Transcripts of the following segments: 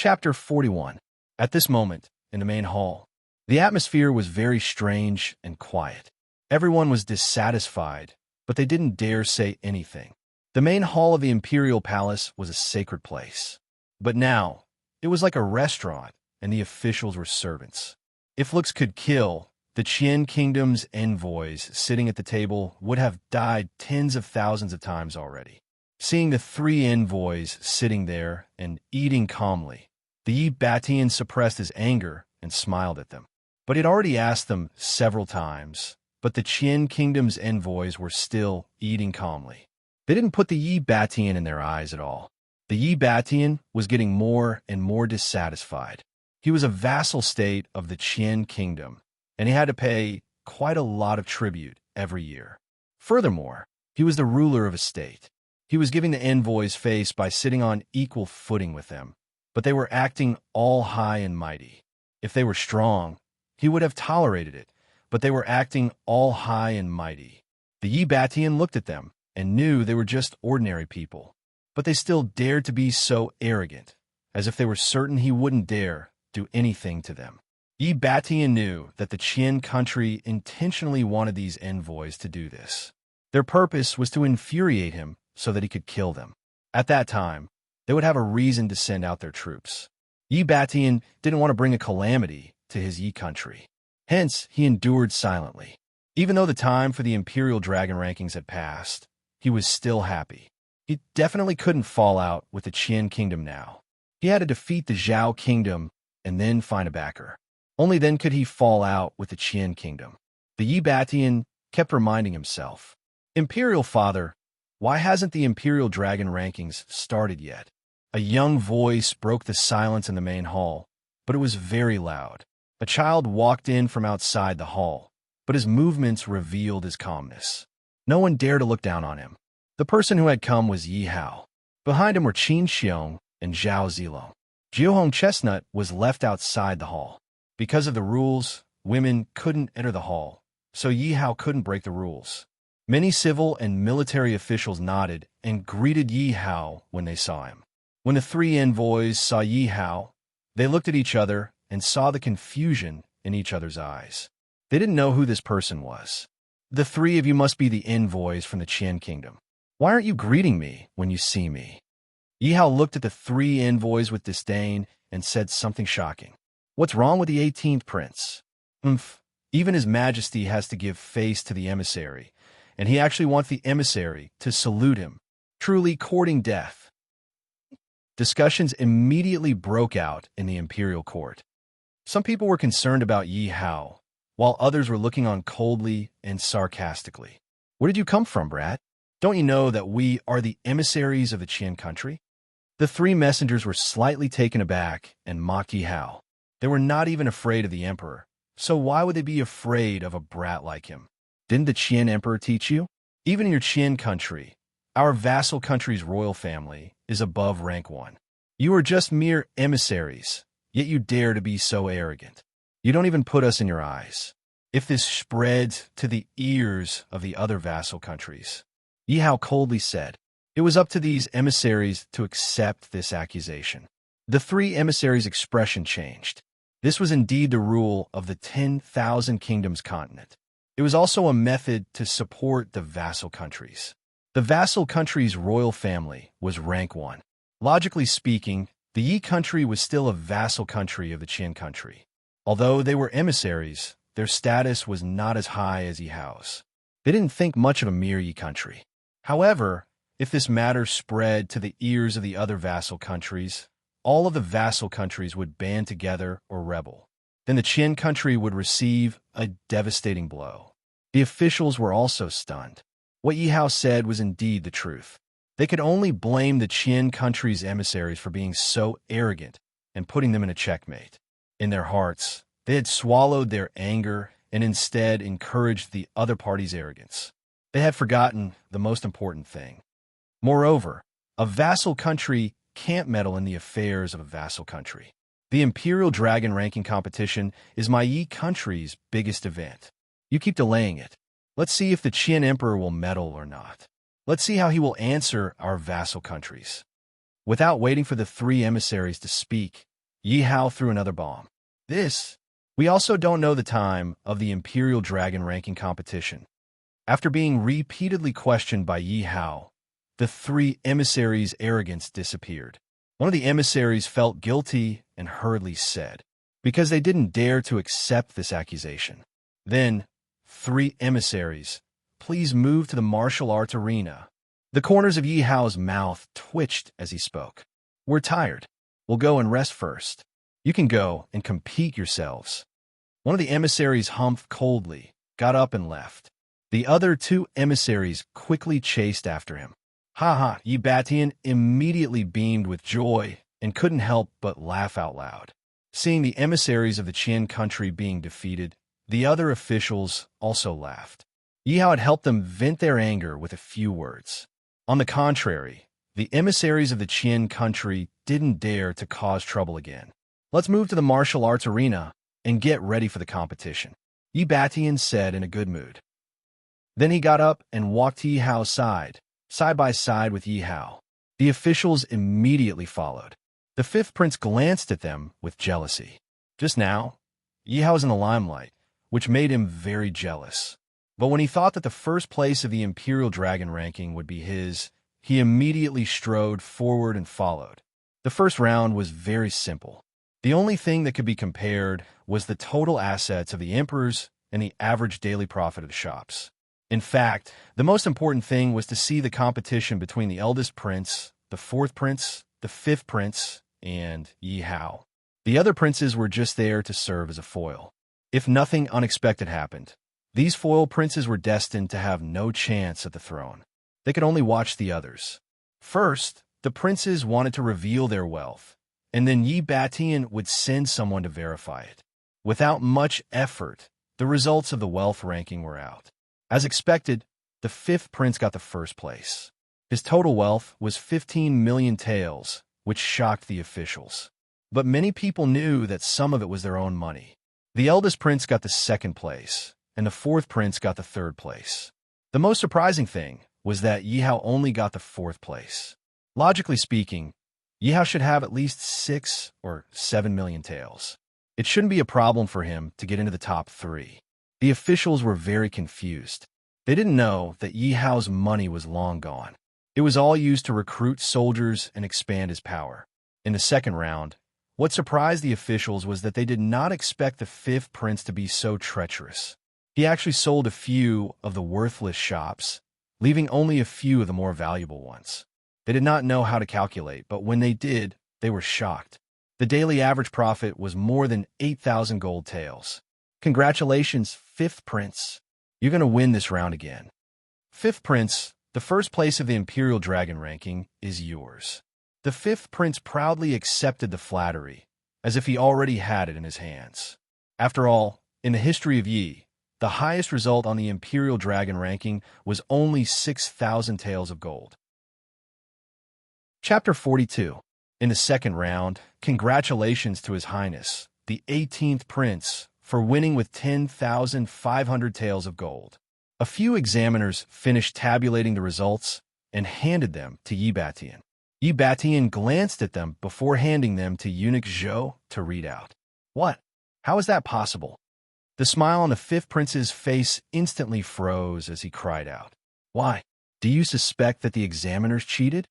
Chapter 41. At this moment, in the main hall, the atmosphere was very strange and quiet. Everyone was dissatisfied, but they didn't dare say anything. The main hall of the imperial palace was a sacred place. But now, it was like a restaurant, and the officials were servants. If looks could kill, the Qian kingdom's envoys sitting at the table would have died tens of thousands of times already. Seeing the three envoys sitting there and eating calmly, the Yi Batian suppressed his anger and smiled at them. But he'd already asked them several times, but the Qian kingdom's envoys were still eating calmly. They didn't put the Yi Batian in their eyes at all. The Yi Batian was getting more and more dissatisfied. He was a vassal state of the Qian kingdom, and he had to pay quite a lot of tribute every year. Furthermore, he was the ruler of a state. He was giving the envoys face by sitting on equal footing with them, but they were acting all high and mighty. If they were strong, he would have tolerated it, but they were acting all high and mighty. The Yi Batian looked at them and knew they were just ordinary people, but they still dared to be so arrogant, as if they were certain he wouldn't dare do anything to them. Yi Batian knew that the Qian country intentionally wanted these envoys to do this. Their purpose was to infuriate him so that he could kill them. At that time, they would have a reason to send out their troops. Yi Batian didn't want to bring a calamity to his Yi country. Hence, he endured silently. Even though the time for the Imperial Dragon rankings had passed, he was still happy. He definitely couldn't fall out with the Qian kingdom now. He had to defeat the Zhao kingdom and then find a backer. Only then could he fall out with the Qian kingdom. The Yi Batian kept reminding himself, "Imperial Father, why hasn't the Imperial Dragon rankings started yet?" A young voice broke the silence in the main hall, but it was very loud. A child walked in from outside the hall, but his movements revealed his calmness. No one dared to look down on him. The person who had come was Yi Hao. Behind him were Qin Xiong and Zhao Zilong. Jiuhong Chestnut was left outside the hall. Because of the rules, women couldn't enter the hall, so Yi Hao couldn't break the rules. Many civil and military officials nodded and greeted Yi Hao when they saw him. When the three envoys saw Yi Hao, they looked at each other and saw the confusion in each other's eyes. They didn't know who this person was. "The three of you must be the envoys from the Qian kingdom. Why aren't you greeting me when you see me?" Yi Hao looked at the three envoys with disdain and said something shocking. "What's wrong with the 18th prince? Even His Majesty has to give face to the emissary, and he actually wants the emissary to salute him, truly courting death." Discussions immediately broke out in the imperial court. Some people were concerned about Yi Hao, while others were looking on coldly and sarcastically. "Where did you come from, brat? Don't you know that we are the emissaries of the Qian country?" The three messengers were slightly taken aback and mocked Yi Hao. They were not even afraid of the emperor, so why would they be afraid of a brat like him? Didn't the Qian emperor teach you? Even in your Qian country, our vassal country's royal family is above rank 1. You are just mere emissaries, yet you dare to be so arrogant. You don't even put us in your eyes. If this spreads to the ears of the other vassal countries," Yi Hao coldly said, it was up to these emissaries to accept this accusation. The three emissaries' expression changed. This was indeed the rule of the 10,000 kingdoms continent. It was also a method to support the vassal countries. The vassal country's royal family was rank 1. Logically speaking, the Yi country was still a vassal country of the Qian country. Although they were emissaries, their status was not as high as Yi Hao's. They didn't think much of a mere Yi country. However, if this matter spread to the ears of the other vassal countries, all of the vassal countries would band together or rebel. Then the Qian country would receive a devastating blow. The officials were also stunned. What Yi Hao said was indeed the truth. They could only blame the Qian country's emissaries for being so arrogant and putting them in a checkmate. In their hearts, they had swallowed their anger and instead encouraged the other party's arrogance. They had forgotten the most important thing. Moreover, a vassal country can't meddle in the affairs of a vassal country. The Imperial Dragon ranking competition is my Yi country's biggest event. You keep delaying it. Let's see if the Qian emperor will meddle or not. Let's see how he will answer our vassal countries. Without waiting for the three emissaries to speak, Yi Hao threw another bomb. We also don't know the time of the Imperial Dragon ranking competition. After being repeatedly questioned by Yi Hao, the three emissaries' arrogance disappeared. One of the emissaries felt guilty and hurriedly said, because they didn't dare to accept this accusation. Then, three emissaries, please move to the martial arts arena. The corners of Yi Hao's mouth twitched as he spoke. We're tired. We'll go and rest first. You can go and compete yourselves. One of the emissaries humphed coldly, got up and left. The other two emissaries quickly chased after him. Ha ha! Yi Batian immediately beamed with joy and couldn't help but laugh out loud. Seeing the emissaries of the Qian country being defeated, the other officials also laughed. Yi Hao had helped them vent their anger with a few words. On the contrary, the emissaries of the Qian country didn't dare to cause trouble again. Let's move to the martial arts arena and get ready for the competition, Yi Batian said in a good mood. Then he got up and walked to Yi Hao's side by side with Yi Hao. The officials immediately followed. The fifth prince glanced at them with jealousy. Just now, Yi Hao was in the limelight, which made him very jealous. But when he thought that the first place of the Imperial Dragon ranking would be his, he immediately strode forward and followed. The first round was very simple. The only thing that could be compared was the total assets of the emperors and the average daily profit of the shops. In fact, the most important thing was to see the competition between the eldest prince, the fourth prince, the fifth prince, and Yi Hao. The other princes were just there to serve as a foil. If nothing unexpected happened, these foil princes were destined to have no chance at the throne. They could only watch the others. First, the princes wanted to reveal their wealth, and then Yi Batian would send someone to verify it. Without much effort, the results of the wealth ranking were out. As expected, the fifth prince got the first place. His total wealth was 15 million taels, which shocked the officials. But many people knew that some of it was their own money. The eldest prince got the second place, and the fourth prince got the third place. The most surprising thing was that Yi Hao only got the fourth place. Logically speaking, Yi Hao should have at least 6 or 7 million taels. It shouldn't be a problem for him to get into the top 3. The officials were very confused. They didn't know that Yi Hao's money was long gone. It was all used to recruit soldiers and expand his power. In the second round, what surprised the officials was that they did not expect the fifth prince to be so treacherous. He actually sold a few of the worthless shops, leaving only a few of the more valuable ones. They did not know how to calculate, but when they did, they were shocked. The daily average profit was more than 8,000 gold taels. Congratulations, fifth prince. You're going to win this round again. Fifth prince, the first place of the Imperial Dragon ranking is yours. The fifth prince proudly accepted the flattery, as if he already had it in his hands. After all, in the history of Yi, the highest result on the Imperial Dragon ranking was only 6,000 taels of gold. Chapter 42. In the second round, congratulations to His Highness, the 18th Prince, for winning with 10,500 taels of gold. A few examiners finished tabulating the results and handed them to Yi Batian. Yi Batian glanced at them before handing them to eunuch Zhou to read out. What? How is that possible? The smile on the fifth prince's face instantly froze as he cried out. Why? Do you suspect that the examiners cheated?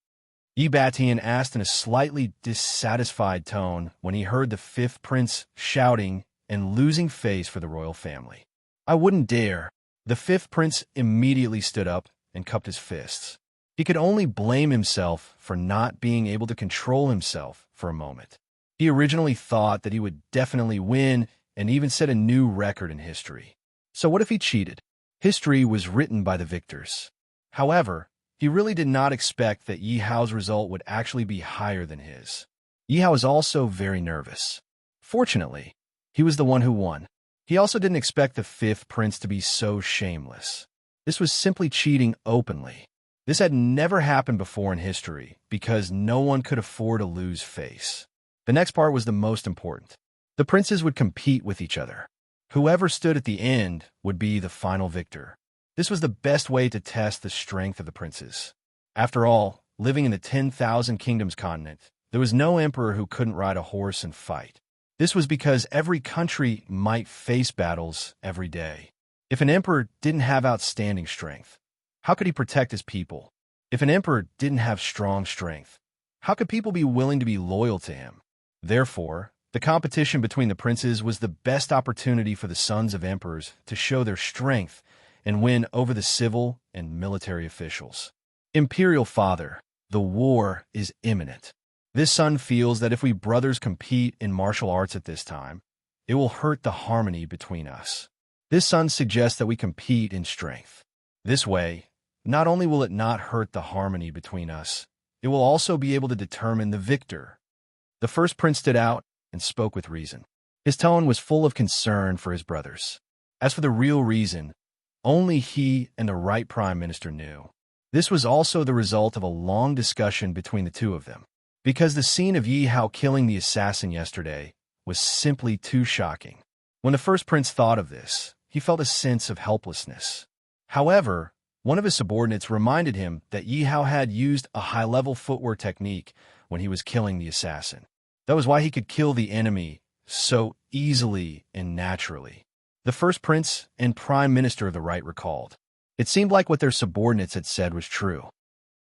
Yi Batian asked in a slightly dissatisfied tone when he heard the fifth prince shouting and losing face for the royal family. I wouldn't dare. The fifth prince immediately stood up and cupped his fists. He could only blame himself for not being able to control himself for a moment. He originally thought that he would definitely win and even set a new record in history. So what if he cheated? History was written by the victors. However, he really did not expect that Yi Hao's result would actually be higher than his. Yi Hao was also very nervous. Fortunately, he was the one who won. He also didn't expect the fifth prince to be so shameless. This was simply cheating openly. This had never happened before in history because no one could afford to lose face. The next part was the most important. The princes would compete with each other. Whoever stood at the end would be the final victor. This was the best way to test the strength of the princes. After all, living in the 10,000 Kingdoms continent, There was no emperor who couldn't ride a horse and fight. This was because every country might face battles every day. If an emperor didn't have outstanding strength, how could he protect his people? If an emperor didn't have strong strength, how could people be willing to be loyal to him? Therefore, the competition between the princes was the best opportunity for the sons of emperors to show their strength and win over the civil and military officials. Imperial father, the war is imminent. This son feels that if we brothers compete in martial arts at this time, it will hurt the harmony between us. This son suggests that we compete in strength. This way, not only will it not hurt the harmony between us, it will also be able to determine the victor. The first prince stood out and spoke with reason. His tone was full of concern for his brothers. As for the real reason, only he and the right prime minister knew. This was also the result of a long discussion between the two of them, because the scene of Yi Hao killing the assassin yesterday was simply too shocking. When the first prince thought of this, he felt a sense of helplessness. However, one of his subordinates reminded him that Yi Hao had used a high-level footwork technique when he was killing the assassin. That was why he could kill the enemy so easily and naturally. The first prince and prime minister of the right recalled. It seemed like what their subordinates had said was true.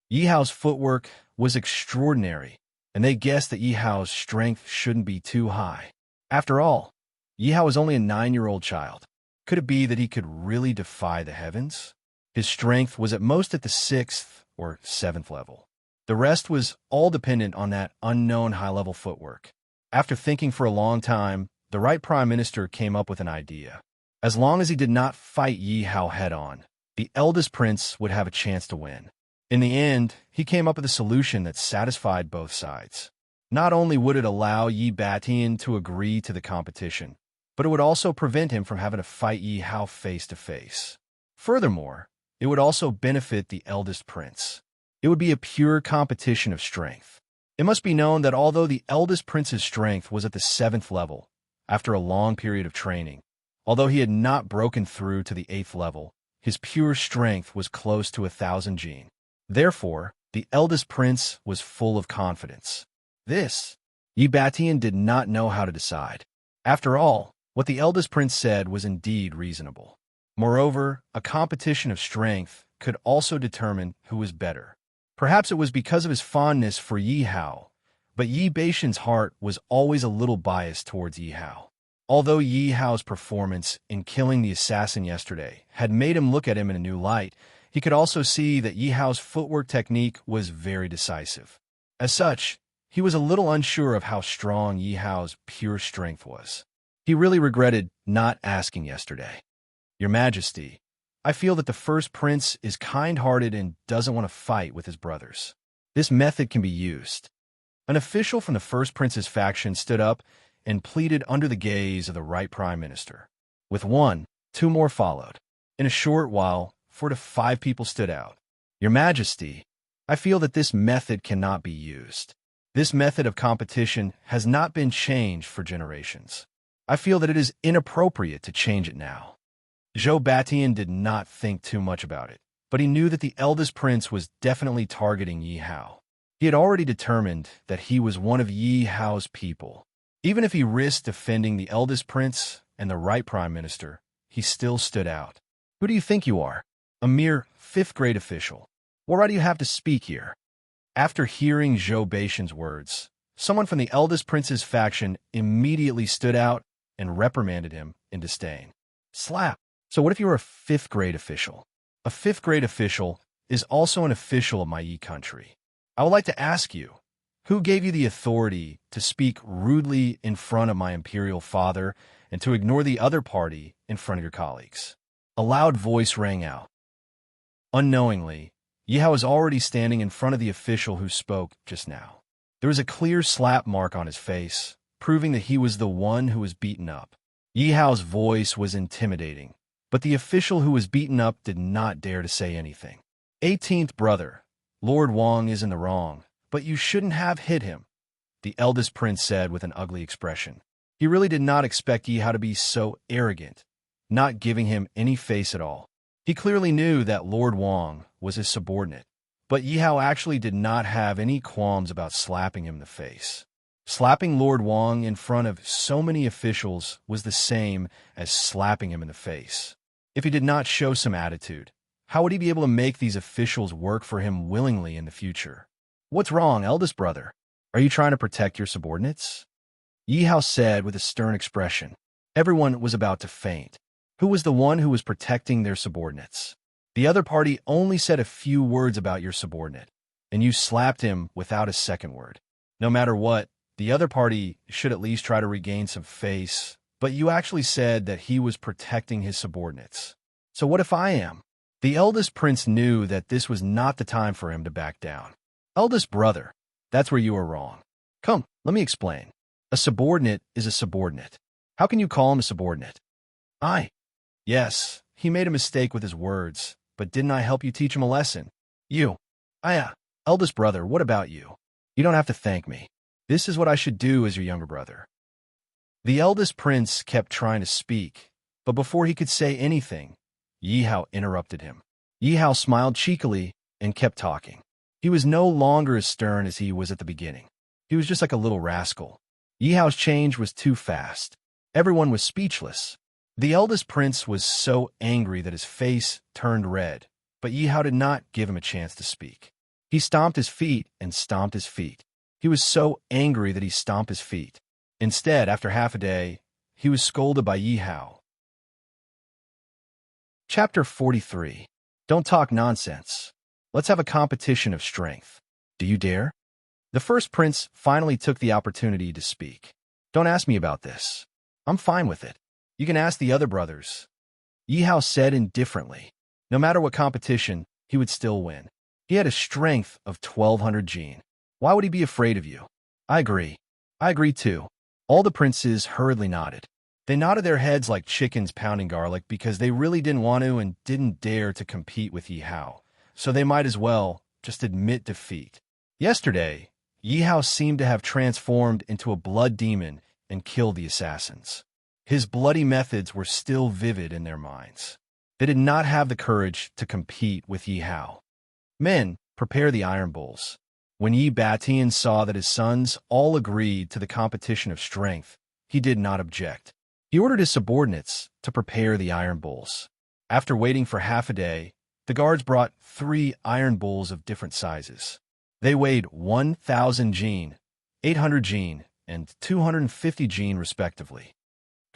Yi Hao's footwork was extraordinary, and they guessed that Yi Hao's strength shouldn't be too high. After all, Yi Hao was only a 9-year-old child. Could it be that he could really defy the heavens? His strength was at most at the 6th or 7th level. The rest was all dependent on that unknown high-level footwork. After thinking for a long time, the right prime minister came up with an idea. As long as he did not fight Yi Hao head-on, the eldest prince would have a chance to win. In the end, he came up with a solution that satisfied both sides. Not only would it allow Yi Batian to agree to the competition, but it would also prevent him from having to fight Yi Hao face-to-face. Furthermore, it would also benefit the eldest prince. It would be a pure competition of strength. It must be known that although the eldest prince's strength was at the 7th level, after a long period of training, although he had not broken through to the 8th level, his pure strength was close to 1,000 jin. Therefore, the eldest prince was full of confidence. This, Yi Batian did not know how to decide. After all, what the eldest prince said was indeed reasonable. Moreover, a competition of strength could also determine who was better. Perhaps it was because of his fondness for Yi Hao, but Yi Batian's heart was always a little biased towards Yi Hao. Although Yi Hao's performance in killing the assassin yesterday had made him look at him in a new light, he could also see that Yi Hao's footwork technique was very decisive. As such, he was a little unsure of how strong Yi Hao's pure strength was. He really regretted not asking yesterday. Your Majesty, I feel that the first prince is kind-hearted and doesn't want to fight with his brothers. This method can be used. An official from the first prince's faction stood up and pleaded under the gaze of the right prime minister. With one, 2 more followed. In a short while, 4 to 5 people stood out. Your Majesty, I feel that this method cannot be used. This method of competition has not been changed for generations. I feel that it is inappropriate to change it now. Zhou Batian did not think too much about it, but he knew that the eldest prince was definitely targeting Yi Hao. He had already determined that he was one of Yi Hao's people. Even if he risked defending the eldest prince and the right prime minister, he still stood out. Who do you think you are? A mere 5th-grade official. What right do you have to speak here? After hearing Zhou Batian's words, someone from the eldest prince's faction immediately stood out and reprimanded him in disdain. Slap! So what if you were a 5th-grade official? A 5th-grade official is also an official of my Yi country. I would like to ask you, who gave you the authority to speak rudely in front of my imperial father and to ignore the other party in front of your colleagues? A loud voice rang out. Unknowingly, Yi Hao was already standing in front of the official who spoke just now. There was a clear slap mark on his face, proving that he was the one who was beaten up. Yi Hao's voice was intimidating, but the official who was beaten up did not dare to say anything. 18th brother, Lord Wang is in the wrong, but you shouldn't have hit him, the eldest prince said with an ugly expression. He really did not expect Yi Hao to be so arrogant, not giving him any face at all. He clearly knew that Lord Wang was his subordinate, But Yi Hao actually did not have any qualms about slapping him in the face. Slapping Lord Wang in front of so many officials was the same as slapping him in the face. If he did not show some attitude, how would he be able to make these officials work for him willingly in the future? What's wrong, eldest brother? Are you trying to protect your subordinates? Yi Hao said with a stern expression. Everyone was about to faint. Who was the one who was protecting their subordinates? The other party only said a few words about your subordinate, and you slapped him without a second word. No matter what, the other party should at least try to regain some face, but you actually said that he was protecting his subordinates. So what if I am? The eldest prince knew that this was not the time for him to back down. Eldest brother, that's where you are wrong. Come, let me explain. A subordinate is a subordinate. How can you call him a subordinate? Yes, he made a mistake with his words, but didn't I help you teach him a lesson? Eldest brother, what about you? You don't have to thank me. This is what I should do as your younger brother. The eldest prince kept trying to speak, but before he could say anything, Yi Hao interrupted him. Yi Hao smiled cheekily and kept talking. He was no longer as stern as he was at the beginning. He was just like a little rascal. Yi Hao's change was too fast. Everyone was speechless. The eldest prince was so angry that his face turned red, but Yi Hao did not give him a chance to speak. He stomped his feet and stomped his feet. He was so angry that he stomped his feet. Instead, after half a day, he was scolded by Yi Hao. Chapter 43. Don't talk nonsense. Let's have a competition of strength. Do you dare? The first prince finally took the opportunity to speak. Don't ask me about this. I'm fine with it. You can ask the other brothers. Yi Hao said indifferently. No matter what competition, he would still win. He had a strength of 1200 gene. Why would he be afraid of you? I agree. I agree too. All the princes hurriedly nodded. They nodded their heads like chickens pounding garlic because they really didn't want to and didn't dare to compete with Yi Hao. So they might as well just admit defeat. Yesterday, Yi Hao seemed to have transformed into a blood demon and killed the assassins. His bloody methods were still vivid in their minds. They did not have the courage to compete with Yi Hao. Men, prepare the iron bowls. When Yi Batian saw that his sons all agreed to the competition of strength, he did not object. He ordered his subordinates to prepare the iron bowls. After waiting for half a day, the guards brought 3 iron bowls of different sizes. They weighed 1,000 gene, 800 gene, and 250 gene respectively.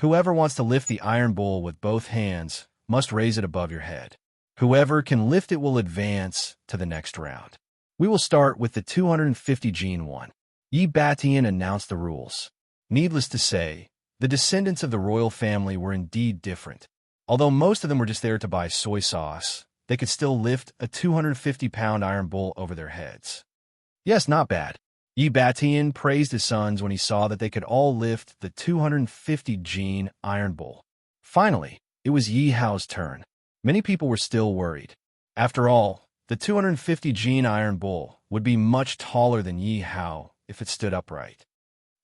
Whoever wants to lift the iron bowl with both hands must raise it above your head. Whoever can lift it will advance to the next round. We will start with the 250 gene one. Yi Batian announced the rules. Needless to say, the descendants of the royal family were indeed different. Although most of them were just there to buy soy sauce, they could still lift a 250-pound iron bowl over their heads. Yes, not bad. Yi Batian praised his sons when he saw that they could all lift the 250 gene iron bowl. Finally, it was Yi Hao's turn. Many people were still worried. After all, the 250 gene iron bowl would be much taller than Yi Hao if it stood upright.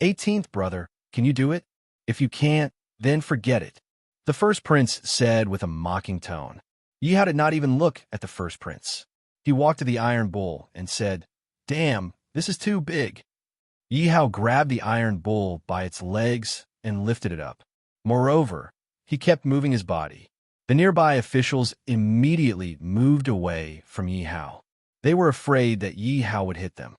18th brother, can you do it? If you can't, then forget it. The first prince said with a mocking tone. Yi Hao did not even look at the first prince. He walked to the iron bowl and said, "Damn, this is too big." Yi Hao grabbed the iron bowl by its legs and lifted it up. Moreover, he kept moving his body. The nearby officials immediately moved away from Yi Hao. They were afraid that Yi Hao would hit them.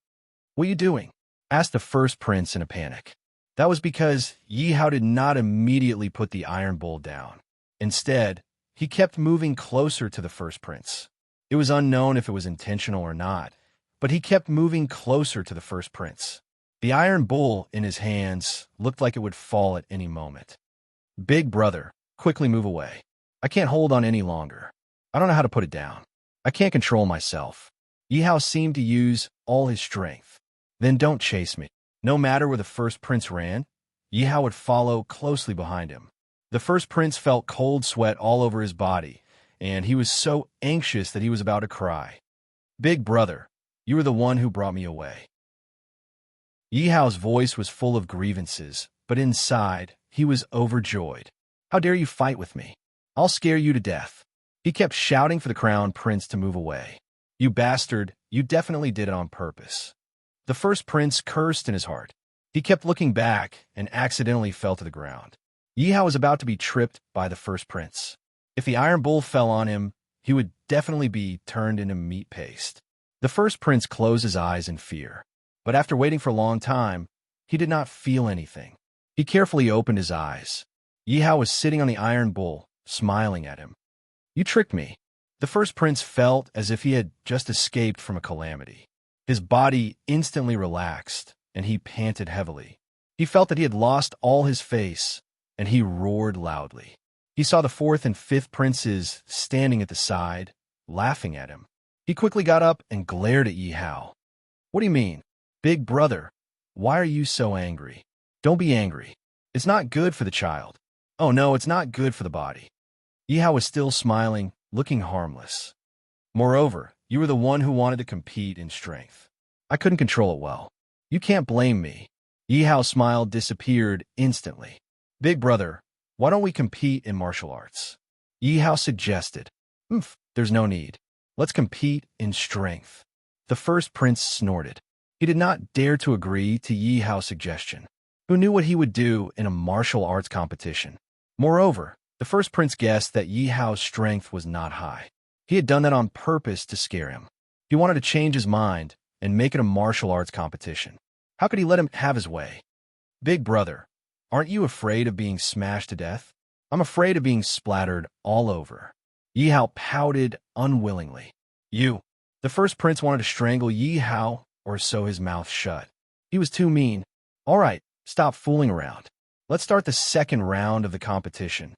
"What are you doing?" asked the first prince in a panic. That was because Yi Hao did not immediately put the iron bowl down. Instead, he kept moving closer to the first prince. It was unknown if it was intentional or not, but he kept moving closer to the first prince. The iron bowl in his hands looked like it would fall at any moment. "Big brother, quickly move away. I can't hold on any longer. I don't know how to put it down. I can't control myself." Yi Hao seemed to use all his strength. "Then don't chase me." No matter where the first prince ran, Yi Hao would follow closely behind him. The first prince felt cold sweat all over his body, and he was so anxious that he was about to cry. "Big brother, you were the one who brought me away." Yi Hao's voice was full of grievances, but inside, he was overjoyed. "How dare you fight with me? I'll scare you to death." He kept shouting for the crown prince to move away. "You bastard, you definitely did it on purpose." The first prince cursed in his heart. He kept looking back and accidentally fell to the ground. Yi Hao was about to be tripped by the first prince. If the iron bull fell on him, he would definitely be turned into meat paste. The first prince closed his eyes in fear, but after waiting for a long time, he did not feel anything. He carefully opened his eyes. Yi Hao was sitting on the iron bull, smiling at him. "You tricked me." The first prince felt as if he had just escaped from a calamity. His body instantly relaxed, and he panted heavily. He felt that he had lost all his face, and he roared loudly. He saw the fourth and fifth princes standing at the side, laughing at him. He quickly got up and glared at Yi Hao. "What do you mean? Big brother, why are you so angry?" "Don't be angry. It's not good for the child." "Oh no, it's not good for the body." Yi Hao was still smiling, looking harmless. "Moreover, you were the one who wanted to compete in strength. I couldn't control it well. You can't blame me." Yi Hao's smile disappeared instantly. "Big brother, why don't we compete in martial arts?" Yi Hao suggested. There's no need. Let's compete in strength." The first prince snorted. He did not dare to agree to Yi Hao's suggestion. Who knew what he would do in a martial arts competition? Moreover, the first prince guessed that Yi Hao's strength was not high. He had done that on purpose to scare him. He wanted to change his mind and make it a martial arts competition. How could he let him have his way? "Big brother, aren't you afraid of being smashed to death?" "I'm afraid of being splattered all over." Yi Hao pouted unwillingly. "You." The first prince wanted to strangle Yi Hao or sew his mouth shut. He was too mean. "All right, stop fooling around. Let's start the second round of the competition."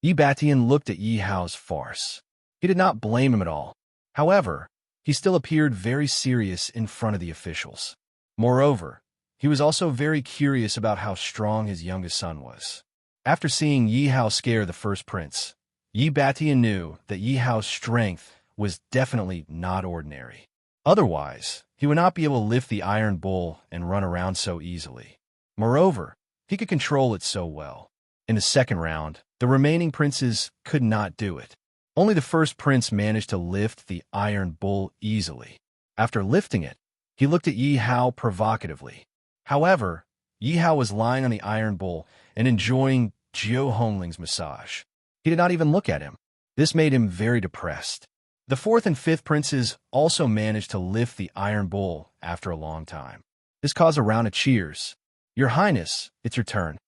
Yi Batian looked at Yi Hao's farce. He did not blame him at all. However, he still appeared very serious in front of the officials. Moreover, he was also very curious about how strong his youngest son was. After seeing Yi Hao scare the first prince, Yi Batian knew that Yi Hao's strength was definitely not ordinary. Otherwise, he would not be able to lift the iron bull and run around so easily. Moreover, he could control it so well. In the second round, the remaining princes could not do it. Only the first prince managed to lift the iron bull easily. After lifting it, he looked at Yi Hao provocatively. However, Yi Hao was lying on the iron bull and enjoying Jiao Hongling's massage. He did not even look at him. This made him very depressed. The fourth and fifth princes also managed to lift the iron bull after a long time. This caused a round of cheers. "Your Highness, it's your turn."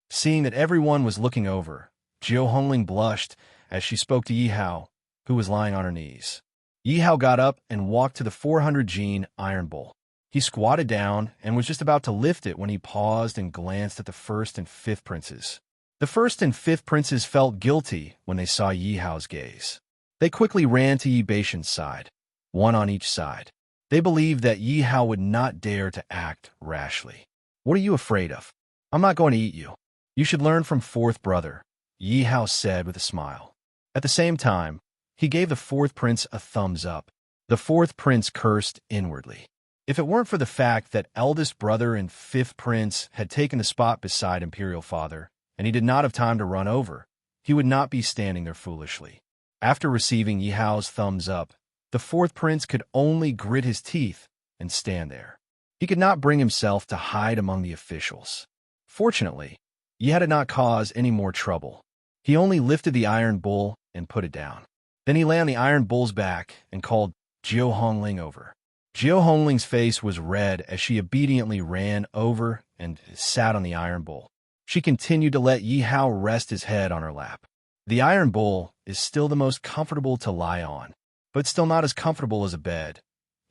Seeing that everyone was looking over, Jiao Hongling blushed as she spoke to Yi Hao, who was lying on her knees. Yi Hao got up and walked to the 400-gene iron bull. He squatted down and was just about to lift it when he paused and glanced at the first and fifth princes. The first and fifth princes felt guilty when they saw Yi Hao's gaze. They quickly ran to Yi Batian's side, one on each side. They believed that Yi Hao would not dare to act rashly. "What are you afraid of? I'm not going to eat you. You should learn from fourth brother," Yi Hao said with a smile. At the same time, he gave the fourth prince a thumbs up. The fourth prince cursed inwardly. If it weren't for the fact that eldest brother and fifth prince had taken the spot beside imperial father, and he did not have time to run over, he would not be standing there foolishly. After receiving Yi Hao's thumbs up, the fourth prince could only grit his teeth and stand there. He could not bring himself to hide among the officials. Fortunately, Yi Hao did not cause any more trouble. He only lifted the iron bull and put it down. Then he lay on the iron bull's back and called Jiao Hongling over. Jiao Hongling's face was red as she obediently ran over and sat on the iron bull. She continued to let Yi Hao rest his head on her lap. The iron bull is still the most comfortable to lie on, but still not as comfortable as a bed.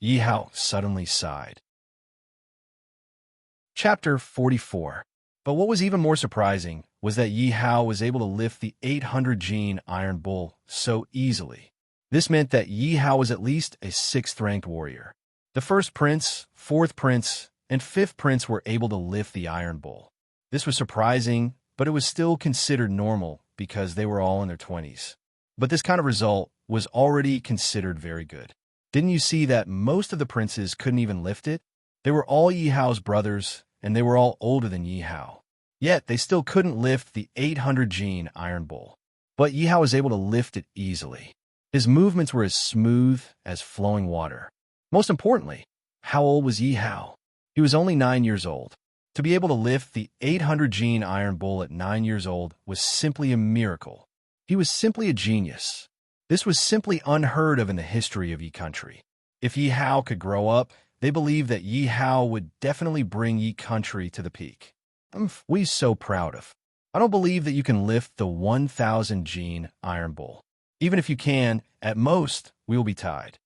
Yi Hao suddenly sighed. Chapter 44. But what was even more surprising was that Yi Hao was able to lift the 800-gene iron bull so easily. This meant that Yi Hao was at least a 6th-ranked warrior. The first prince, fourth prince, and fifth prince were able to lift the iron bull. This was surprising, but it was still considered normal because they were all in their 20s. But this kind of result was already considered very good. Didn't you see that most of the princes couldn't even lift it? They were all Yi Hao's brothers, and they were all older than Yi Hao. Yet they still couldn't lift the 800-gene iron bull. But Yi Hao was able to lift it easily. His movements were as smooth as flowing water. Most importantly, how old was Yi Hao? He was only 9 years old. To be able to lift the 800 gene iron bull at 9 years old was simply a miracle. He was simply a genius. This was simply unheard of in the history of Yi country. If Yi Hao could grow up, they believed that Yi Hao would definitely bring Yi country to the peak. We so proud of. I don't believe that you can lift the 1,000 gene iron bull. Even if you can, at most, we will be tied.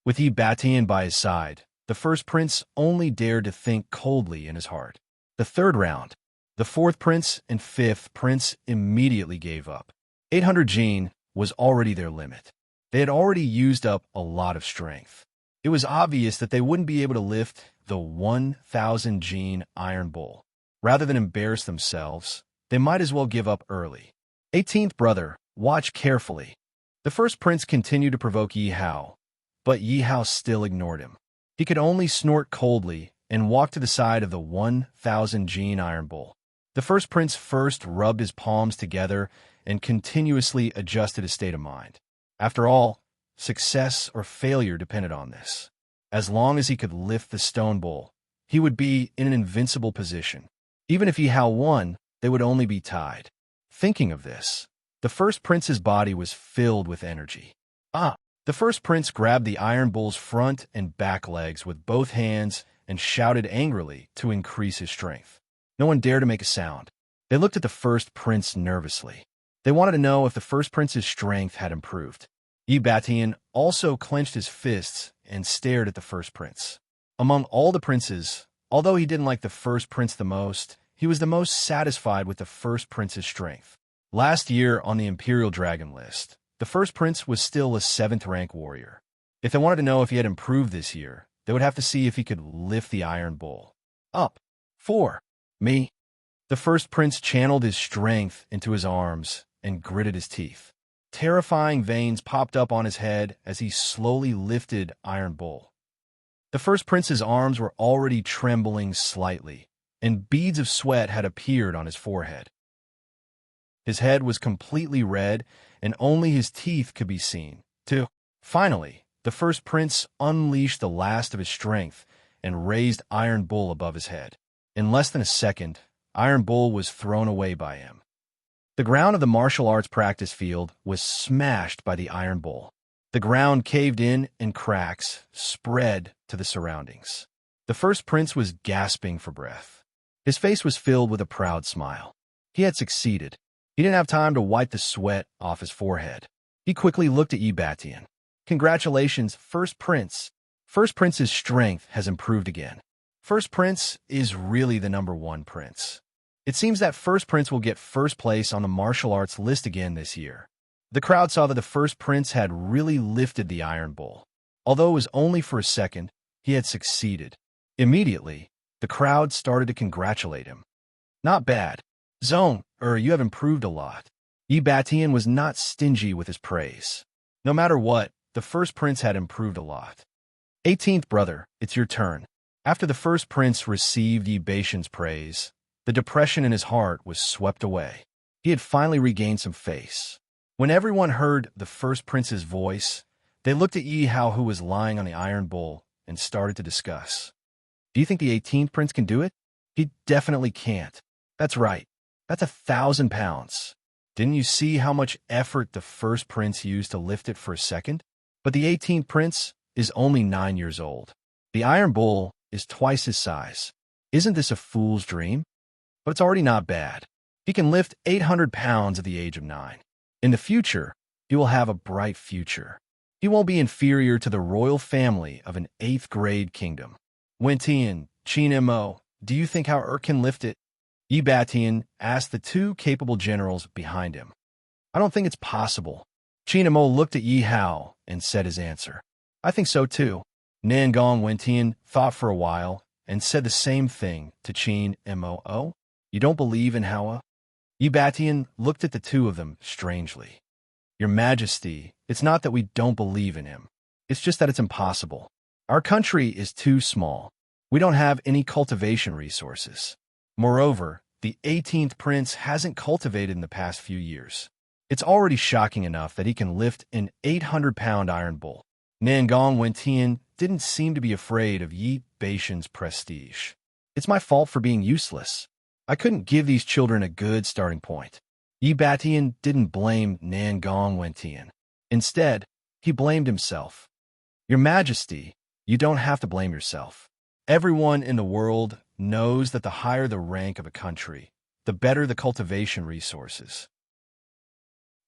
With Yi Batian by his side, the first prince only dared to think coldly in his heart. The third round, the fourth prince and fifth prince immediately gave up. 800 gene was already their limit. They had already used up a lot of strength. It was obvious that they wouldn't be able to lift the 1,000 gene iron bull. Rather than embarrass themselves, they might as well give up early. 18th brother, watch carefully. The first prince continued to provoke Yi Hao, but Yi Hao still ignored him. He could only snort coldly and walk to the side of the 1,000 gene iron bull. The first prince first rubbed his palms together and continuously adjusted his state of mind. After all, success or failure depended on this. As long as he could lift the stone bull, he would be in an invincible position. Even if Yi Hao won, they would only be tied. Thinking of this, the first prince's body was filled with energy. The first prince grabbed the iron bull's front and back legs with both hands and shouted angrily to increase his strength. No one dared to make a sound. They looked at the first prince nervously. They wanted to know if the first prince's strength had improved. Yi Batian also clenched his fists and stared at the first prince. Among all the princes, although he didn't like the first prince the most, he was the most satisfied with the first prince's strength. Last year on the Imperial Dragon list, the first prince was still a 7th rank warrior. If they wanted to know if he had improved this year, they would have to see if he could lift the iron bull. Up. 4. Me. The first prince channeled his strength into his arms and gritted his teeth. Terrifying veins popped up on his head as he slowly lifted iron bull. The first prince's arms were already trembling slightly, and beads of sweat had appeared on his forehead. His head was completely red, and only his teeth could be seen. Finally, the first prince unleashed the last of his strength and raised Iron Bull above his head. In less than a second, Iron Bull was thrown away by him. The ground of the martial arts practice field was smashed by the Iron Bull. The ground caved in and cracks spread to the surroundings. The first prince was gasping for breath. His face was filled with a proud smile. He had succeeded. He didn't have time to wipe the sweat off his forehead. He quickly looked at Ebatian. Congratulations, First Prince. First Prince's strength has improved again. First Prince is really the #1 prince. It seems that First Prince will get first place on the martial arts list again this year. The crowd saw that the First Prince had really lifted the Iron Bull. Although it was only for a second, he had succeeded. Immediately, the crowd started to congratulate him. Not bad. You have improved a lot. Ebatian was not stingy with his praise. No matter what, the First Prince had improved a lot. 18th brother, it's your turn. After the First Prince received Ebatian's praise, the depression in his heart was swept away. He had finally regained some face. When everyone heard the First Prince's voice, they looked at Yi Hao, who was lying on the Iron Bull, and started to discuss. Do you think the 18th Prince can do it? He definitely can't. That's right. That's 1,000 pounds. Didn't you see how much effort the First Prince used to lift it for a second? But the 18th Prince is only 9 years old. The Iron Bull is twice his size. Isn't this a fool's dream? But it's already not bad. He can lift 800 pounds at the age of 9. In the future, he will have a bright future. He won't be inferior to the royal family of an 8th grade kingdom. Wentian, Qin Mo, do you think how can lift it? Ebatian asked the two capable generals behind him. I don't think it's possible. Qin Mo looked at Yi Hao and said his answer. I think so too. Nangong Wentian thought for a while and said the same thing to Qin Mo. You don't believe in Hao? Ebatian looked at the two of them strangely. Your Majesty, it's not that we don't believe in him. It's just that it's impossible. Our country is too small. We don't have any cultivation resources. Moreover, the 18th Prince hasn't cultivated in the past few years. It's already shocking enough that he can lift an 800-pound iron bull. Nangong Wentian didn't seem to be afraid of Yi Beishan's prestige. It's my fault for being useless. I couldn't give these children a good starting point. Yi Batian didn't blame Nangong Wentian. Instead, he blamed himself. Your Majesty, you don't have to blame yourself. Everyone in the world knows that the higher the rank of a country, the better the cultivation resources.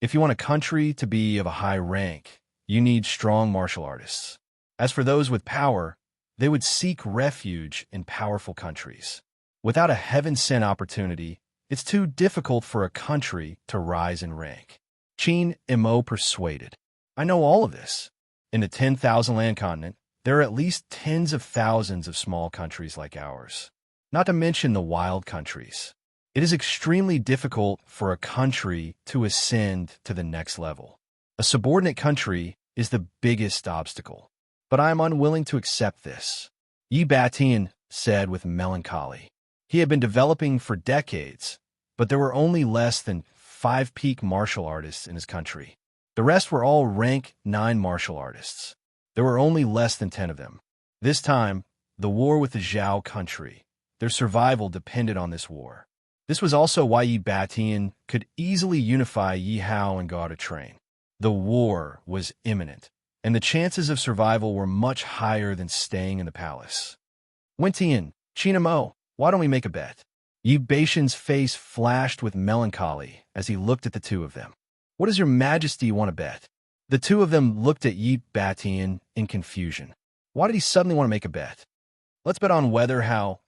If you want a country to be of a high rank, you need strong martial artists. As for those with power, they would seek refuge in powerful countries. Without a heaven-sent opportunity, it's too difficult for a country to rise in rank. Qin Mo persuaded. I know all of this. In the 10,000 land continent, there are at least tens of thousands of small countries like ours, not to mention the wild countries. It is extremely difficult for a country to ascend to the next level. A subordinate country is the biggest obstacle, but I am unwilling to accept this, Yi Batian said with melancholy. He had been developing for decades, but there were only less than 5 peak martial artists in his country. The rest were all rank 9 martial artists. There were only less than 10 of them. This time, the war with the Zhao country, their survival depended on this war. This was also why Yi Batian could easily unify Yi Hao and go out to train. The war was imminent, and the chances of survival were much higher than staying in the palace. Wentian, Qin Mo, why don't we make a bet? Yi Beishan's face flashed with melancholy as he looked at the two of them. What does your Majesty want to bet? The two of them looked at Yi Batian in confusion. Why did he suddenly want to make a bet? Let's bet on whether how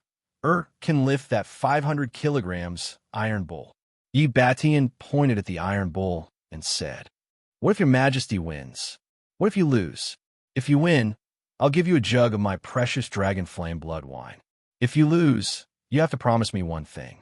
can lift that 500 kilograms iron bull. Yi Batian pointed at the iron bull and said, what if your Majesty wins? What if you lose? If you win, I'll give you a jug of my precious dragon flame blood wine. If you lose, you have to promise me one thing.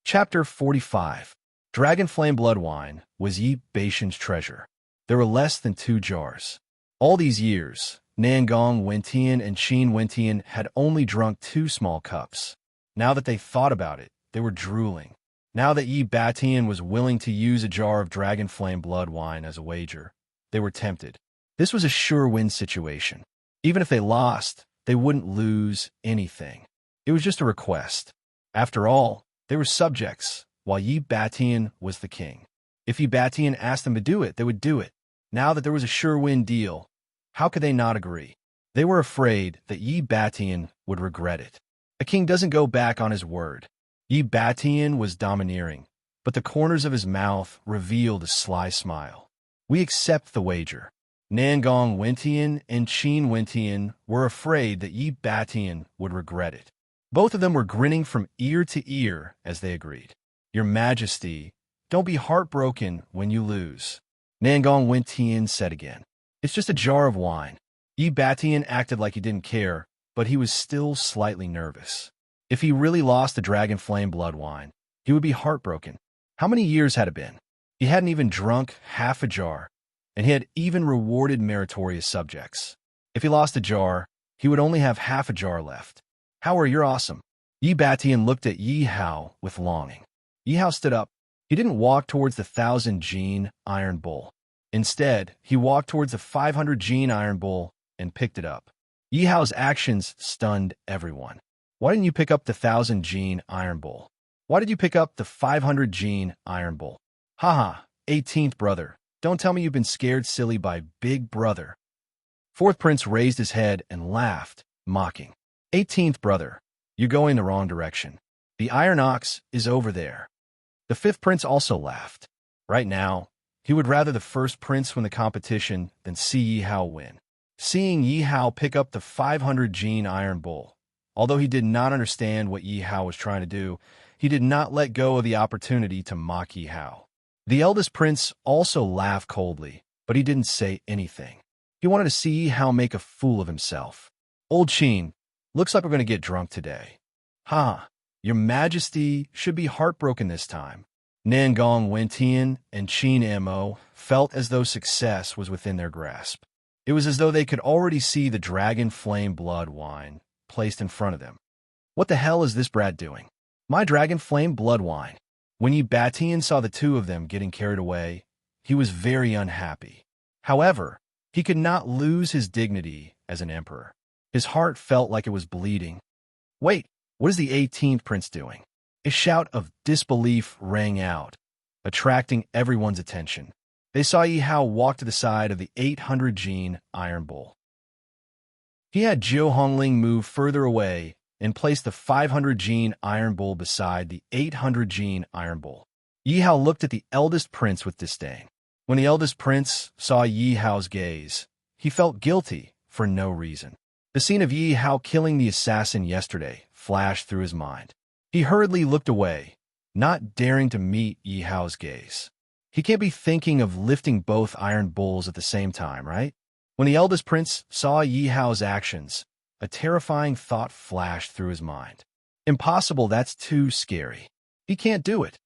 Chapter 45. Dragon flame blood wine was Yi Beishan's treasure. There were less than 2 jars. All these years, Nangong Wentian and Qin Wentian had only drunk 2 small cups. Now that they thought about it, they were drooling. Now that Yi Batian was willing to use a jar of dragon flame blood wine as a wager, they were tempted. This was a sure win situation. Even if they lost, they wouldn't lose anything. It was just a request. After all, they were subjects, while Yi Batian was the king. If Yi Batian asked them to do it, they would do it. Now that there was a sure win deal, how could they not agree? They were afraid that Yi Batian would regret it. A king doesn't go back on his word. Yi Batian was domineering, but the corners of his mouth revealed a sly smile. We accept the wager. Nangong Wentian and Qin Wentian were afraid that Yi Batian would regret it. Both of them were grinning from ear to ear as they agreed. Your Majesty, don't be heartbroken when you lose, Nangong Wentian said again. It's just a jar of wine. Yi Batian acted like he didn't care, but he was still slightly nervous. If he really lost the dragon flame blood wine, he would be heartbroken. How many years had it been? He hadn't even drunk half a jar, and he had even rewarded meritorious subjects. If he lost a jar, he would only have half a jar left. Hao, you're awesome. Yi Batian looked at Yi Hao with longing. Yi Hao stood up. He didn't walk towards the 1,000-gene iron bull. Instead, he walked towards the 500-gene iron bull and picked it up. Yi Hao's actions stunned everyone. Why didn't you pick up the 1,000-gene iron bull? Why did you pick up the 500-gene iron bull? Haha, 18th brother. Don't tell me you've been scared silly by Big Brother. 4th Prince raised his head and laughed, mocking. 18th brother, you're going the wrong direction. The iron ox is over there. The 5th Prince also laughed. Right now, he would rather the 1st Prince win the competition than see Yi Hao win. Seeing Yi Hao pick up the 500-gene iron bull, although he did not understand what Yi Hao was trying to do, he did not let go of the opportunity to mock Yi Hao. The eldest prince also laughed coldly, but he didn't say anything. He wanted to see Yi Hao make a fool of himself. Old Qin, looks like we're going to get drunk today. Ha, your Majesty should be heartbroken this time. Nangong Wentian and Qin Mo felt as though success was within their grasp. It was as though they could already see the dragon flame blood wine placed in front of them. What the hell is this brat doing? My dragon flame blood wine. When Yi Batian saw the two of them getting carried away, he was very unhappy. However, he could not lose his dignity as an emperor. His heart felt like it was bleeding. Wait, what is the 18th prince doing? A shout of disbelief rang out, attracting everyone's attention. They saw Yi Hao walk to the side of the 800-gene iron bowl. He had Zhou Hongling move further away and place the 500-gene iron bowl beside the 800-gene iron bowl. Yi Hao looked at the eldest prince with disdain. When the eldest prince saw Yi Hao's gaze, he felt guilty for no reason. The scene of Yi Hao killing the assassin yesterday flashed through his mind. He hurriedly looked away, not daring to meet Yi Hao's gaze. He can't be thinking of lifting both iron bowls at the same time, right? When the eldest prince saw Yi Hao's actions, a terrifying thought flashed through his mind. Impossible, that's too scary. He can't do it.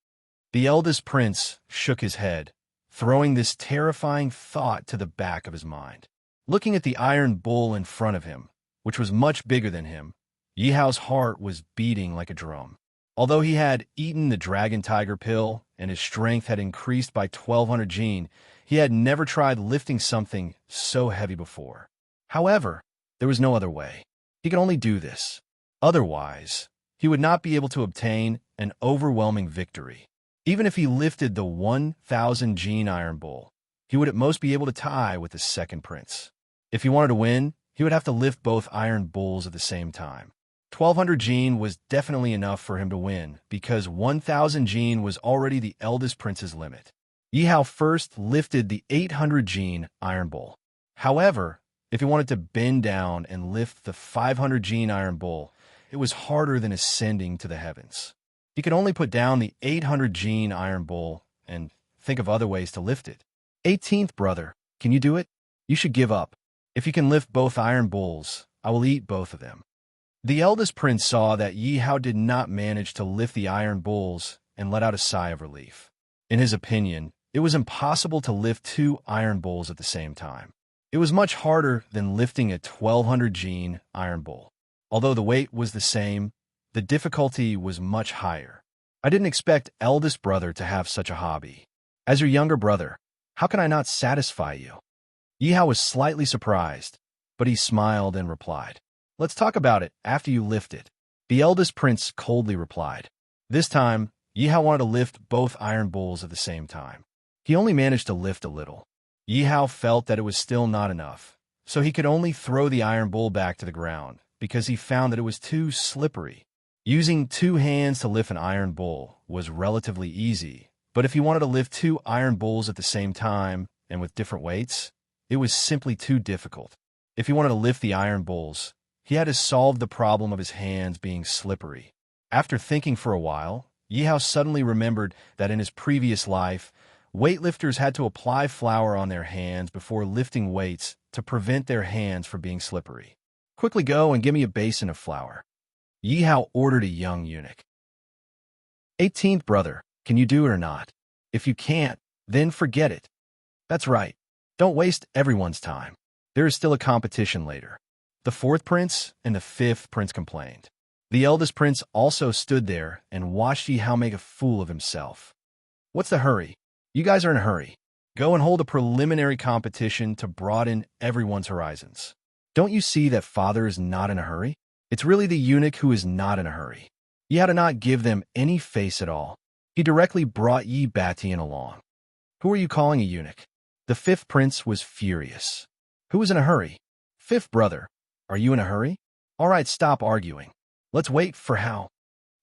The eldest prince shook his head, throwing this terrifying thought to the back of his mind. Looking at the iron bowl in front of him, which was much bigger than him, Yi Hao's heart was beating like a drum. Although he had eaten the dragon tiger pill and his strength had increased by 1200 gene, he had never tried lifting something so heavy before. However, there was no other way. He could only do this. Otherwise, he would not be able to obtain an overwhelming victory. Even if he lifted the 1000 gene iron bowl, he would at most be able to tie with the second prince. If he wanted to win, he would have to lift both iron bowls at the same time. 1200 gene was definitely enough for him to win, because 1000 gene was already the eldest prince's limit. Yi Hao first lifted the 800 gene iron bowl. However, if he wanted to bend down and lift the 500 gene iron bowl, it was harder than ascending to the heavens. He could only put down the 800 gene iron bowl and think of other ways to lift it. 18th brother, can you do it? You should give up. If you can lift both iron bowls, I will eat both of them. The eldest prince saw that Yi Hao did not manage to lift the iron bowls and let out a sigh of relief. In his opinion, it was impossible to lift two iron bowls at the same time. It was much harder than lifting a 1200 gene iron bowl. Although the weight was the same, the difficulty was much higher. I didn't expect eldest brother to have such a hobby. As your younger brother, how can I not satisfy you? Yi Hao was slightly surprised, but he smiled and replied, "Let's talk about it after you lift it." The eldest prince coldly replied. This time, Yi Hao wanted to lift both iron bowls at the same time. He only managed to lift a little. Yi Hao felt that it was still not enough, so he could only throw the iron bowl back to the ground because he found that it was too slippery. Using two hands to lift an iron bowl was relatively easy, but if he wanted to lift two iron bowls at the same time and with different weights, it was simply too difficult. If he wanted to lift the iron bowls, he had to solve the problem of his hands being slippery. After thinking for a while, Yi Hao suddenly remembered that in his previous life, weightlifters had to apply flour on their hands before lifting weights to prevent their hands from being slippery. "Quickly go and give me a basin of flour," Yi Hao ordered a young eunuch. 18th brother, can you do it or not? If you can't, then forget it. That's right. Don't waste everyone's time. There is still a competition later. The fourth prince and the fifth prince complained. The eldest prince also stood there and watched Yi Hao make a fool of himself. What's the hurry? You guys are in a hurry. Go and hold a preliminary competition to broaden everyone's horizons. Don't you see that father is not in a hurry? It's really the eunuch who is not in a hurry. He had to not give them any face at all. He directly brought Yi Batian along. Who are you calling a eunuch? The fifth prince was furious. Who is in a hurry? Fifth brother, are you in a hurry? All right, stop arguing. Let's wait for Hao.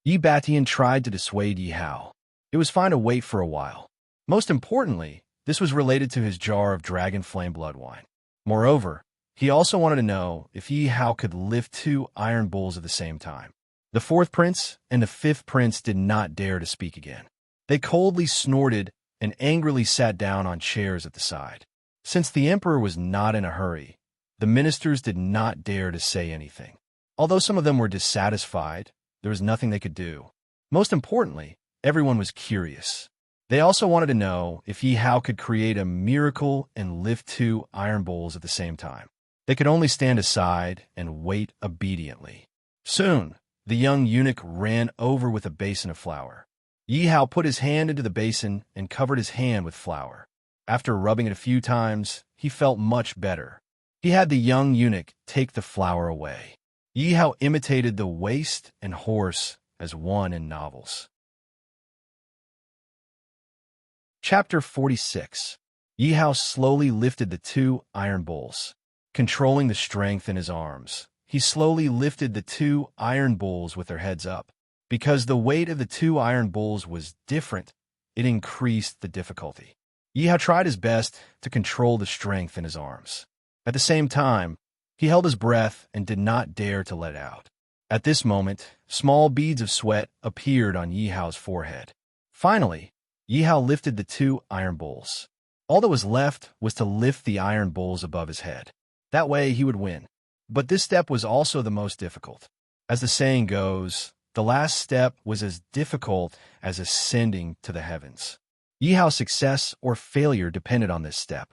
Yi Batian tried to dissuade Yi Hao. It was fine to wait for a while. Most importantly, this was related to his jar of dragon flame blood wine. Moreover, he also wanted to know if Yi Hao could lift two iron bowls at the same time. The fourth prince and the fifth prince did not dare to speak again. They coldly snorted and angrily sat down on chairs at the side. Since the emperor was not in a hurry, the ministers did not dare to say anything. Although some of them were dissatisfied, there was nothing they could do. Most importantly, everyone was curious. They also wanted to know if Yi Hao could create a miracle and lift two iron bowls at the same time. They could only stand aside and wait obediently. Soon, the young eunuch ran over with a basin of flour. Yi Hao put his hand into the basin and covered his hand with flour. After rubbing it a few times, he felt much better. He had the young eunuch take the flour away. Yi Hao imitated the waist and horse as one in novels. Chapter 46. Yi Hao slowly lifted the 2 iron bowls. Controlling the strength in his arms, he slowly lifted the 2 iron bowls with their heads up. Because the weight of the 2 iron bowls was different, it increased the difficulty. Yi Hao tried his best to control the strength in his arms. At the same time, he held his breath and did not dare to let out. At this moment, small beads of sweat appeared on Yi Hao's forehead. Finally, Yi Hao lifted the 2 iron bowls. All that was left was to lift the iron bowls above his head. That way he would win. But this step was also the most difficult. As the saying goes, the last step was as difficult as ascending to the heavens. Yi Hao's success or failure depended on this step.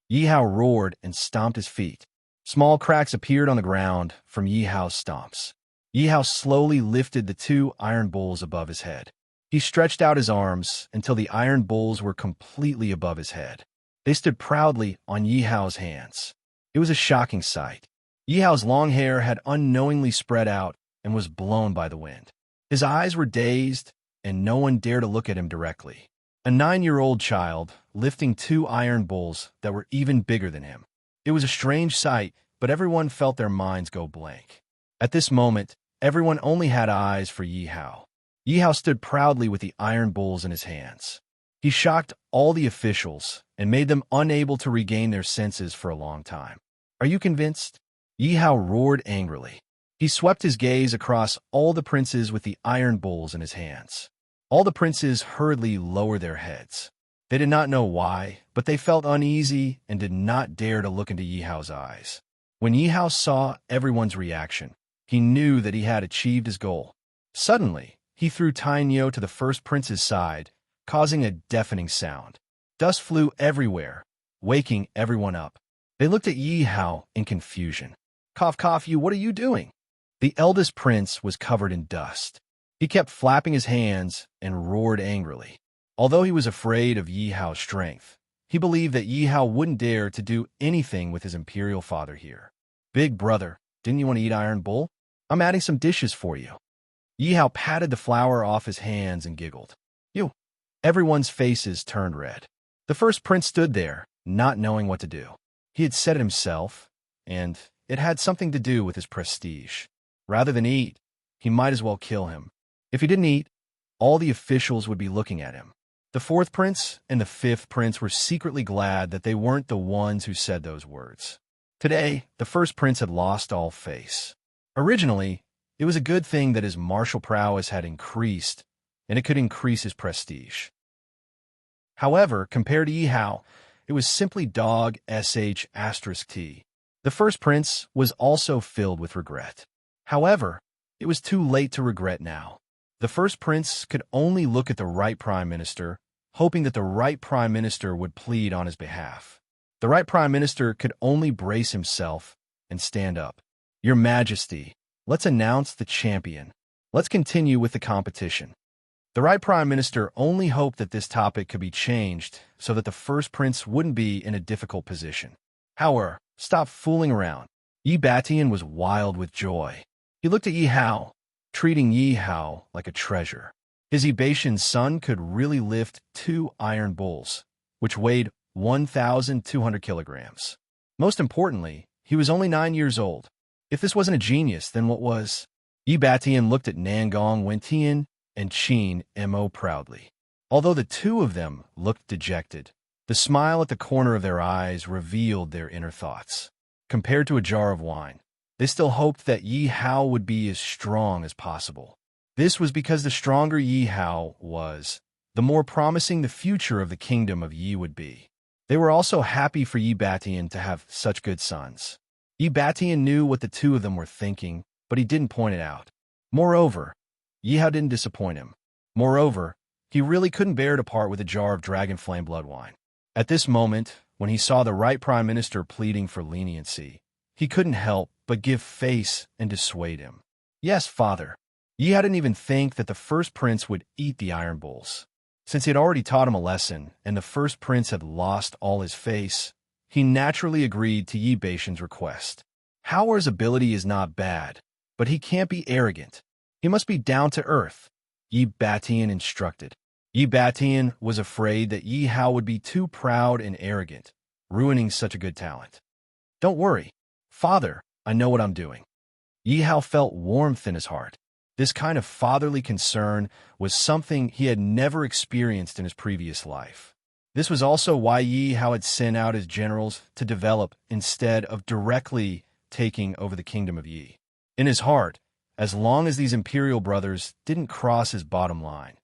Yi Hao roared and stomped his feet. Small cracks appeared on the ground from Yi Hao's stomps. Yi Hao slowly lifted the 2 iron bowls above his head. He stretched out his arms until the iron bowls were completely above his head. They stood proudly on Yi Hao's hands. It was a shocking sight. Yi Hao's long hair had unknowingly spread out and was blown by the wind. His eyes were dazed, and no one dared to look at him directly. A 9-year-old child lifting 2 iron bowls that were even bigger than him. It was a strange sight, but everyone felt their minds go blank. At this moment, everyone only had eyes for Yi Hao. Yi Hao stood proudly with the iron bowls in his hands. He shocked all the officials and made them unable to regain their senses for a long time. Are you convinced? Yi Hao roared angrily. He swept his gaze across all the princes with the iron bowls in his hands. All the princes hurriedly lowered their heads. They did not know why, but they felt uneasy and did not dare to look into Yi Hao's eyes. When Yi Hao saw everyone's reaction, he knew that he had achieved his goal. Suddenly, he threw Tainyo to the first prince's side, causing a deafening sound. Dust flew everywhere, waking everyone up. They looked at Yi Hao in confusion. Cough, cough, what are you doing? The eldest prince was covered in dust. He kept flapping his hands and roared angrily. Although he was afraid of Yi Hao's strength, he believed that Yi Hao wouldn't dare to do anything with his imperial father here. Big brother, didn't you want to eat iron bowl? I'm adding some dishes for you. Yi Hao patted the flour off his hands and giggled. You. Everyone's faces turned red. The first prince stood there, not knowing what to do. He had said it himself, and it had something to do with his prestige. Rather than eat, he might as well kill him. If he didn't eat, all the officials would be looking at him. The fourth prince and the fifth prince were secretly glad that they weren't the ones who said those words. Today, the first prince had lost all face. Originally, it was a good thing that his martial prowess had increased, and it could increase his prestige. However, compared to Yi Hao, it was simply dog sh*t. The first prince was also filled with regret. However, it was too late to regret now. The first prince could only look at the right prime minister, hoping that the right prime minister would plead on his behalf. The right prime minister could only brace himself and stand up. Your Majesty, let's announce the champion. Let's continue with the competition. The right prime minister only hoped that this topic could be changed so that the first prince wouldn't be in a difficult position. However, stop fooling around. Yi Batian was wild with joy. He looked at Yi Hao, treating Yi Hao like a treasure. His Ebatian son could really lift 2 iron bowls, which weighed 1,200 kilograms. Most importantly, he was only 9 years old. If this wasn't a genius, then what was? Yi Batian looked at Nangong Wentian and Qin Mo proudly. Although the two of them looked dejected, the smile at the corner of their eyes revealed their inner thoughts. Compared to a jar of wine, they still hoped that Yi Hao would be as strong as possible. This was because the stronger Yi Hao was, the more promising the future of the kingdom of Yi would be. They were also happy for Yi Batian to have such good sons. Yi Batian knew what the two of them were thinking, but he didn't point it out. Moreover, Yi Hao didn't disappoint him. Moreover, he really couldn't bear to part with a jar of dragon flame blood wine. At this moment, when he saw the right prime minister pleading for leniency, he couldn't help but give face and dissuade him. Yes, father. Yi Hao didn't even think that the first prince would eat the iron bowls. Since he had already taught him a lesson, and the first prince had lost all his face, he naturally agreed to Yi Baishan's request. Haoer's ability is not bad, but he can't be arrogant. He must be down to earth, Yi Batian instructed. Yi Batian was afraid that Yi Hao would be too proud and arrogant, ruining such a good talent. Don't worry, father, I know what I'm doing. Yi Hao felt warmth in his heart. This kind of fatherly concern was something he had never experienced in his previous life. This was also why Yi Hao had sent out his generals to develop instead of directly taking over the kingdom of Yi. In his heart, as long as these imperial brothers didn't cross his bottom line,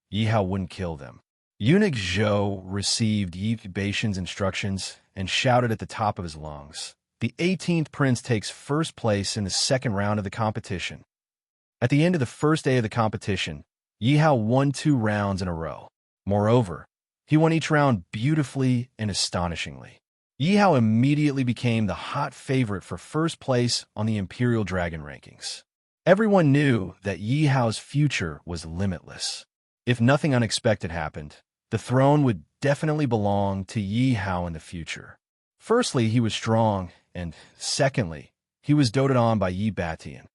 Yi Hao wouldn't kill them. Eunuch Zhou received Yi Baishan's instructions and shouted at the top of his lungs. The 18th prince takes first place in the second round of the competition. At the end of the first day of the competition, Yi Hao won 2 rounds in a row. Moreover, he won each round beautifully and astonishingly. Yi Hao immediately became the hot favorite for first place on the Imperial Dragon rankings. Everyone knew that Yi Hao's future was limitless. If nothing unexpected happened, the throne would definitely belong to Yi Hao in the future. Firstly, he was strong, and secondly, he was doted on by Yi Batian.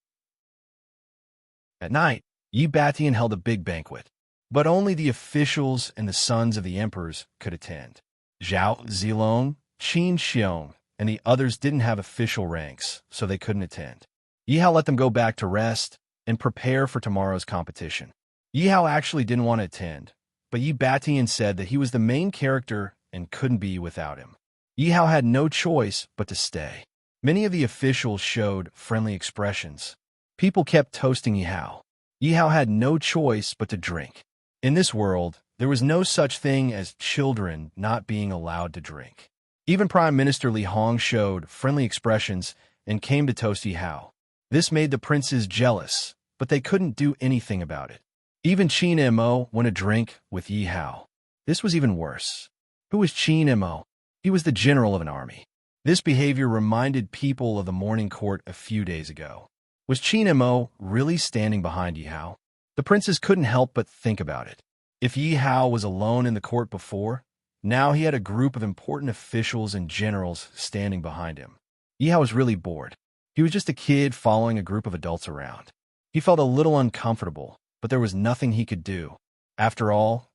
At night, Yi Batian held a big banquet, but only the officials and the sons of the emperors could attend. Zhao Zilong, Qin Xiong, and the others didn't have official ranks, so they couldn't attend. Yi Hao let them go back to rest and prepare for tomorrow's competition. Yi Hao actually didn't want to attend, but Yi Batian said that he was the main character and couldn't be without him. Yi Hao had no choice but to stay. Many of the officials showed friendly expressions. People kept toasting Yi Hao. Yi Hao had no choice but to drink. In this world, there was no such thing as children not being allowed to drink. Even Prime Minister Li Hong showed friendly expressions and came to toast Yi Hao. This made the princes jealous, but they couldn't do anything about it. Even Qin Mo went to drink with Yi Hao. This was even worse. Who was Qin Mo? He was the general of an army. This behavior reminded people of the morning court a few days ago. Was Qin Mo really standing behind Yi Hao? The princes couldn't help but think about it. If Yi Hao was alone in the court before, now he had a group of important officials and generals standing behind him. Yi Hao was really bored. He was just a kid following a group of adults around. He felt a little uncomfortable, but there was nothing he could do. After all,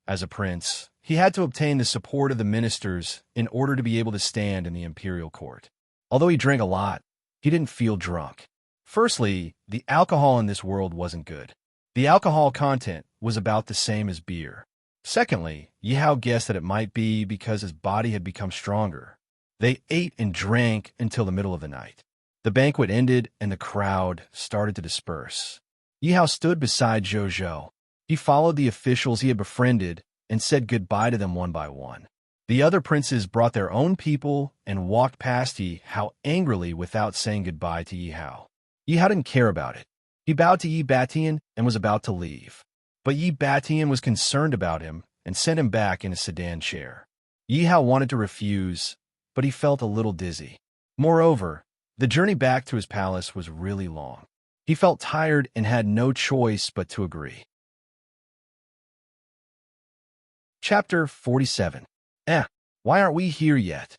as a prince, he had to obtain the support of the ministers in order to be able to stand in the imperial court. Although he drank a lot, he didn't feel drunk. Firstly, the alcohol in this world wasn't good. The alcohol content was about the same as beer. Secondly, Yi Hao guessed that it might be because his body had become stronger. They ate and drank until the middle of the night. The banquet ended and the crowd started to disperse. Yi Hao stood beside Zhou Zhou. He followed the officials he had befriended and said goodbye to them one by one. The other princes brought their own people and walked past Yi Hao angrily without saying goodbye to Yi Hao. Yi Hao didn't care about it. He bowed to Yi Batian and was about to leave. But Yi Batian was concerned about him and sent him back in a sedan chair. Yi Hao wanted to refuse, but he felt a little dizzy. Moreover, the journey back to his palace was really long. He felt tired and had no choice but to agree. Chapter 47. Why aren't we here yet?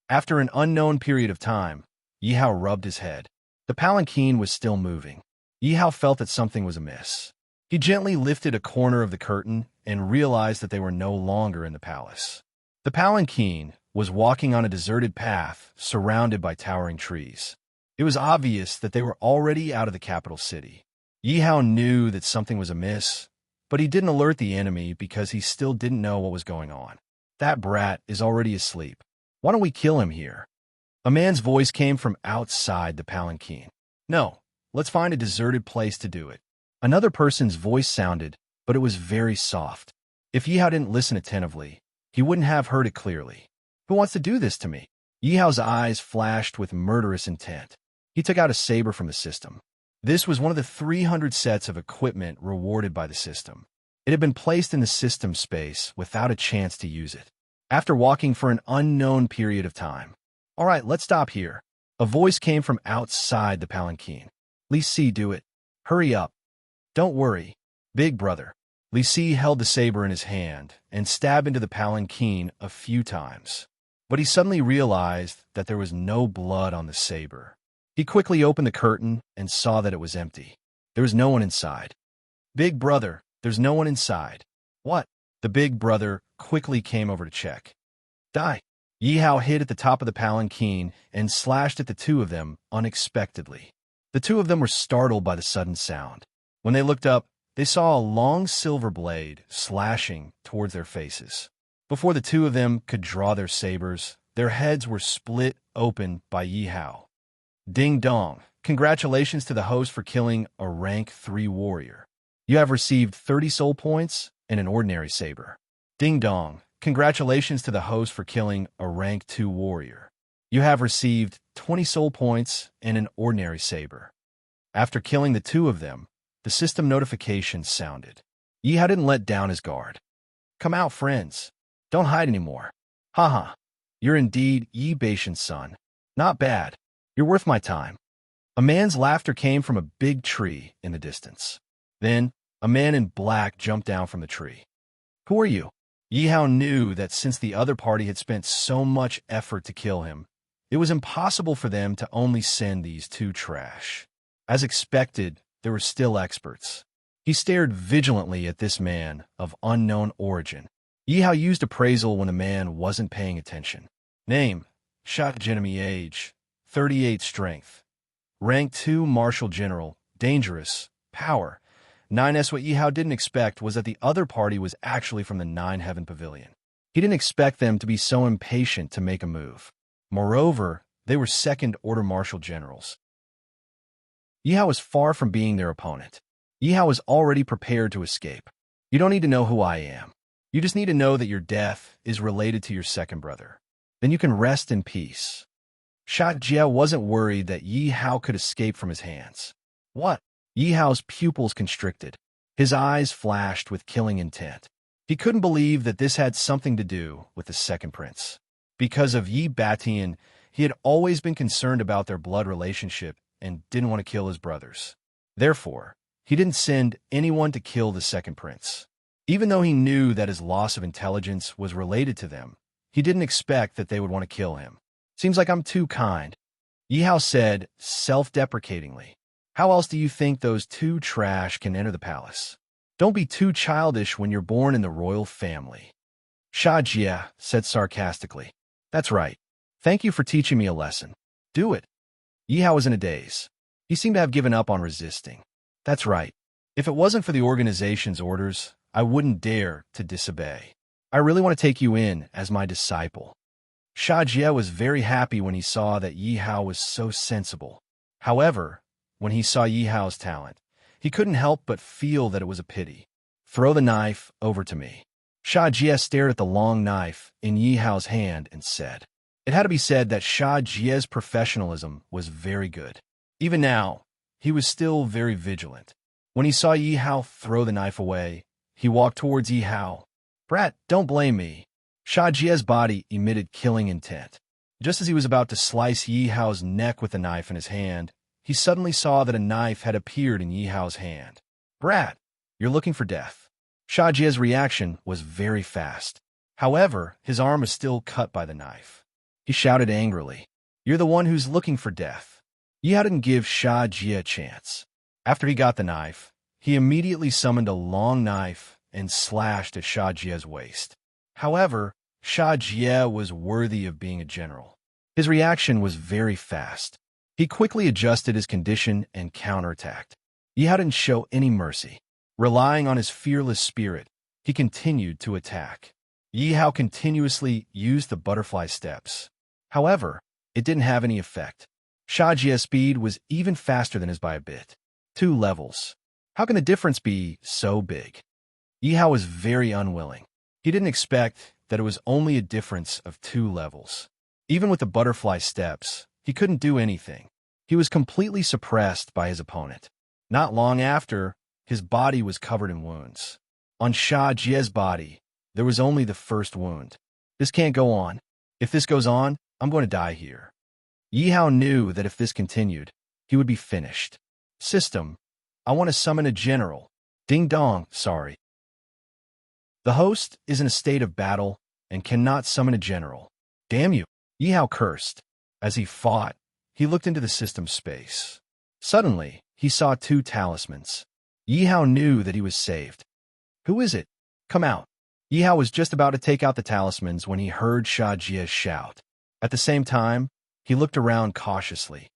After an unknown period of time, Yi Hao rubbed his head. The palanquin was still moving. Yi Hao felt that something was amiss. He gently lifted a corner of the curtain and realized that they were no longer in the palace. The palanquin was walking on a deserted path surrounded by towering trees. It was obvious that they were already out of the capital city. Yi Hao knew that something was amiss, but he didn't alert the enemy because he still didn't know what was going on. That brat is already asleep. Why don't we kill him here? A man's voice came from outside the palanquin. No, let's find a deserted place to do it. Another person's voice sounded, but it was very soft. If Yi Hao didn't listen attentively, he wouldn't have heard it clearly. Who wants to do this to me? Yi Hao's eyes flashed with murderous intent. He took out a saber from the system. This was one of the 300 sets of equipment rewarded by the system. It had been placed in the system space without a chance to use it. After walking for an unknown period of time. All right, let's stop here. A voice came from outside the palanquin. Li Si, do it. Hurry up. Don't worry, big brother. Li Si held the saber in his hand and stabbed into the palanquin a few times. But he suddenly realized that there was no blood on the saber. He quickly opened the curtain and saw that it was empty. There was no one inside. Big brother, there's no one inside. What? The big brother quickly came over to check. Die. Yi Hao hid at the top of the palanquin and slashed at the two of them unexpectedly. The two of them were startled by the sudden sound. When they looked up, they saw a long silver blade slashing towards their faces. Before the two of them could draw their sabers, their heads were split open by Yi Hao. Ding dong! Congratulations to the host for killing a rank 3 warrior. You have received 30 soul points and an ordinary saber. Ding dong! Congratulations to the host for killing a rank 2 warrior. You have received 20 soul points and an ordinary saber. After killing the two of them, the system notification sounded. Yi Hao didn't let down his guard. Come out, friends. Don't hide anymore. Haha. You're indeed Yi Baishan's son. Not bad. You're worth my time. A man's laughter came from a big tree in the distance. Then, a man in black jumped down from the tree. Who are you? Yi Hao knew that since the other party had spent so much effort to kill him, it was impossible for them to only send these two trash. As expected, there were still experts. He stared vigilantly at this man of unknown origin. Yi Hao used appraisal when the man wasn't paying attention. Name, Shot Enemy age, 38 strength. Rank 2 Martial General, dangerous, power. 9S. What Yi Hao didn't expect was that the other party was actually from the Nine Heaven Pavilion. He didn't expect them to be so impatient to make a move. Moreover, they were second-order martial generals. Yi Hao was far from being their opponent. Yi Hao was already prepared to escape. You don't need to know who I am. You just need to know that your death is related to your second brother. Then you can rest in peace. Sha Jie wasn't worried that Yi Hao could escape from his hands. What? Yi Hao's pupils constricted. His eyes flashed with killing intent. He couldn't believe that this had something to do with the second prince. Because of Yi Batian, he had always been concerned about their blood relationship and didn't want to kill his brothers. Therefore, he didn't send anyone to kill the second prince. Even though he knew that his loss of intelligence was related to them, he didn't expect that they would want to kill him. Seems like I'm too kind, Yi Hao said self-deprecatingly. How else do you think those two trash can enter the palace? Don't be too childish when you're born in the royal family. Sha Jie said sarcastically. That's right. Thank you for teaching me a lesson. Do it. Yi Hao was in a daze. He seemed to have given up on resisting. That's right. If it wasn't for the organization's orders, I wouldn't dare to disobey. I really want to take you in as my disciple. Sha Jie was very happy when he saw that Yi Hao was so sensible. However, when he saw Yi Hao's talent, he couldn't help but feel that it was a pity. Throw the knife over to me. Sha Jie stared at the long knife in Yi Hao's hand and said. It had to be said that Sha Jie's professionalism was very good. Even now, he was still very vigilant. When he saw Yi Hao throw the knife away, he walked towards Yi Hao. Brat, don't blame me. Sha Jie's body emitted killing intent. Just as he was about to slice Yi Hao's neck with the knife in his hand, he suddenly saw that a knife had appeared in Yi Hao's hand. Brat, you're looking for death. Sha Jie's reaction was very fast. However, his arm was still cut by the knife. He shouted angrily, You're the one who's looking for death. Yi Hao didn't give Sha Jie a chance. After he got the knife, he immediately summoned a long knife and slashed at Sha Jie's waist. However, Sha Jie was worthy of being a general. His reaction was very fast. He quickly adjusted his condition and counterattacked. Yi Hao didn't show any mercy. Relying on his fearless spirit, he continued to attack. Yi Hao continuously used the butterfly steps. However, it didn't have any effect. Sha Jie's speed was even faster than his by a bit. 2 levels. How can the difference be so big? Yi Hao was very unwilling. He didn't expect that it was only a difference of 2 levels. Even with the butterfly steps, he couldn't do anything. He was completely suppressed by his opponent. Not long after, his body was covered in wounds. On Sha Jie's body, there was only the first wound. This can't go on. If this goes on, I'm going to die here. Yi Hao knew that if this continued, he would be finished. System, I want to summon a general. Ding dong, sorry. The host is in a state of battle and cannot summon a general. Damn you. Yi Hao cursed. As he fought, he looked into the system's space. Suddenly, he saw two talismans. Yi Hao knew that he was saved. Who is it? Come out. Yi Hao was just about to take out the talismans when he heard Sha Jie shout. At the same time, he looked around cautiously.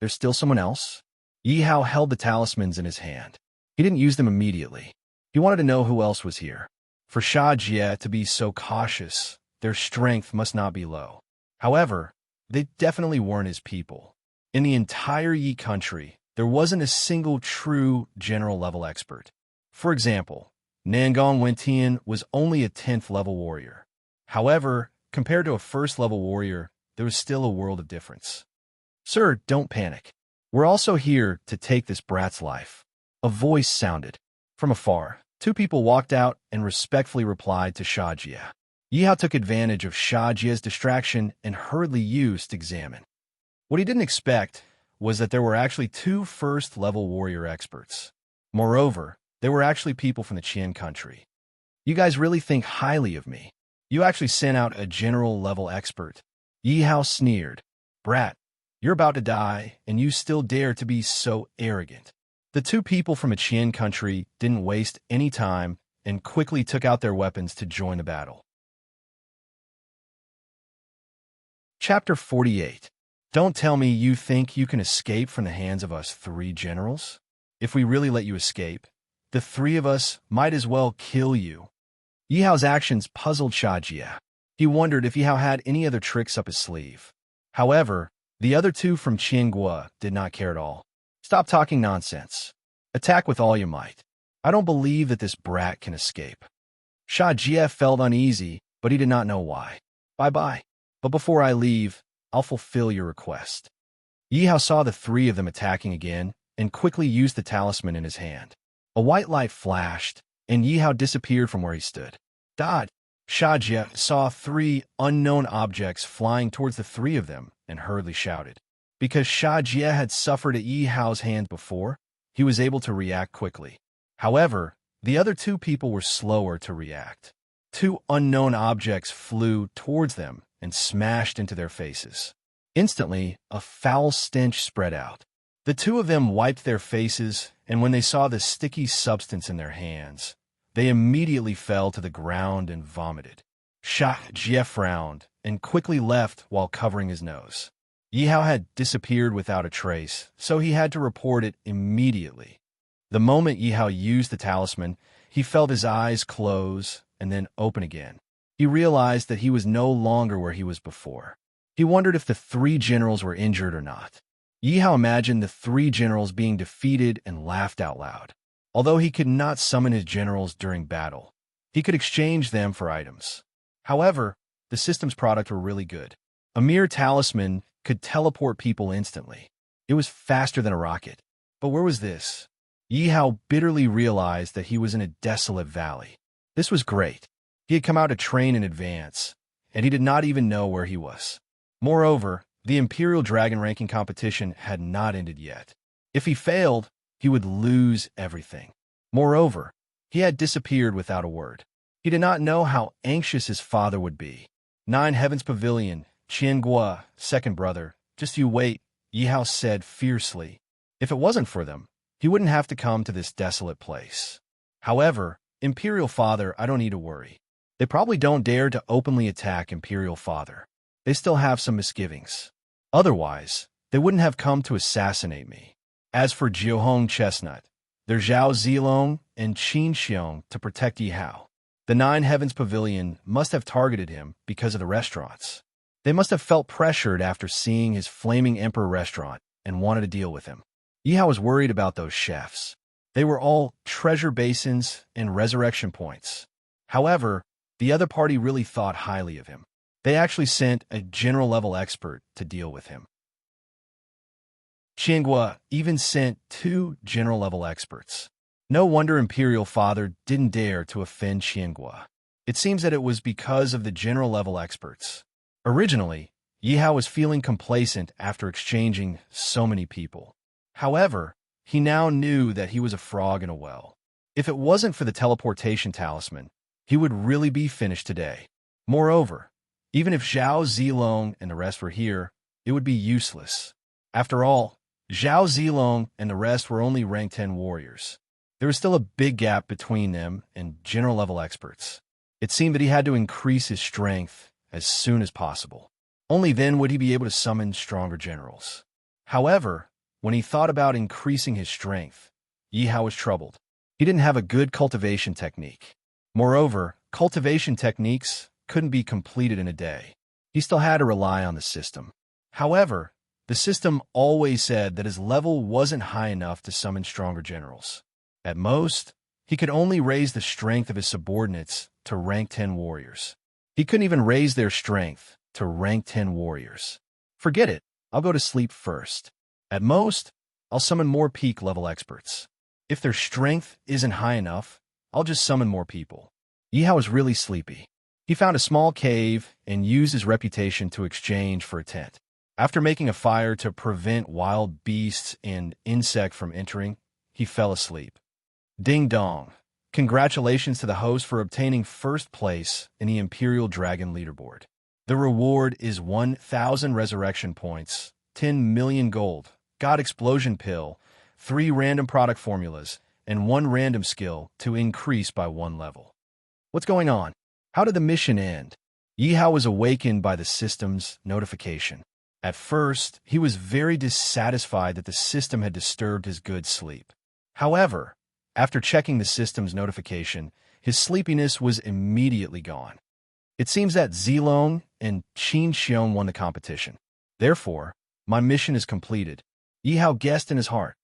There's still someone else? Yi Hao held the talismans in his hand. He didn't use them immediately. He wanted to know who else was here. For Sha Jie to be so cautious, their strength must not be low. However, they definitely weren't his people. In the entire Yi country, there wasn't a single true general-level expert. For example, Nangong Wentian was only a 10th level warrior. However, compared to a first-level warrior, there was still a world of difference. Sir, don't panic. We're also here to take this brat's life. A voice sounded. From afar, two people walked out and respectfully replied to Sha Jie. Yi Hao took advantage of Sha Jie's distraction and hurriedly used examine. What he didn't expect was that there were actually two first-level warrior experts. Moreover, they were actually people from the Qian country. You guys really think highly of me. You actually sent out a general-level expert. Yi Hao sneered. Brat, you're about to die, and you still dare to be so arrogant. The two people from a Qian country didn't waste any time and quickly took out their weapons to join the battle. Chapter 48. Don't tell me you think you can escape from the hands of us three generals? If we really let you escape, the three of us might as well kill you. Yi Hao's actions puzzled Sha Jie. He wondered if Yi Hao had any other tricks up his sleeve. However, the other two from Qiangua did not care at all. Stop talking nonsense. Attack with all you might. I don't believe that this brat can escape. Sha Jie felt uneasy, but he did not know why. Bye-bye. But before I leave, I'll fulfill your request. Yi Hao saw the three of them attacking again and quickly used the talisman in his hand. A white light flashed, and Yi Hao disappeared from where he stood. Dad! Sha Jie saw three unknown objects flying towards the three of them and hurriedly shouted. Because Sha Jie had suffered at Yi Hao's hand before, he was able to react quickly. However, the other two people were slower to react. Two unknown objects flew towards them and smashed into their faces. Instantly, a foul stench spread out. The two of them wiped their faces, and when they saw the sticky substance in their hands, they immediately fell to the ground and vomited. Sha Jie frowned and quickly left while covering his nose. Yi Hao had disappeared without a trace, so he had to report it immediately. The moment Yi Hao used the talisman, he felt his eyes close and then open again. He realized that he was no longer where he was before. He wondered if the three generals were injured or not. Yi Hao imagined the three generals being defeated and laughed out loud. Although he could not summon his generals during battle, he could exchange them for items. However, the system's products were really good. A mere talisman could teleport people instantly. It was faster than a rocket. But where was this? Yi Hao bitterly realized that he was in a desolate valley. This was great. He had come out to train in advance, and he did not even know where he was. Moreover, the Imperial Dragon ranking competition had not ended yet. If he failed, he would lose everything. Moreover, he had disappeared without a word. He did not know how anxious his father would be. 9 Heavens Pavilion, Qiangua, second brother. Just you wait, Yi Hao said fiercely. If it wasn't for them, he wouldn't have to come to this desolate place. However, Imperial Father, I don't need to worry. They probably don't dare to openly attack Imperial Father. They still have some misgivings. Otherwise, they wouldn't have come to assassinate me. As for Jiuhong Chestnut, there's Zhao Zilong and Qin Xiong to protect Yi Hao. The 9 Heavens Pavilion must have targeted him because of the restaurants. They must have felt pressured after seeing his Flaming Emperor restaurant and wanted to deal with him. Yi Hao was worried about those chefs. They were all treasure basins and resurrection points. However, the other party really thought highly of him. They actually sent a general-level expert to deal with him. Qiangua even sent 2 general-level experts. No wonder Imperial Father didn't dare to offend Qiangua. It seems that it was because of the general-level experts. Originally, Yi Hao was feeling complacent after exchanging so many people. However, he now knew that he was a frog in a well. If it wasn't for the teleportation talisman, he would really be finished today. Moreover, even if Zhao Zilong and the rest were here, it would be useless. After all, Zhao Zilong and the rest were only rank 10 warriors. There was still a big gap between them and general-level experts. It seemed that he had to increase his strength as soon as possible. Only then would he be able to summon stronger generals. However, when he thought about increasing his strength, Yi Hao was troubled. He didn't have a good cultivation technique. Moreover, cultivation techniques couldn't be completed in a day. He still had to rely on the system. However, the system always said that his level wasn't high enough to summon stronger generals. At most, he could only raise the strength of his subordinates to rank 10 warriors. He couldn't even raise their strength to rank 10 warriors. Forget it, I'll go to sleep first. At most, I'll summon more peak-level experts. If their strength isn't high enough, I'll just summon more people. Yi Hao was really sleepy. He found a small cave and used his reputation to exchange for a tent. After making a fire to prevent wild beasts and insects from entering, he fell asleep. Ding dong. Congratulations to the host for obtaining first place in the Imperial Dragon leaderboard. The reward is 1,000 resurrection points, 10 million gold, God Explosion Pill, 3 random product formulas, and 1 random skill to increase by 1 level. What's going on? How did the mission end? Yi Hao was awakened by the system's notification. At first, he was very dissatisfied that the system had disturbed his good sleep. However, after checking the system's notification, his sleepiness was immediately gone. It seems that Zilong and Qin Xiong won the competition. Therefore, my mission is completed. Yi Hao guessed in his heart.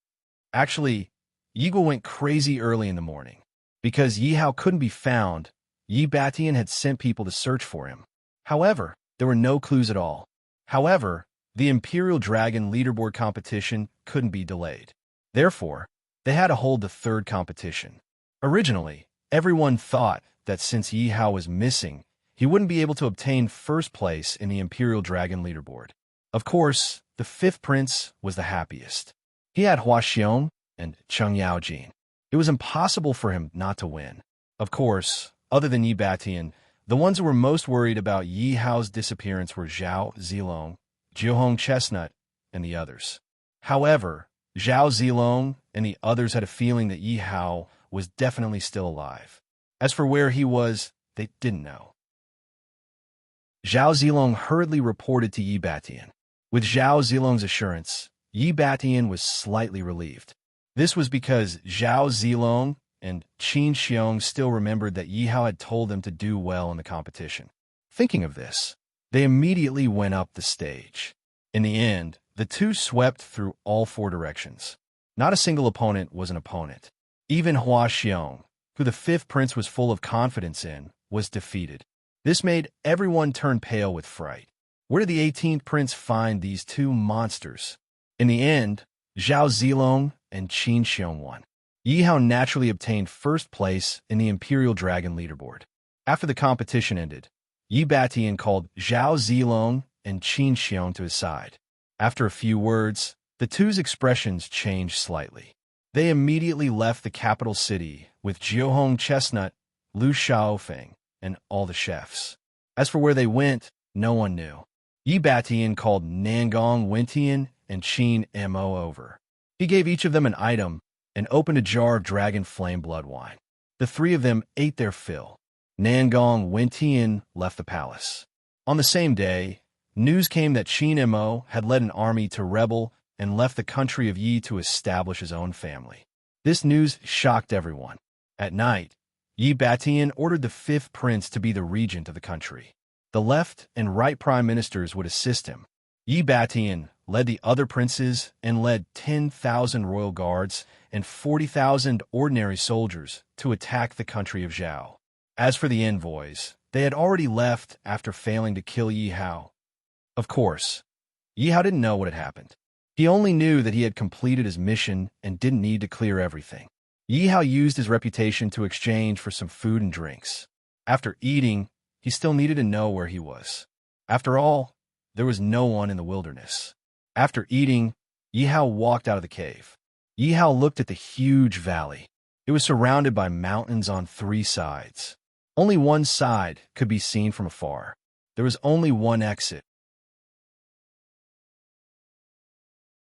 Actually, Yi Guo went crazy early in the morning. Because Yi Hao couldn't be found, Yi Batian had sent people to search for him. However, there were no clues at all. However, the Imperial Dragon leaderboard competition couldn't be delayed. Therefore, they had to hold the third competition. Originally, everyone thought that since Yi Hao was missing, he wouldn't be able to obtain first place in the Imperial Dragon leaderboard. Of course, the 5th prince was the happiest. He had Hua Xiong and Cheng Yaojin. It was impossible for him not to win. Of course, other than Yi Batian, the ones who were most worried about Yi Hao's disappearance were Zhao Zilong, Jiuhong Chestnut, and the others. However, Zhao Zilong and the others had a feeling that Yi Hao was definitely still alive. As for where he was, they didn't know. Zhao Zilong hurriedly reported to Yi Batian. With Zhao Zilong's assurance, Yi Batian was slightly relieved. This was because Zhao Zilong and Qin Xiong still remembered that Yi Hao had told them to do well in the competition. Thinking of this, they immediately went up the stage. In the end, the two swept through all 4 directions. Not a single opponent was an opponent. Even Hua Xiong, who the 5th prince was full of confidence in, was defeated. This made everyone turn pale with fright. Where did the 18th prince find these 2 monsters? In the end, Zhao Zilong and Qin Xiong won. Yi Hao naturally obtained first place in the Imperial Dragon leaderboard. After the competition ended, Yi Batian called Zhao Zilong and Qin Xiong to his side. After a few words, the two's expressions changed slightly. They immediately left the capital city with Jiuhong Chestnut, Lu Xiaofeng, and all the chefs. As for where they went, no one knew. Yi Batian called Nangong Wentian and Qin Mo over. He gave each of them an item and opened a jar of dragon flame blood wine. The 3 of them ate their fill. Nangong Wentian left the palace. On the same day, news came that Qin Mo had led an army to rebel and left the country of Yi to establish his own family. This news shocked everyone. At night, Yi Batian ordered the 5th prince to be the regent of the country. The left and right prime ministers would assist him. Yi Batian led the other princes and led 10,000 royal guards and 40,000 ordinary soldiers to attack the country of Zhao. As for the envoys, they had already left after failing to kill Yi Hao. Of course, Yi Hao didn't know what had happened. He only knew that he had completed his mission and didn't need to clear everything. Yi Hao used his reputation to exchange for some food and drinks. After eating, he still needed to know where he was. After all, there was no one in the wilderness. After eating, Yi Hao walked out of the cave. Yi Hao looked at the huge valley. It was surrounded by mountains on three sides. Only one side could be seen from afar. There was only one exit.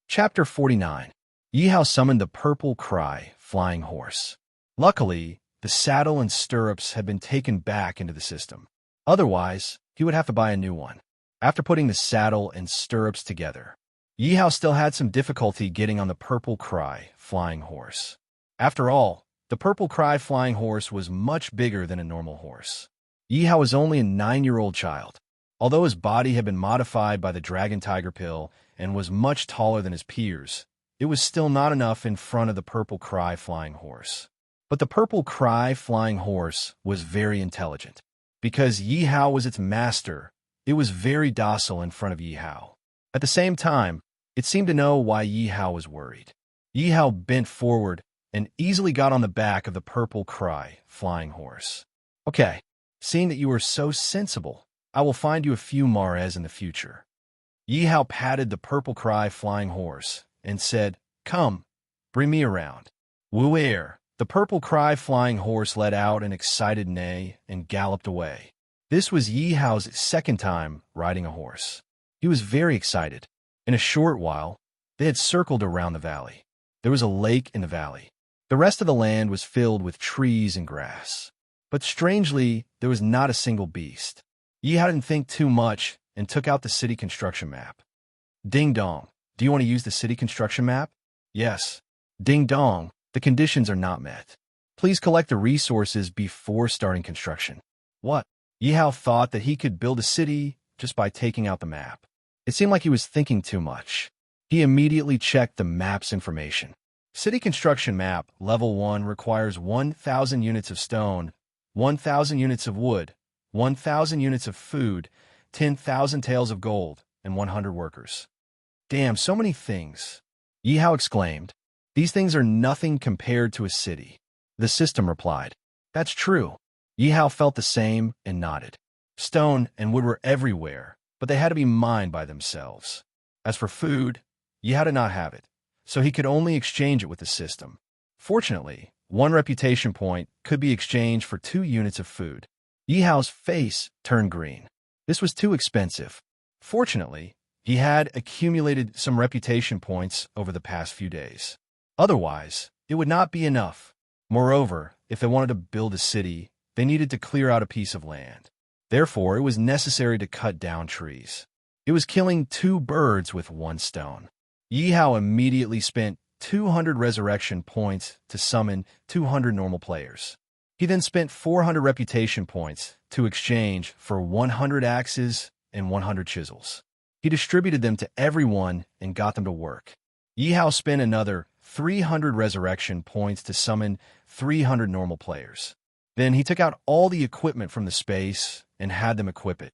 Chapter 49. Yi Hao summoned the purple cry, flying horse. Luckily, the saddle and stirrups had been taken back into the system. Otherwise, he would have to buy a new one. After putting the saddle and stirrups together, Yi Hao still had some difficulty getting on the purple cry, flying horse. After all, the purple cry flying horse was much bigger than a normal horse. Yi Hao was only a 9-year-old child. Although his body had been modified by the dragon tiger pill and was much taller than his peers, it was still not enough in front of the purple cry flying horse. But the purple cry flying horse was very intelligent. Because Yi Hao was its master, it was very docile in front of Yi Hao. At the same time, it seemed to know why Yi Hao was worried. Yi Hao bent forward and easily got on the back of the purple cry flying horse. Okay, seeing that you are so sensible, I will find you a few mares in the future. Yi Hao patted the purple cry flying horse and said, "Come, bring me around." Wu air. The purple cry flying horse let out an excited neigh and galloped away. This was Yi Hao's second time riding a horse. He was very excited. In a short while, they had circled around the valley. There was a lake in the valley. The rest of the land was filled with trees and grass. But strangely, there was not a single beast. Yi Hao didn't think too much and took out the city construction map. Ding dong, do you want to use the city construction map? Yes. Ding dong, the conditions are not met. Please collect the resources before starting construction. What? Yi Hao thought that he could build a city just by taking out the map. It seemed like he was thinking too much. He immediately checked the map's information. City construction map, level 1 requires 1,000 units of stone, 1,000 units of wood, 1,000 units of food, 10,000 taels of gold, and 100 workers. Damn, so many things. Yi Hao exclaimed. These things are nothing compared to a city. The system replied. That's true. Yi Hao felt the same and nodded. Stone and wood were everywhere, but they had to be mined by themselves. As for food, Yi Hao did not have it, so he could only exchange it with the system. Fortunately, 1 reputation point could be exchanged for 2 units of food. Yi Hao's face turned green. This was too expensive. Fortunately, he had accumulated some reputation points over the past few days. Otherwise, it would not be enough. Moreover, if they wanted to build a city, they needed to clear out a piece of land. Therefore, it was necessary to cut down trees. It was killing 2 birds with 1 stone. Yi Hao immediately spent 200 resurrection points to summon 200 normal players. He then spent 400 reputation points to exchange for 100 axes and 100 chisels. He distributed them to everyone and got them to work. Yi Hao spent another 300 resurrection points to summon 300 normal players. Then he took out all the equipment from the space and had them equip it.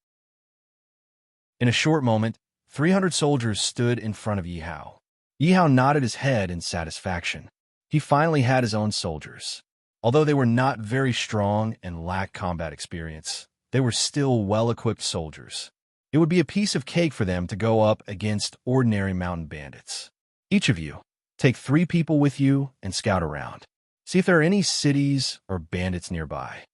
In a short moment, 300 soldiers stood in front of Yi Hao. Yi Hao nodded his head in satisfaction. He finally had his own soldiers. Although they were not very strong and lacked combat experience, they were still well-equipped soldiers. It would be a piece of cake for them to go up against ordinary mountain bandits. Each of you, take 3 people with you and scout around. See if there are any cities or bandits nearby.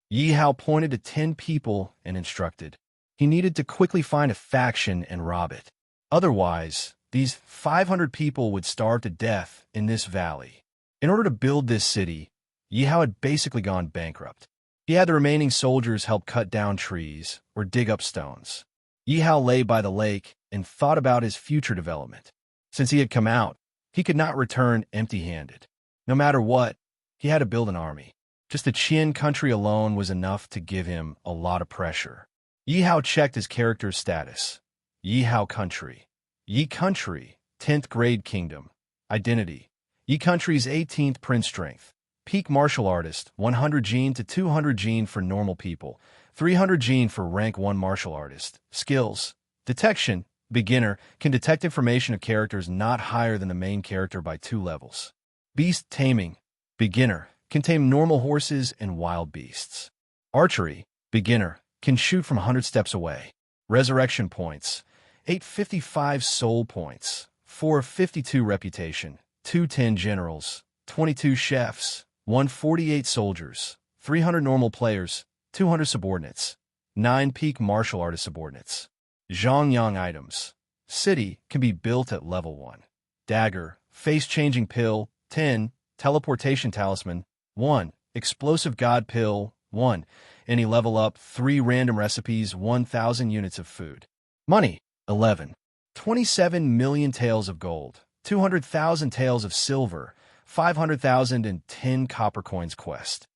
Yi Hao pointed to 10 people and instructed. He needed to quickly find a faction and rob it. Otherwise, these 500 people would starve to death in this valley. In order to build this city, Yi Hao had basically gone bankrupt. He had the remaining soldiers help cut down trees or dig up stones. Yi Hao lay by the lake and thought about his future development. Since he had come out, he could not return empty-handed. No matter what, he had to build an army. Just the Qian country alone was enough to give him a lot of pressure. Yi Hao checked his character's status. Yi Hao country. Yi country, 10th grade kingdom. Identity. Yi country's 18th prince strength. Peak martial artist, 100 gene to 200 gene for normal people. 300 gene for rank 1 martial artist. Skills. Detection. Beginner, can detect information of characters not higher than the main character by 2 levels. Beast taming. Beginner, can tame normal horses and wild beasts. Archery. Beginner, can shoot from 100 steps away. Resurrection points. 855 soul points. 452 reputation. 210 generals, 22 chefs, 148 soldiers, 300 normal players, 200 subordinates, 9 peak martial artist subordinates. Zhongyang items. City can be built at level 1. Dagger, face-changing pill, 10, teleportation talisman, 1, explosive god pill, 1, any level up, 3 random recipes, 1,000 units of food. Money, 11. 27 million taels of gold, 200,000 taels of silver, 500,000 and 10 copper coins quest.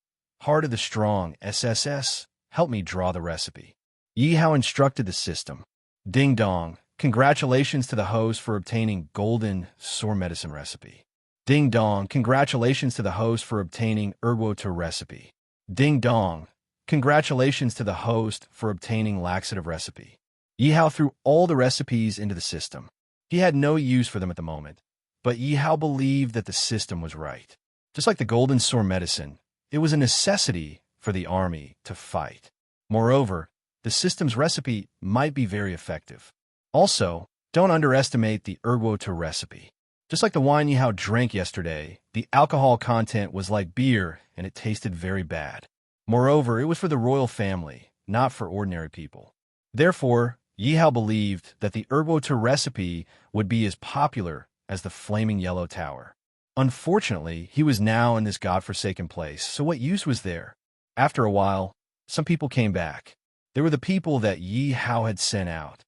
Heart of the Strong, SSS, help me draw the recipe. Yi Hao instructed the system. Ding dong, congratulations to the host for obtaining golden sore medicine recipe. Ding dong, congratulations to the host for obtaining ergo recipe. Ding dong, congratulations to the host for obtaining laxative recipe. Yi Hao threw all the recipes into the system. He had no use for them at the moment, but Yi Hao believed that the system was right. Just like the golden sore medicine, it was a necessity for the army to fight. Moreover, the system's recipe might be very effective. Also, don't underestimate the ergo recipe. Just like the wine Yi Hao drank yesterday, the alcohol content was like beer and it tasted very bad. Moreover, it was for the royal family, not for ordinary people. Therefore, Yi Hao believed that the ergo recipe would be as popular as the flaming yellow tower. Unfortunately, he was now in this godforsaken place, so what use was there? After a while, some people came back. They were the people that Yi Hao had sent out.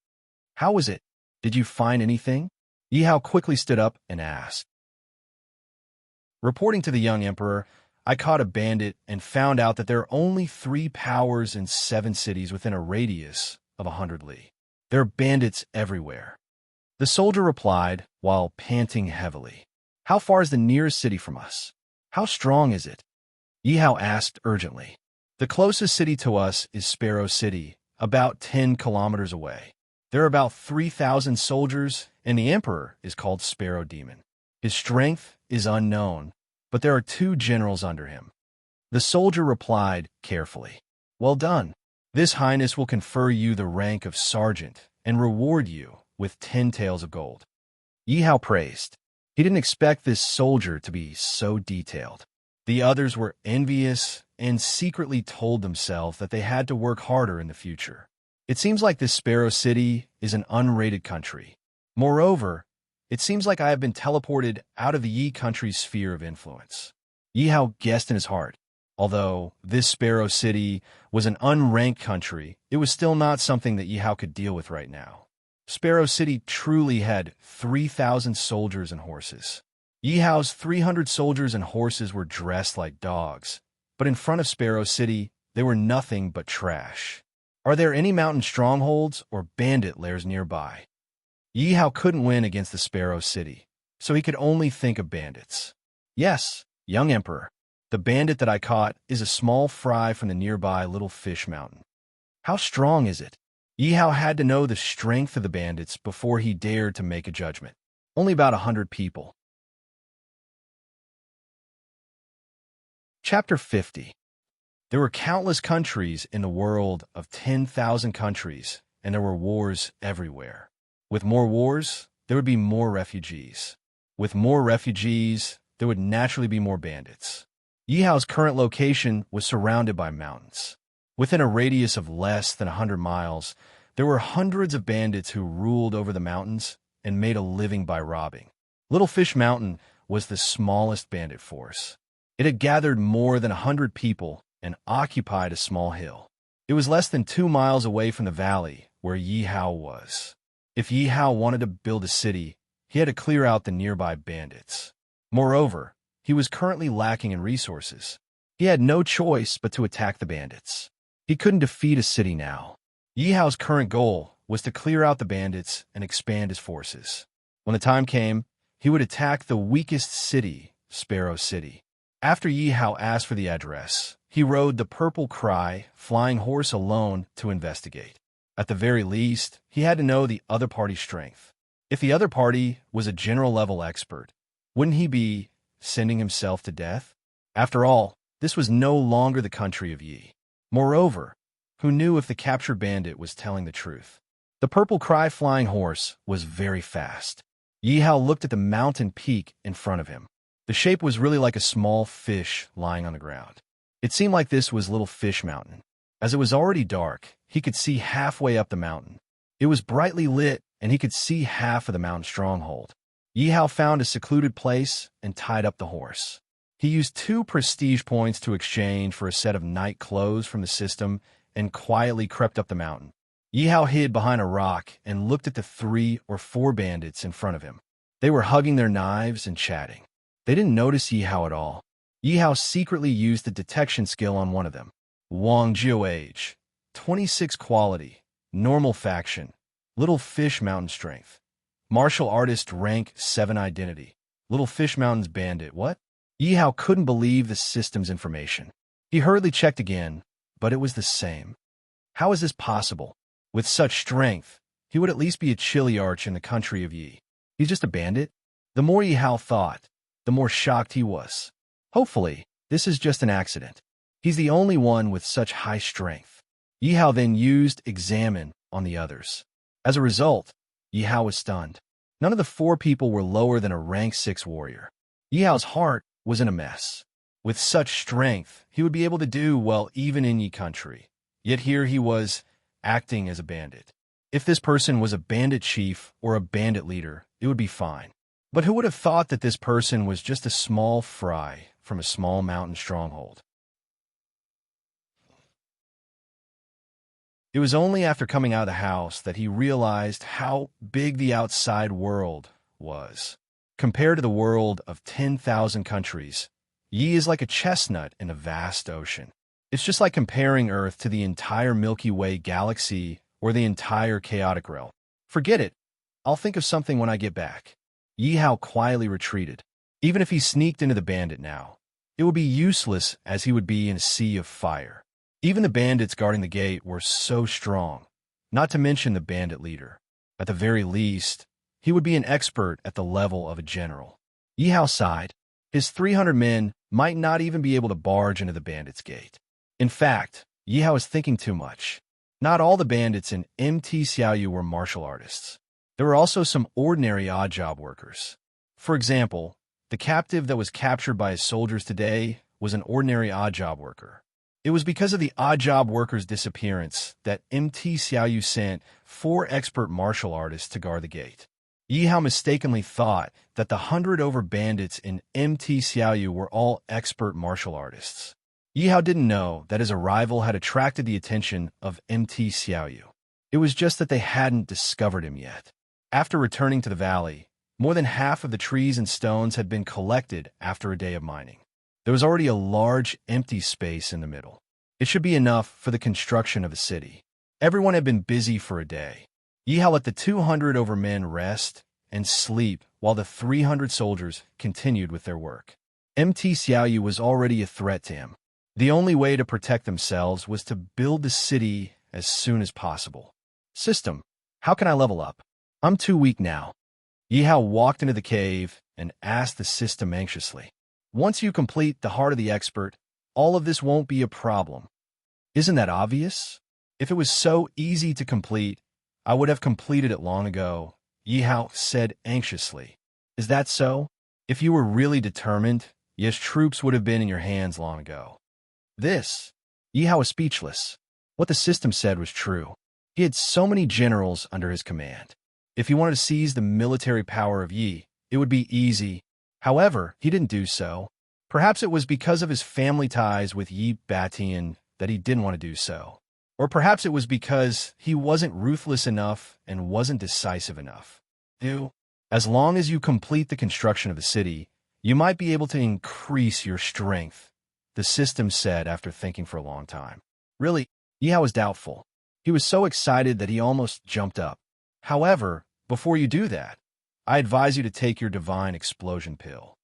How was it? Did you find anything? Yi Hao quickly stood up and asked. Reporting to the young emperor, I caught a bandit and found out that there are only 3 powers and 7 cities within a radius of 100 li. There are bandits everywhere. The soldier replied while panting heavily. How far is the nearest city from us? How strong is it? Yi Hao asked urgently. The closest city to us is Sparrow City, about 10 kilometers away. There are about 3,000 soldiers, and the emperor is called Sparrow Demon. His strength is unknown, but there are 2 generals under him. The soldier replied carefully. Well done. This highness will confer you the rank of sergeant and reward you with 10 taels of gold. Yi Hao praised. He didn't expect this soldier to be so detailed. The others were envious and secretly told themselves that they had to work harder in the future. It seems like this Sparrow City is an unrated country. Moreover, it seems like I have been teleported out of the Yi country's sphere of influence. Yi Hao guessed in his heart. Although this Sparrow City was an unranked country, it was still not something that Yi Hao could deal with right now. Sparrow City truly had 3,000 soldiers and horses. Yi Hao's 300 soldiers and horses were dressed like dogs, but in front of Sparrow City, they were nothing but trash. Are there any mountain strongholds or bandit lairs nearby? Yi Hao couldn't win against the Sparrow City, so he could only think of bandits. Yes, young emperor, the bandit that I caught is a small fry from the nearby Little Fish Mountain. How strong is it? Yi Hao had to know the strength of the bandits before he dared to make a judgment. Only about 100 people. Chapter 50. There were countless countries in the world of 10,000 countries, and there were wars everywhere. With more wars, there would be more refugees. With more refugees, there would naturally be more bandits. Yi Hao's current location was surrounded by mountains. Within a radius of less than 100 miles, there were hundreds of bandits who ruled over the mountains and made a living by robbing. Little Fish Mountain was the smallest bandit force. It had gathered more than 100 people and occupied a small hill. It was less than 2 miles away from the valley where Yi Hao was. If Yi Hao wanted to build a city, he had to clear out the nearby bandits. Moreover, he was currently lacking in resources. He had no choice but to attack the bandits. He couldn't defeat a city now. Yi Hao's current goal was to clear out the bandits and expand his forces. When the time came, he would attack the weakest city, Sparrow City. After Yi Hao asked for the address, he rode the Purple Cry flying horse alone to investigate. At the very least, he had to know the other party's strength. If the other party was a general-level expert, wouldn't he be sending himself to death? After all, this was no longer the country of Yi. Moreover, who knew if the captured bandit was telling the truth? The Purple Cry flying horse was very fast. Yi Hao looked at the mountain peak in front of him. The shape was really like a small fish lying on the ground. It seemed like this was Little Fish Mountain. As it was already dark, he could see halfway up the mountain. It was brightly lit, and he could see half of the mountain stronghold. Yi Hao found a secluded place and tied up the horse. He used 2 prestige points to exchange for a set of night clothes from the system and quietly crept up the mountain. Yi Hao hid behind a rock and looked at the 3 or 4 bandits in front of him. They were hugging their knives and chatting. They didn't notice Yi Hao at all. Yi Hao secretly used the detection skill on one of them. Wang Jiu age, 26 quality, normal faction, Little Fish Mountain strength. Martial artist rank 7 identity. Little Fish Mountain's bandit, what? Yi Hao couldn't believe the system's information. He hurriedly checked again, but it was the same. How is this possible? With such strength, he would at least be a chiliarch in the country of Yi. He's just a bandit? The more Yi Hao thought, the more shocked he was. Hopefully, this is just an accident. He's the only one with such high strength. Yi Hao then used examine on the others. As a result, Yi Hao was stunned. None of the 4 people were lower than a rank 6 warrior. Yi Hao's heart was in a mess. With such strength, he would be able to do well even in Yi country. Yet here he was, acting as a bandit. If this person was a bandit chief or a bandit leader, it would be fine. But who would have thought that this person was just a small fry from a small mountain stronghold? It was only after coming out of the house that he realized how big the outside world was. Compared to the world of 10,000 countries, Yi is like a chestnut in a vast ocean. It's just like comparing Earth to the entire Milky Way galaxy or the entire chaotic realm. Forget it. I'll think of something when I get back. Yi Hao quietly retreated. Even if he sneaked into the bandit now, it would be useless as he would be in a sea of fire. Even the bandits guarding the gate were so strong, not to mention the bandit leader. At the very least, he would be an expert at the level of a general. Yi Hao sighed. His 300 men might not even be able to barge into the bandits' gate. In fact, Yi Hao was thinking too much. Not all the bandits in MT Xiaoyu were martial artists. There were also some ordinary odd job workers. For example, the captive that was captured by his soldiers today was an ordinary odd job worker. It was because of the odd job worker's disappearance that MT Xiaoyu sent 4 expert martial artists to guard the gate. Yi Hao mistakenly thought that the 100 over bandits in MT Xiaoyu were all expert martial artists. Yi Hao didn't know that his arrival had attracted the attention of MT Xiaoyu. It was just that they hadn't discovered him yet. After returning to the valley, more than half of the trees and stones had been collected after a day of mining. There was already a large empty space in the middle. It should be enough for the construction of a city. Everyone had been busy for a day. Yi Hao let the 200 over men rest and sleep while the 300 soldiers continued with their work. MT Xiaoyu was already a threat to him. The only way to protect themselves was to build the city as soon as possible. System, how can I level up? I'm too weak now. Yi Hao walked into the cave and asked the system anxiously. Once you complete the heart of the expert, all of this won't be a problem. Isn't that obvious? If it was so easy to complete, I would have completed it long ago, Yi Hao said anxiously. Is that so? If you were really determined, yes, troops would have been in your hands long ago. Yi Hao was speechless. What the system said was true. He had so many generals under his command. If he wanted to seize the military power of Yi, it would be easy. However, he didn't do so. Perhaps it was because of his family ties with Yi Batian that he didn't want to do so. Or perhaps it was because he wasn't ruthless enough and wasn't decisive enough. As long as you complete the construction of the city, you might be able to increase your strength, the system said after thinking for a long time. Really, Yi Hao was doubtful. He was so excited that he almost jumped up. However, before you do that, I advise you to take your divine explosion pill.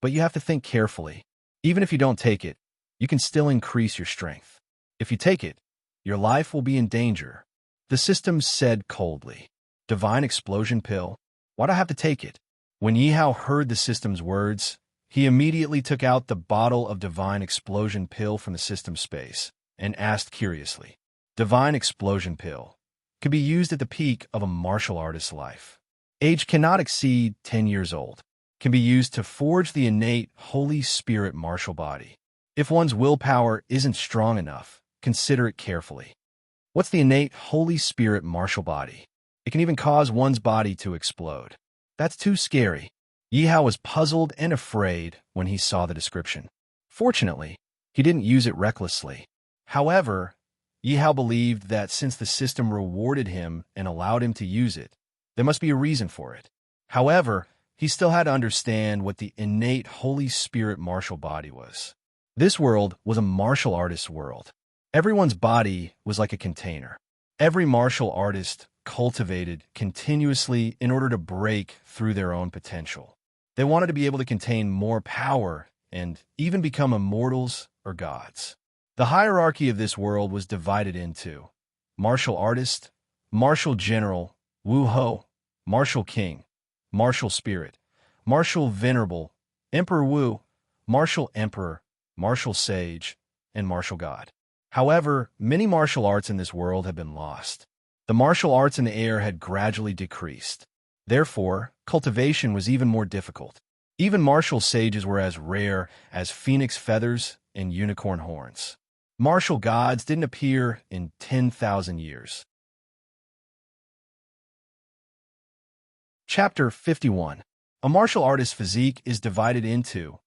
But you have to think carefully. Even if you don't take it, you can still increase your strength. If you take it, your life will be in danger. The system said coldly. Divine explosion pill? Why do I have to take it? When Yi Hao heard the system's words, he immediately took out the bottle of divine explosion pill from the system's space and asked curiously. Divine explosion pill could be used at the peak of a martial artist's life. Age cannot exceed 10 years old. Can be used to forge the innate Holy Spirit martial body. If one's willpower isn't strong enough, consider it carefully. What's the innate Holy Spirit martial body? It can even cause one's body to explode. That's too scary. Yihao was puzzled and afraid when he saw the description. Fortunately, he didn't use it recklessly. However, Yihao believed that since the system rewarded him and allowed him to use it, there must be a reason for it. However, he still had to understand what the innate Holy Spirit martial body was. This world was a martial artist's world. Everyone's body was like a container. Every martial artist cultivated continuously in order to break through their own potential. They wanted to be able to contain more power and even become immortals or gods. The hierarchy of this world was divided into martial artist, martial general, Wu Ho, martial king, martial spirit, martial venerable, emperor Wu, martial emperor, martial sage, and martial god. However, many martial arts in this world have been lost. The martial arts in the air had gradually decreased. Therefore, cultivation was even more difficult. Even martial sages were as rare as phoenix feathers and unicorn horns. Martial gods didn't appear in 10,000 years. Chapter 51. A martial artist's physique is divided into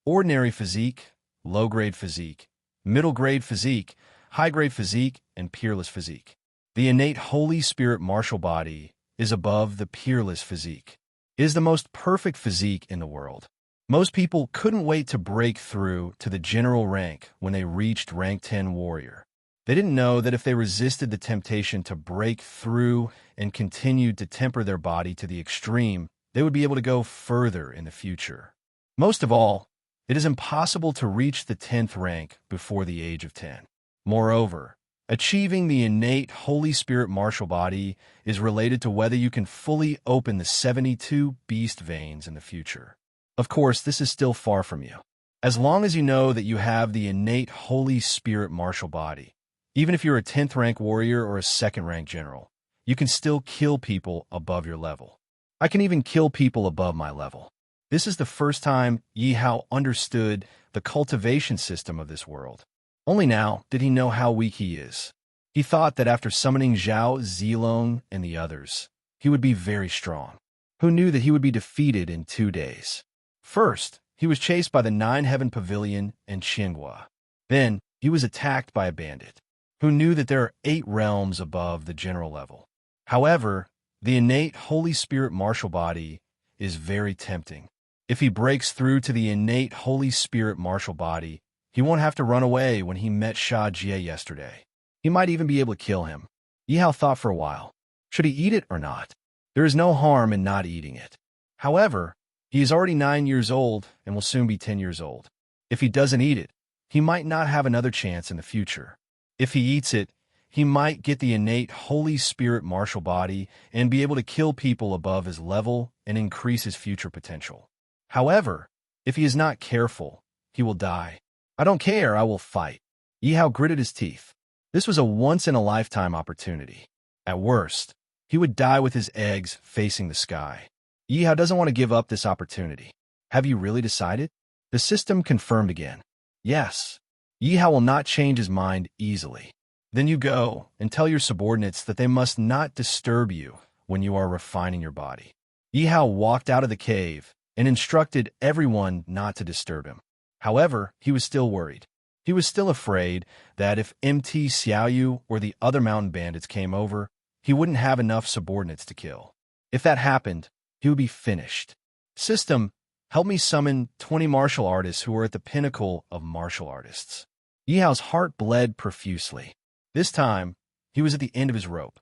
ordinary physique, low-grade physique, middle-grade physique, high-grade physique, and peerless physique. The innate Holy Spirit martial body is above the peerless physique. It is the most perfect physique in the world. Most people couldn't wait to break through to the general rank when they reached rank 10 warrior. They didn't know that if they resisted the temptation to break through and continued to temper their body to the extreme, they would be able to go further in the future. Most of all, it is impossible to reach the 10th rank before the age of 10. Moreover, achieving the innate Holy Spirit martial body is related to whether you can fully open the 72 beast veins in the future. Of course, this is still far from you. As long as you know that you have the innate Holy Spirit martial body, even if you're a 10th rank warrior or a 2nd rank general, you can still kill people above your level. I can even kill people above my level. This is the first time Yihao understood the cultivation system of this world. Only now did he know how weak he is. He thought that after summoning Zhao, Zilong, and the others, he would be very strong. Who knew that he would be defeated in 2 days? First, he was chased by the 9-Heaven Pavilion and Qinghua. Then, he was attacked by a bandit. Who knew that there are 8 realms above the general level? However, the innate Holy Spirit martial body is very tempting. If he breaks through to the innate Holy Spirit martial body, he won't have to run away when he met Sha Jie yesterday. He might even be able to kill him. Yihao thought for a while. Should he eat it or not? There is no harm in not eating it. However, he is already 9 years old and will soon be 10 years old. If he doesn't eat it, he might not have another chance in the future. If he eats it, he might get the innate Holy Spirit martial body and be able to kill people above his level and increase his future potential. However, if he is not careful, he will die. I don't care, I will fight. Yihao gritted his teeth. This was a once-in-a-lifetime opportunity. At worst, he would die with his eggs facing the sky. Yihao doesn't want to give up this opportunity. Have you really decided? The system confirmed again. Yes. Yihao will not change his mind easily. Then you go and tell your subordinates that they must not disturb you when you are refining your body. Yihao walked out of the cave and instructed everyone not to disturb him. However, he was still worried. He was still afraid that if MT Xiaoyu or the other mountain bandits came over, he wouldn't have enough subordinates to kill. If that happened, he would be finished. System, help me summon 20 martial artists who are at the pinnacle of martial artists. Yihao's heart bled profusely. This time, he was at the end of his rope.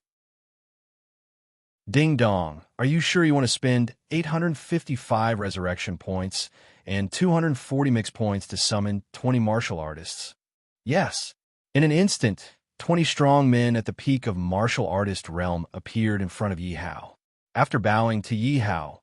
Ding dong, are you sure you want to spend 855 resurrection points and 240 mix points to summon 20 martial artists? Yes. In an instant, 20 strong men at the peak of martial artist realm appeared in front of Yihao. After bowing to Yihao,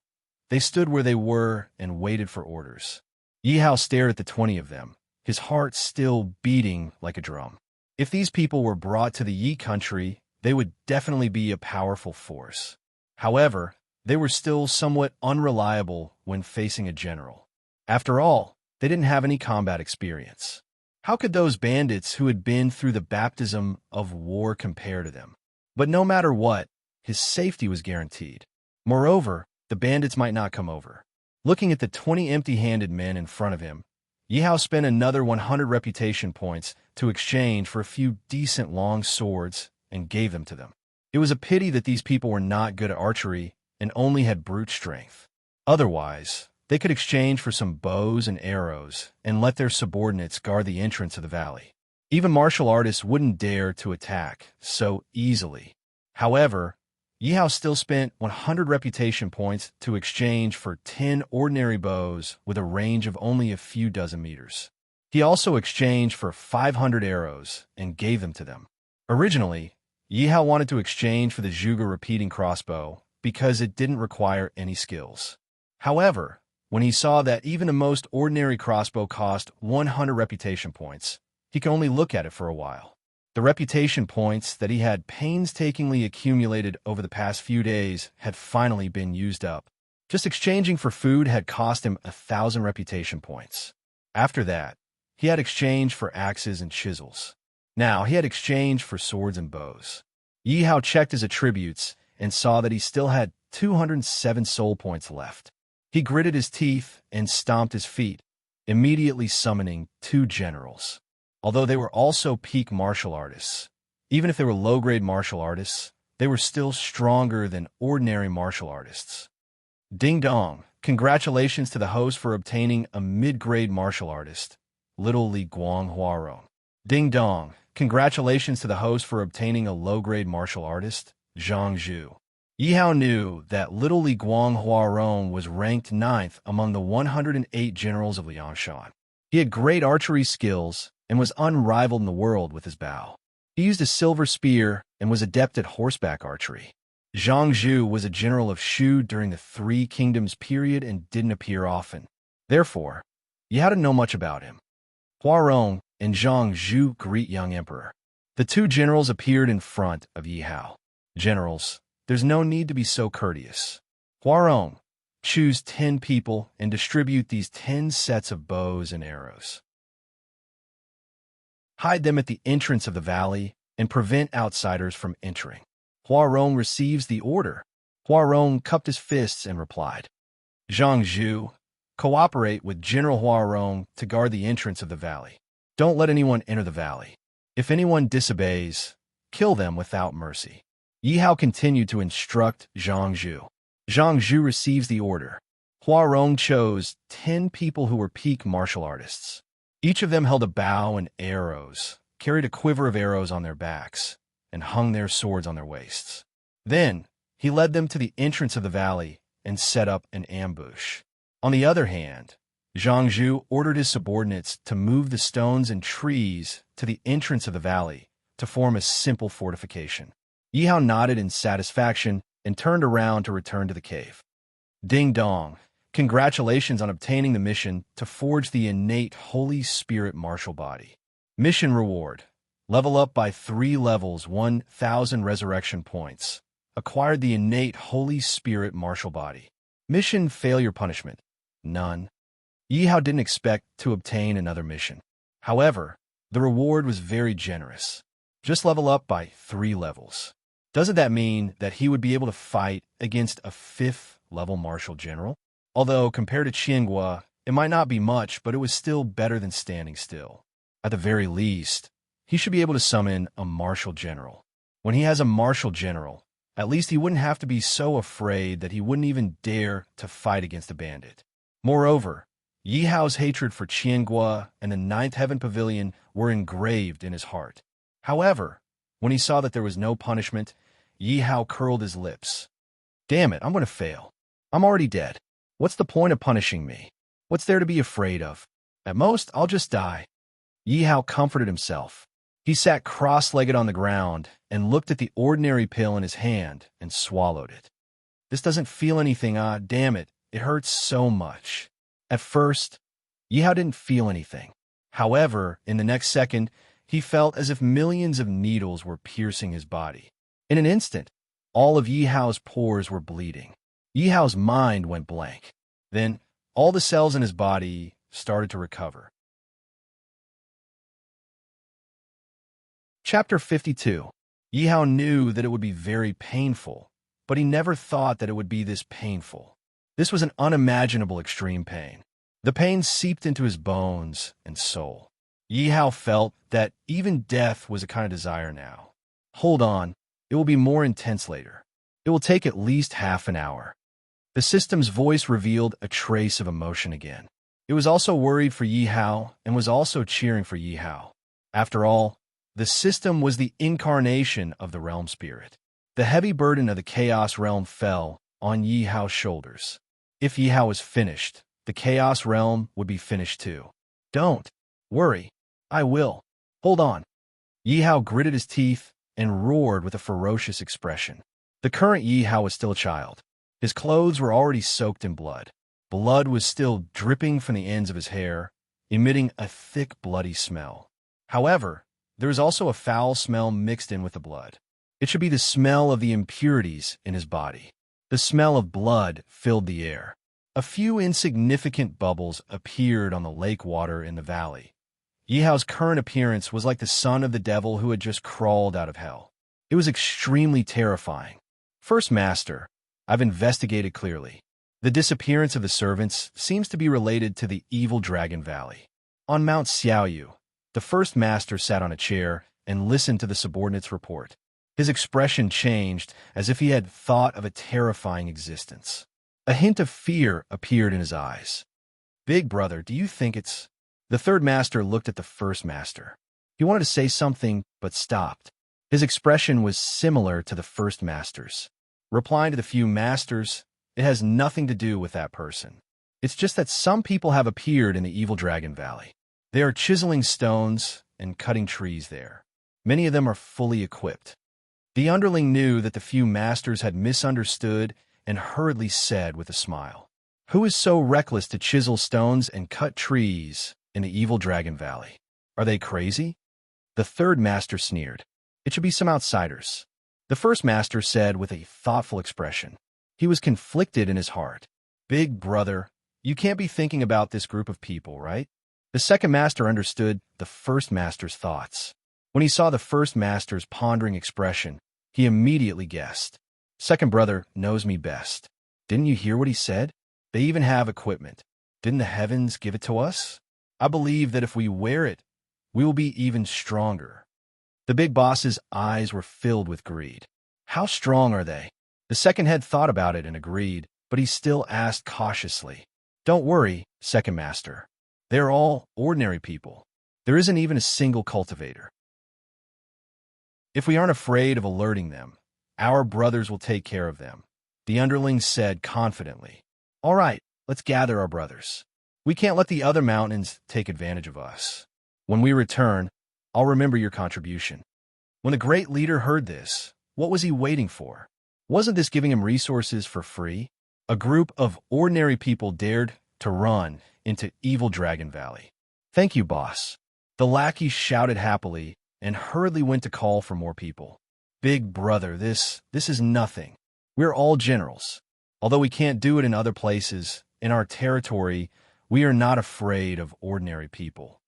they stood where they were and waited for orders. Yihao stared at the 20 of them, his heart still beating like a drum. If these people were brought to the Yi country, they would definitely be a powerful force. However, they were still somewhat unreliable when facing a general. After all, they didn't have any combat experience. How could those bandits who had been through the baptism of war compare to them? But no matter what, his safety was guaranteed. Moreover, the bandits might not come over. Looking at the 20 empty-handed men in front of him, Yihao spent another 100 reputation points to exchange for a few decent long swords and gave them to them. It was a pity that these people were not good at archery and only had brute strength. Otherwise, they could exchange for some bows and arrows and let their subordinates guard the entrance of the valley. Even martial artists wouldn't dare to attack so easily. However, Yihao still spent 100 reputation points to exchange for 10 ordinary bows with a range of only a few dozen meters. He also exchanged for 500 arrows and gave them to them. Originally, Yihao wanted to exchange for the Zhuge repeating crossbow because it didn't require any skills. However, when he saw that even the most ordinary crossbow cost 100 reputation points, he could only look at it for a while. The reputation points that he had painstakingly accumulated over the past few days had finally been used up. Just exchanging for food had cost him 1,000 reputation points. After that, he had exchanged for axes and chisels. Now he had exchanged for swords and bows. Yihao checked his attributes and saw that he still had 207 soul points left. He gritted his teeth and stomped his feet, immediately summoning 2 generals. Although they were also peak martial artists, even if they were low-grade martial artists, they were still stronger than ordinary martial artists. Ding dong, congratulations to the host for obtaining a mid-grade martial artist, Little Li Guang Huarong. Ding dong, congratulations to the host for obtaining a low-grade martial artist, Zhang Zhu. Yihao knew that Little Li Guang Huarong was ranked 9th among the 108 generals of Liangshan. He had great archery skills and was unrivaled in the world with his bow. He used a silver spear and was adept at horseback archery. Zhang Zhu was a general of Shu during the Three Kingdoms period and didn't appear often. Therefore, you had to know much about him. Huarong and Zhang Zhu greet young emperor. The 2 generals appeared in front of Yihao. Generals, there's no need to be so courteous. Huarong, choose 10 people and distribute these 10 sets of bows and arrows. Hide them at the entrance of the valley and prevent outsiders from entering. Huarong receives the order. Huarong cupped his fists and replied, Zhang Zhu, cooperate with General Huarong to guard the entrance of the valley. Don't let anyone enter the valley. If anyone disobeys, kill them without mercy. Yihao continued to instruct Zhang Zhu. Zhang Zhu receives the order. Huarong chose 10 people who were peak martial artists. Each of them held a bow and arrows, carried a quiver of arrows on their backs, and hung their swords on their waists. Then, he led them to the entrance of the valley and set up an ambush. On the other hand, Zhang Zhu ordered his subordinates to move the stones and trees to the entrance of the valley to form a simple fortification. Yihao nodded in satisfaction and turned around to return to the cave. Ding dong. Congratulations on obtaining the mission to forge the innate Holy Spirit martial body. Mission reward. Level up by 3 levels, 1,000 resurrection points. Acquired the innate Holy Spirit martial body. Mission failure punishment. None. Yihao didn't expect to obtain another mission. However, the reward was very generous. Just level up by 3 levels. Doesn't that mean that he would be able to fight against a 5th level martial general? Although, compared to Qianghua, it might not be much, but it was still better than standing still. At the very least, he should be able to summon a martial general. When he has a martial general, at least he wouldn't have to be so afraid that he wouldn't even dare to fight against a bandit. Moreover, Yihao's hatred for Qianghua and the 9th Heaven Pavilion were engraved in his heart. However, when he saw that there was no punishment, Yihao curled his lips. Damn it, I'm going to fail. I'm already dead. What's the point of punishing me? What's there to be afraid of? At most, I'll just die. Yihao comforted himself. He sat cross-legged on the ground and looked at the ordinary pill in his hand and swallowed it. This doesn't feel anything, damn it. It hurts so much. At first, Yihao didn't feel anything. However, in the next second, he felt as if millions of needles were piercing his body. In an instant, all of Yihao's pores were bleeding. Yi Hao's mind went blank. Then, all the cells in his body started to recover. Chapter 52. Yi Hao knew that it would be very painful, but he never thought that it would be this painful. This was an unimaginable extreme pain. The pain seeped into his bones and soul. Yi Hao felt that even death was a kind of desire now. Hold on, it will be more intense later. It will take at least half an hour. The system's voice revealed a trace of emotion again. It was also worried for Yi Hao and was also cheering for Yi Hao. After all, the system was the incarnation of the realm spirit. The heavy burden of the chaos realm fell on Yi Hao's shoulders. If Yi Hao was finished, the chaos realm would be finished too. Don't worry, I will. Hold on. Yi Hao gritted his teeth and roared with a ferocious expression. The current Yi Hao was still a child. His clothes were already soaked in blood. Blood was still dripping from the ends of his hair, emitting a thick, bloody smell. However, there was also a foul smell mixed in with the blood. It should be the smell of the impurities in his body. The smell of blood filled the air. A few insignificant bubbles appeared on the lake water in the valley. Yi Hao's current appearance was like the son of the devil who had just crawled out of hell. It was extremely terrifying. First Master, I've investigated clearly. The disappearance of the servants seems to be related to the evil Dragon Valley. On Mount Xiaoyu, the First Master sat on a chair and listened to the subordinate's report. His expression changed as if he had thought of a terrifying existence. A hint of fear appeared in his eyes. Big brother, do you think it's... The Third Master looked at the First Master. He wanted to say something, but stopped. His expression was similar to the First Master's. Replying to the few masters, it has nothing to do with that person. It's just that some people have appeared in the evil Dragon Valley. They are chiseling stones and cutting trees there. Many of them are fully equipped. The underling knew that the few masters had misunderstood and hurriedly said with a smile, "Who is so reckless to chisel stones and cut trees in the evil Dragon Valley? Are they crazy?" The Third Master sneered. "It should be some outsiders." The First Master said with a thoughtful expression. He was conflicted in his heart. "Big brother, you can't be thinking about this group of people, right?" The Second Master understood the First Master's thoughts. When he saw the First Master's pondering expression, he immediately guessed. "Second brother knows me best. Didn't you hear what he said? They even have equipment. Didn't the heavens give it to us? I believe that if we wear it, we will be even stronger." The big boss's eyes were filled with greed. "How strong are they?" The second had thought about it and agreed, but he still asked cautiously. "Don't worry, Second Master. They're all ordinary people. There isn't even a single cultivator. If we aren't afraid of alerting them, our brothers will take care of them," the underling said confidently. "All right, let's gather our brothers. We can't let the other mountains take advantage of us. When we return, I'll remember your contribution." When the great leader heard this, what was he waiting for? Wasn't this giving him resources for free? A group of ordinary people dared to run into evil Dragon Valley. "Thank you, boss." The lackey shouted happily and hurriedly went to call for more people. "Big brother, this is nothing. We're all generals. Although we can't do it in other places, in our territory, we are not afraid of ordinary people."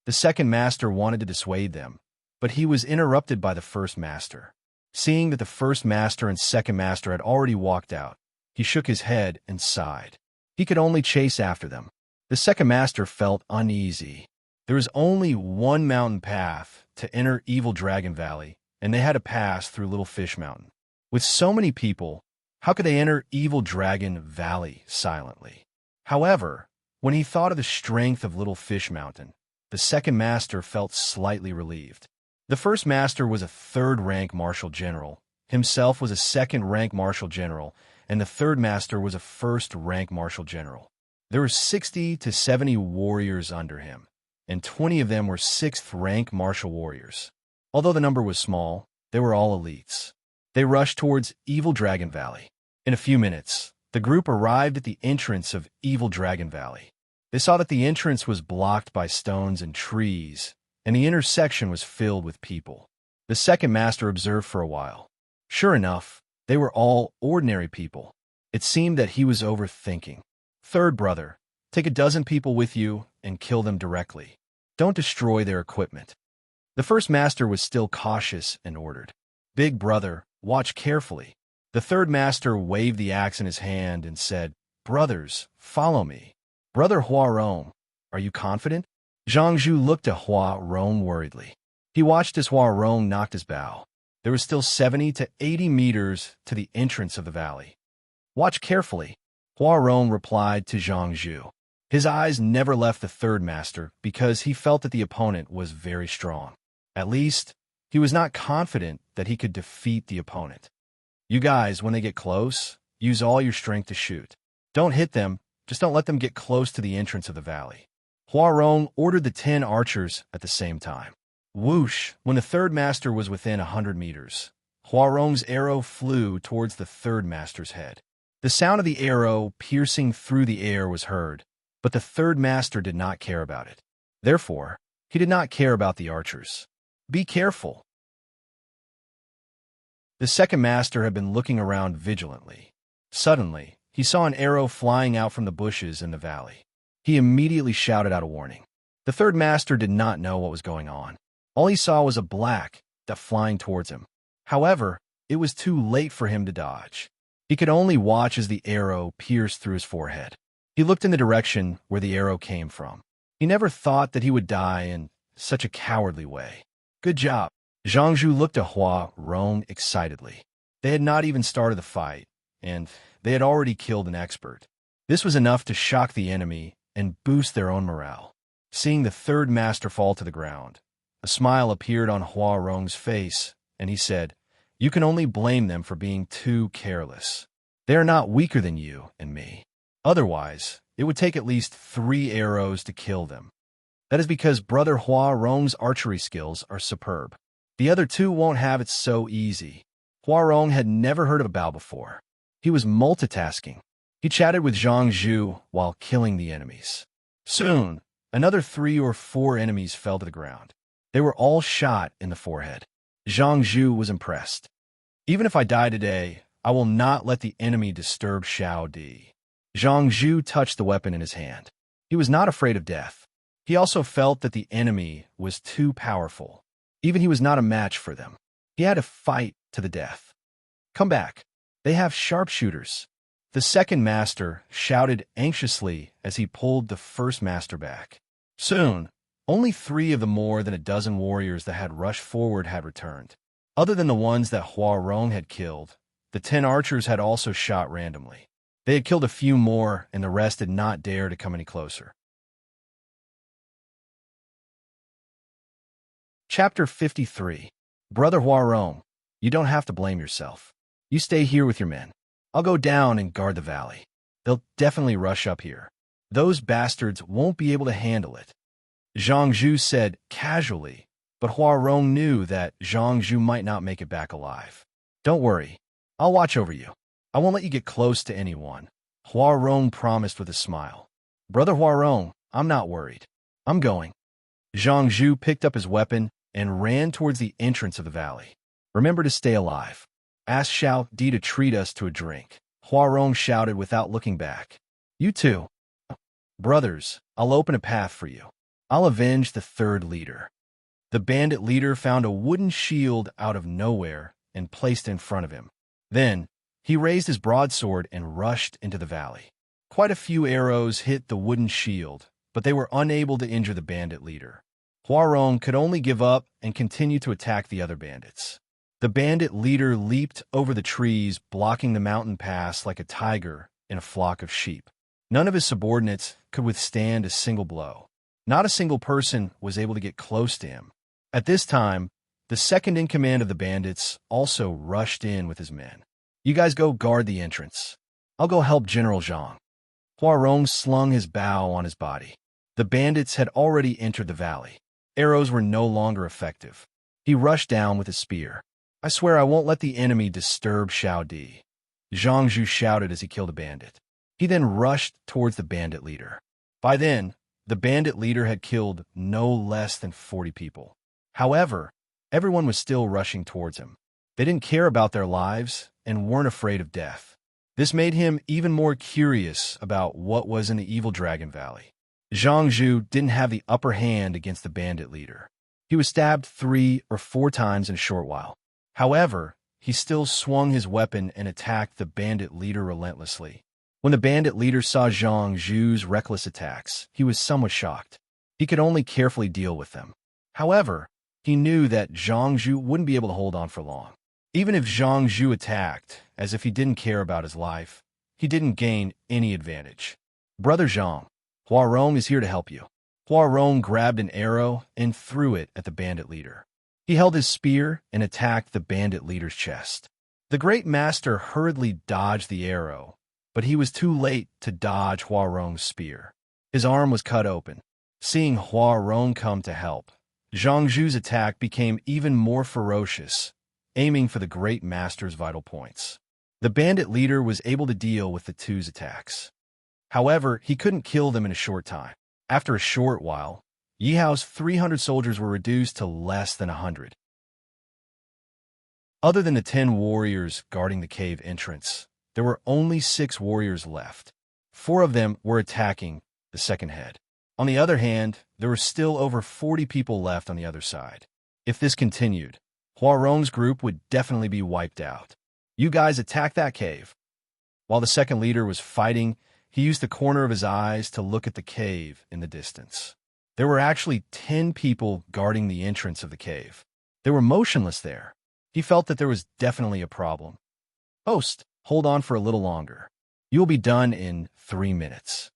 The Second Master wanted to dissuade them, but he was interrupted by the First Master. Seeing that the First Master and Second Master had already walked out, he shook his head and sighed. He could only chase after them. The Second Master felt uneasy. There was only one mountain path to enter Evil Dragon Valley, and they had to pass through Little Fish Mountain. With so many people, how could they enter Evil Dragon Valley silently? However, when he thought of the strength of Little Fish Mountain, the Second Master felt slightly relieved. The First Master was a third-rank Marshal General, himself was a second-rank Marshal General, and the Third Master was a first-rank Marshal General. There were 60 to 70 warriors under him, and 20 of them were sixth-rank martial warriors. Although the number was small, they were all elites. They rushed towards Evil Dragon Valley. In a few minutes, the group arrived at the entrance of Evil Dragon Valley. They saw that the entrance was blocked by stones and trees, and the intersection was filled with people. The Second Master observed for a while. Sure enough, they were all ordinary people. It seemed that he was overthinking. Third brother, take a dozen people with you and kill them directly. Don't destroy their equipment. The first master was still cautious and ordered. Big brother, watch carefully. The third master waved the axe in his hand and said, Brothers, follow me. Brother Huarong, are you confident? Zhang Zhu looked at Huarong worriedly. He watched as Huarong knocked his bow. There was still 70 to 80 meters to the entrance of the valley. Watch carefully, Huarong replied to Zhang Zhu. His eyes never left the third master because he felt that the opponent was very strong. At least, he was not confident that he could defeat the opponent. You guys, when they get close, use all your strength to shoot. Don't hit them, just don't let them get close to the entrance of the valley. Huarong ordered the 10 archers at the same time. Whoosh! When the third master was within 100 meters, Huarong's arrow flew towards the third master's head. The sound of the arrow piercing through the air was heard, but the third master did not care about it. Therefore, he did not care about the archers. Be careful. The second master had been looking around vigilantly. Suddenly, he saw an arrow flying out from the bushes in the valley. He immediately shouted out a warning. The third master did not know what was going on. All he saw was a black dot flying towards him. However, it was too late for him to dodge. He could only watch as the arrow pierced through his forehead. He looked in the direction where the arrow came from. He never thought that he would die in such a cowardly way. Good job. Zhang Zhu looked at Huarong excitedly. They had not even started the fight, and they had already killed an expert. This was enough to shock the enemy and boost their own morale. Seeing the third master fall to the ground, a smile appeared on Huarong's face, and he said, You can only blame them for being too careless. They are not weaker than you and me. Otherwise, it would take at least 3 arrows to kill them. That is because Brother Huarong's archery skills are superb. The other 2 won't have it so easy. Huarong had never heard of a bow before. He was multitasking. He chatted with Zhang Zhu while killing the enemies. Soon, another 3 or 4 enemies fell to the ground. They were all shot in the forehead. Zhang Zhu was impressed. Even if I die today, I will not let the enemy disturb Xiao Di. Zhang Zhu touched the weapon in his hand. He was not afraid of death. He also felt that the enemy was too powerful. Even he was not a match for them. He had to fight to the death. Come back. They have sharpshooters. The second master shouted anxiously as he pulled the first master back. Soon, only 3 of the more than a dozen warriors that had rushed forward had returned. Other than the ones that Huarong had killed, the 10 archers had also shot randomly. They had killed a few more, and the rest did not dare to come any closer. Chapter 53. Brother Huarong, you don't have to blame yourself. You stay here with your men. I'll go down and guard the valley. They'll definitely rush up here. Those bastards won't be able to handle it. Zhang Zhu said casually, but Huarong knew that Zhang Zhu might not make it back alive. Don't worry. I'll watch over you. I won't let you get close to anyone. Huarong promised with a smile. Brother Huarong, I'm not worried. I'm going. Zhang Zhu picked up his weapon and ran towards the entrance of the valley. Remember to stay alive. Ask Xiao Di to treat us to a drink. Huarong shouted without looking back. You too. Brothers, I'll open a path for you. I'll avenge the third leader. The bandit leader found a wooden shield out of nowhere and placed it in front of him. Then, he raised his broadsword and rushed into the valley. Quite a few arrows hit the wooden shield, but they were unable to injure the bandit leader. Huarong could only give up and continue to attack the other bandits. The bandit leader leaped over the trees, blocking the mountain pass like a tiger in a flock of sheep. None of his subordinates could withstand a single blow. Not a single person was able to get close to him. At this time, the second in command of the bandits also rushed in with his men. You guys go guard the entrance. I'll go help General Zhang. Huarong slung his bow on his body. The bandits had already entered the valley. Arrows were no longer effective. He rushed down with his spear. I swear I won't let the enemy disturb Xiao Di. Zhang Zhu shouted as he killed a bandit. He then rushed towards the bandit leader. By then, the bandit leader had killed no less than 40 people. However, everyone was still rushing towards him. They didn't care about their lives and weren't afraid of death. This made him even more curious about what was in the evil Dragon Valley. Zhang Zhu didn't have the upper hand against the bandit leader. He was stabbed 3 or 4 times in a short while. However, he still swung his weapon and attacked the bandit leader relentlessly. When the bandit leader saw Zhang Zhu's reckless attacks, he was somewhat shocked. He could only carefully deal with them. However, he knew that Zhang Zhu wouldn't be able to hold on for long. Even if Zhang Zhu attacked, as if he didn't care about his life, he didn't gain any advantage. Brother Zhang, Hua Rong is here to help you. Hua Rong grabbed an arrow and threw it at the bandit leader. He held his spear and attacked the bandit leader's chest. The great master hurriedly dodged the arrow, but he was too late to dodge Hua Rong's spear. His arm was cut open. Seeing Hua Rong come to help, Zhang Zhu's attack became even more ferocious, aiming for the great master's vital points. The bandit leader was able to deal with the two's attacks. However, he couldn't kill them in a short time. After a short while, Yi Hao's 300 soldiers were reduced to less than 100. Other than the 10 warriors guarding the cave entrance, there were only 6 warriors left. 4 of them were attacking the second head. On the other hand, there were still over 40 people left on the other side. If this continued, Hua Rong's group would definitely be wiped out. You guys attack that cave. While the second leader was fighting, he used the corner of his eyes to look at the cave in the distance. There were actually 10 people guarding the entrance of the cave. They were motionless there. He felt that there was definitely a problem. Host, hold on for a little longer. You will be done in 3 minutes.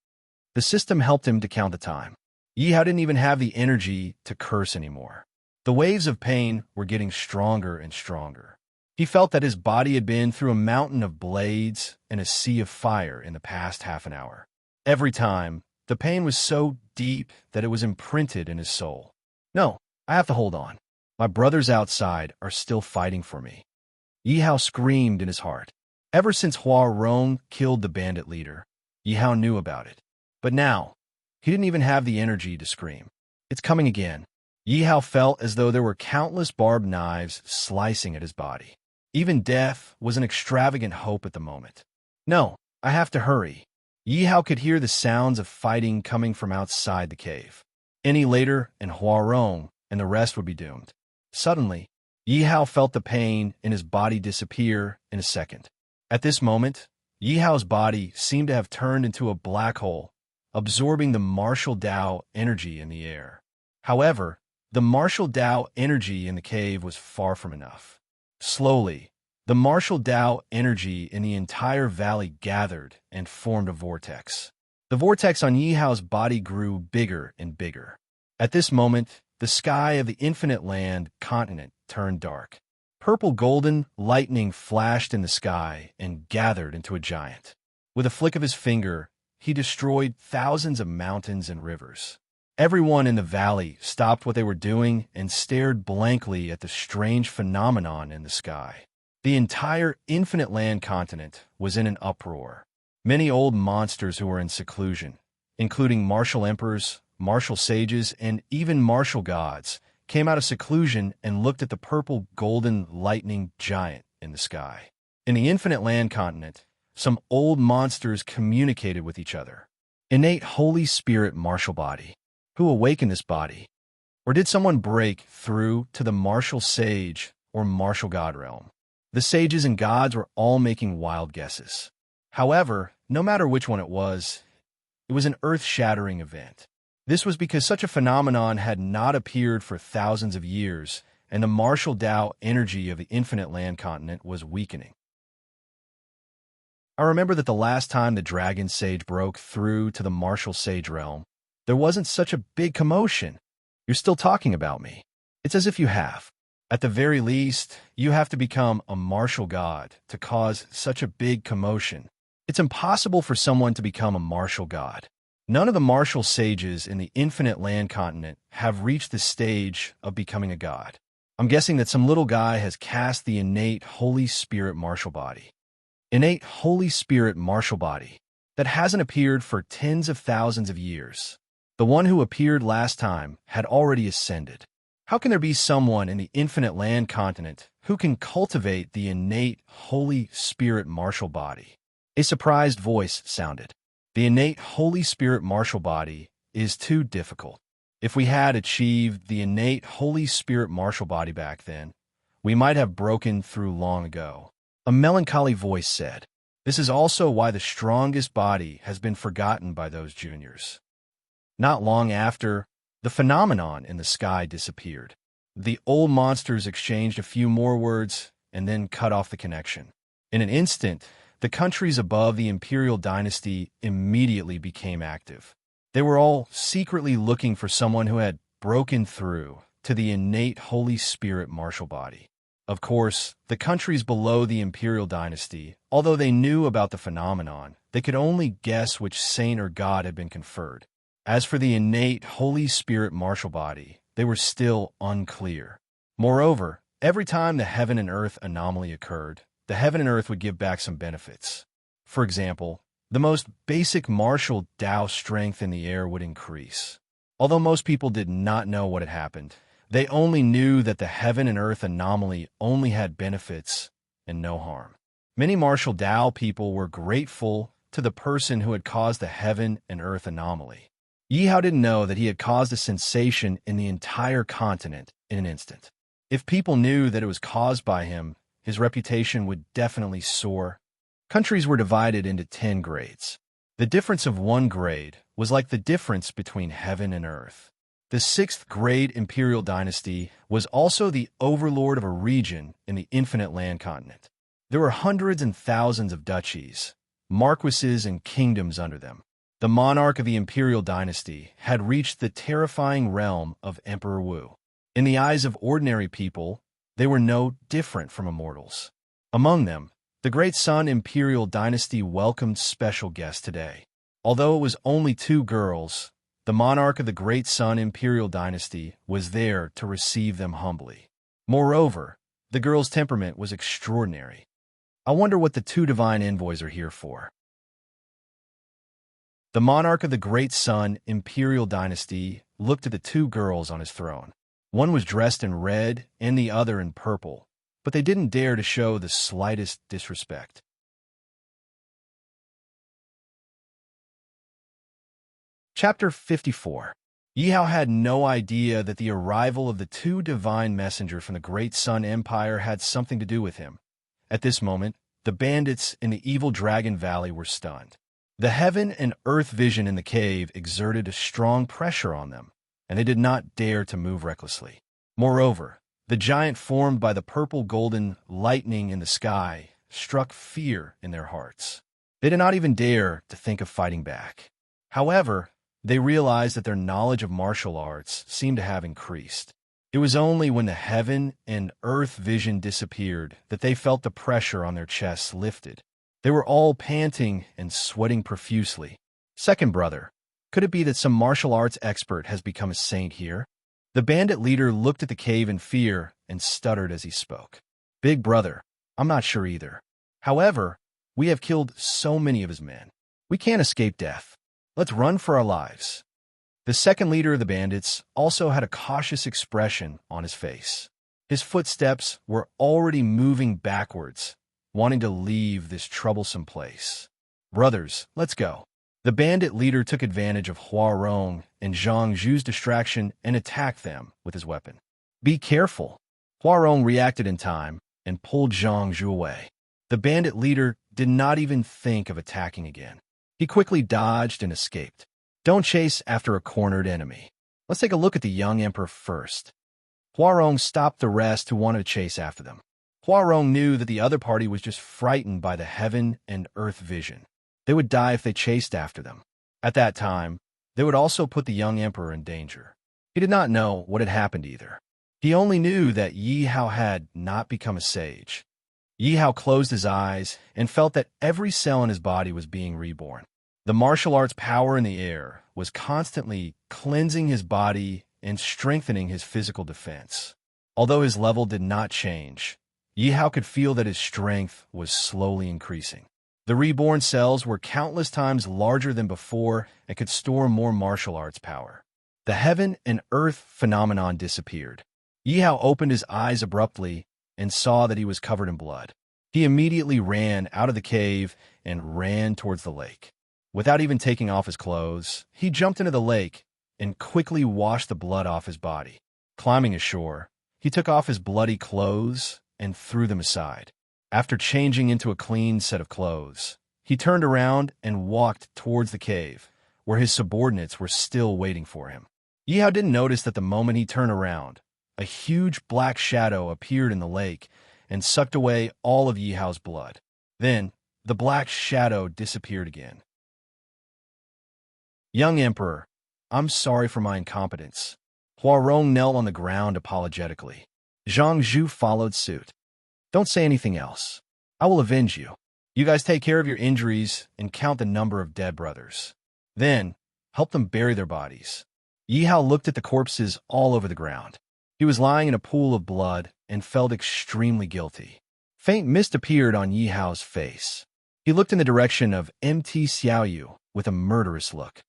The system helped him to count the time. Yi Hao didn't even have the energy to curse anymore. The waves of pain were getting stronger and stronger. He felt that his body had been through a mountain of blades and a sea of fire in the past half an hour. Every time, the pain was so deep that it was imprinted in his soul. No, I have to hold on. My brothers outside are still fighting for me. Yi Hao screamed in his heart. Ever since Hua Rong killed the bandit leader, Yi Hao knew about it. But now, he didn't even have the energy to scream. It's coming again. Yi Hao felt as though there were countless barbed knives slicing at his body. Even death was an extravagant hope at the moment. No, I have to hurry. Yi Hao could hear the sounds of fighting coming from outside the cave. Any later, and Hua Rong and the rest would be doomed. Suddenly, Yi Hao felt the pain in his body disappear in a second. At this moment, Yi Hao's body seemed to have turned into a black hole, absorbing the martial Tao energy in the air. However, the martial Tao energy in the cave was far from enough. Slowly, the martial Tao energy in the entire valley gathered and formed a vortex. The vortex on Yi Hao's body grew bigger and bigger. At this moment, the sky of the infinite land continent turned dark. Purple golden lightning flashed in the sky and gathered into a giant. With a flick of his finger, he destroyed thousands of mountains and rivers. Everyone in the valley stopped what they were doing and stared blankly at the strange phenomenon in the sky. The entire infinite land continent was in an uproar. Many old monsters who were in seclusion, including martial emperors, martial sages, and even martial gods, came out of seclusion and looked at the purple golden lightning giant in the sky. In the infinite land continent, some old monsters communicated with each other. Innate Holy Spirit martial body. Who awakened this body? Or did someone break through to the martial sage or martial god realm? The sages and gods were all making wild guesses. However, no matter which one it was an earth-shattering event. This was because such a phenomenon had not appeared for thousands of years, and the martial Tao energy of the infinite land continent was weakening. I remember that the last time the dragon sage broke through to the martial sage realm, there wasn't such a big commotion. You're still talking about me. It's as if you have. At the very least, you have to become a martial god to cause such a big commotion. It's impossible for someone to become a martial god. None of the martial sages in the infinite land continent have reached the stage of becoming a god. I'm guessing that some little guy has cast the innate Holy Spirit martial body. Innate Holy Spirit martial body that hasn't appeared for tens of thousands of years. The one who appeared last time had already ascended. How can there be someone in the infinite land continent who can cultivate the innate Holy Spirit martial body? A surprised voice sounded. The innate Holy Spirit martial body is too difficult. If we had achieved the innate Holy Spirit martial body back then, we might have broken through long ago. A melancholy voice said, "This is also why the strongest body has been forgotten by those juniors." Not long after, the phenomenon in the sky disappeared. The old monsters exchanged a few more words and then cut off the connection. In an instant, the countries above the imperial dynasty immediately became active. They were all secretly looking for someone who had broken through to the innate Holy Spirit martial body. Of course, the countries below the imperial dynasty, although they knew about the phenomenon, they could only guess which saint or god had been conferred. As for the innate Holy Spirit martial body, they were still unclear. Moreover, every time the heaven and earth anomaly occurred, the heaven and earth would give back some benefits. For example, the most basic martial Tao strength in the air would increase. Although most people did not know what had happened, they only knew that the heaven and earth anomaly only had benefits and no harm. Many martial Tao people were grateful to the person who had caused the heaven and earth anomaly. Yi Hao didn't know that he had caused a sensation in the entire continent in an instant. If people knew that it was caused by him, his reputation would definitely soar. Countries were divided into 10 grades. The difference of 1 grade was like the difference between heaven and earth. The 6th grade imperial dynasty was also the overlord of a region in the infinite land continent. There were hundreds and thousands of duchies, marquises, and kingdoms under them. The monarch of the imperial dynasty had reached the terrifying realm of Emperor Wu. In the eyes of ordinary people, they were no different from immortals. Among them, the Great Sun Imperial Dynasty welcomed special guests today. Although it was only 2 girls, the monarch of the Great Sun Imperial Dynasty was there to receive them humbly. Moreover, the girls' temperament was extraordinary. I wonder what the 2 divine envoys are here for. The monarch of the Great Sun Imperial Dynasty looked at the 2 girls on his throne. One was dressed in red and the other in purple, but they didn't dare to show the slightest disrespect. Chapter 54. Yi Hao had no idea that the arrival of the 2 divine messengers from the Great Sun Empire had something to do with him. At this moment, the bandits in the evil Dragon Valley were stunned. The heaven and earth vision in the cave exerted a strong pressure on them, and they did not dare to move recklessly. Moreover, the giant formed by the purple-golden lightning in the sky struck fear in their hearts. They did not even dare to think of fighting back. However, they realized that their knowledge of martial arts seemed to have increased. It was only when the heaven and earth vision disappeared that they felt the pressure on their chests lifted. They were all panting and sweating profusely. "Second brother, could it be that some martial arts expert has become a saint here?" The bandit leader looked at the cave in fear and stuttered as he spoke. "Big brother, I'm not sure either. However, we have killed so many of his men. We can't escape death. Let's run for our lives." The second leader of the bandits also had a cautious expression on his face. His footsteps were already moving backwards, wanting to leave this troublesome place. "Brothers, let's go." The bandit leader took advantage of Hua Rong and Zhang Zhu's distraction and attacked them with his weapon. "Be careful." Hua Rong reacted in time and pulled Zhang Zhu away. The bandit leader did not even think of attacking again. He quickly dodged and escaped. "Don't chase after a cornered enemy. Let's take a look at the young emperor first." Hua Rong stopped the rest who wanted to chase after them. Hua Rong knew that the other party was just frightened by the heaven and earth vision. They would die if they chased after them. At that time, they would also put the young emperor in danger. He did not know what had happened either. He only knew that Yi Hao had not become a sage. Yi Hao closed his eyes and felt that every cell in his body was being reborn. The martial arts power in the air was constantly cleansing his body and strengthening his physical defense. Although his level did not change, Yi Hao could feel that his strength was slowly increasing. The reborn cells were countless times larger than before and could store more martial arts power. The heaven and earth phenomenon disappeared. Yi Hao opened his eyes abruptly and saw that he was covered in blood. He immediately ran out of the cave and ran towards the lake. Without even taking off his clothes, he jumped into the lake and quickly washed the blood off his body. Climbing ashore, he took off his bloody clothes and threw them aside. After changing into a clean set of clothes, he turned around and walked towards the cave, where his subordinates were still waiting for him. Yi Hao didn't notice that the moment he turned around, a huge black shadow appeared in the lake and sucked away all of Yi Hao's blood. Then, the black shadow disappeared again. Young Emperor, I'm sorry for my incompetence. Huarong knelt on the ground apologetically. Zhang Zhu followed suit. Don't say anything else. I will avenge you. You guys take care of your injuries and count the number of dead brothers. Then, help them bury their bodies. Yi Hao looked at the corpses all over the ground. He was lying in a pool of blood and felt extremely guilty. Faint mist appeared on Yi Hao's face. He looked in the direction of MT Xiaoyu with a murderous look.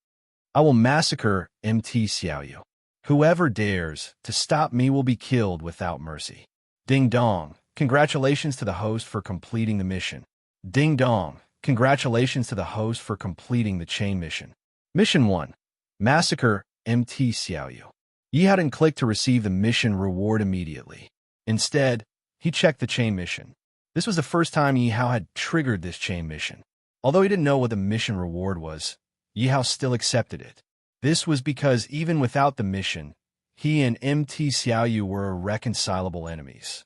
I will massacre MT Xiaoyu. Whoever dares to stop me will be killed without mercy. Ding dong, congratulations to the host for completing the mission. Ding dong, congratulations to the host for completing the chain mission. Mission 1. Massacre MT Xiaoyu. Yi Hao didn't click to receive the mission reward immediately. Instead, he checked the chain mission. This was the first time Yi Hao had triggered this chain mission. Although he didn't know what the mission reward was, Yi Hao still accepted it. This was because even without the mission, he and MT Xiaoyu were irreconcilable enemies.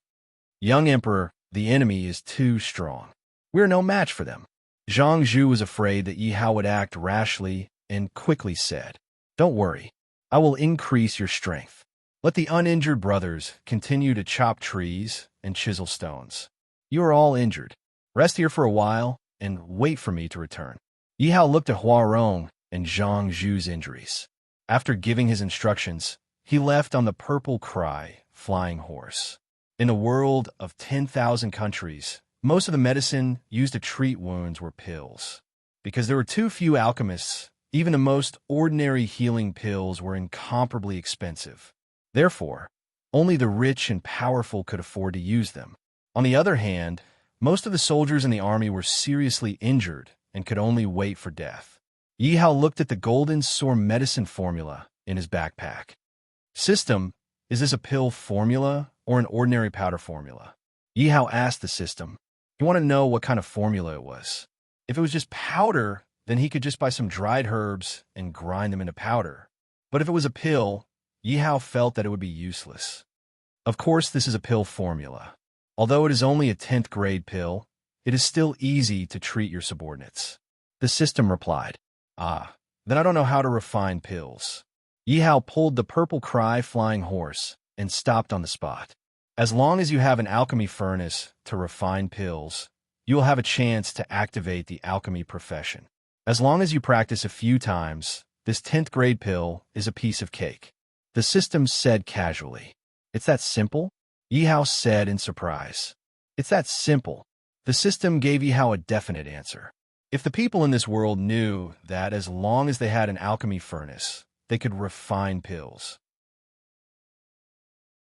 Young Emperor, the enemy is too strong. We are no match for them. Zhang Zhu was afraid that Yi Hao would act rashly and quickly said, Don't worry, I will increase your strength. Let the uninjured brothers continue to chop trees and chisel stones. You are all injured. Rest here for a while and wait for me to return. Yi Hao looked at Huarong and Zhang Zhu's injuries. After giving his instructions, he left on the purple cry flying horse. In a world of 10,000 countries, most of the medicine used to treat wounds were pills. Because there were too few alchemists, even the most ordinary healing pills were incomparably expensive. Therefore, only the rich and powerful could afford to use them. On the other hand, most of the soldiers in the army were seriously injured and could only wait for death. Yi Hao looked at the golden sore medicine formula in his backpack. System, is this a pill formula or an ordinary powder formula? Yi Hao asked the system. He wanted to know what kind of formula it was. If it was just powder, then he could just buy some dried herbs and grind them into powder. But if it was a pill, Yi Hao felt that it would be useless. Of course, this is a pill formula. Although it is only a 10th grade pill, it is still easy to treat your subordinates. The system replied, then I don't know how to refine pills. Yi Hao pulled the purple cry flying horse and stopped on the spot. As long as you have an alchemy furnace to refine pills, you will have a chance to activate the alchemy profession. As long as you practice a few times, this 10th grade pill is a piece of cake. The system said casually. It's that simple? Yi Hao said in surprise. It's that simple. The system gave Yi Hao a definite answer. If the people in this world knew that as long as they had an alchemy furnace, they could refine pills,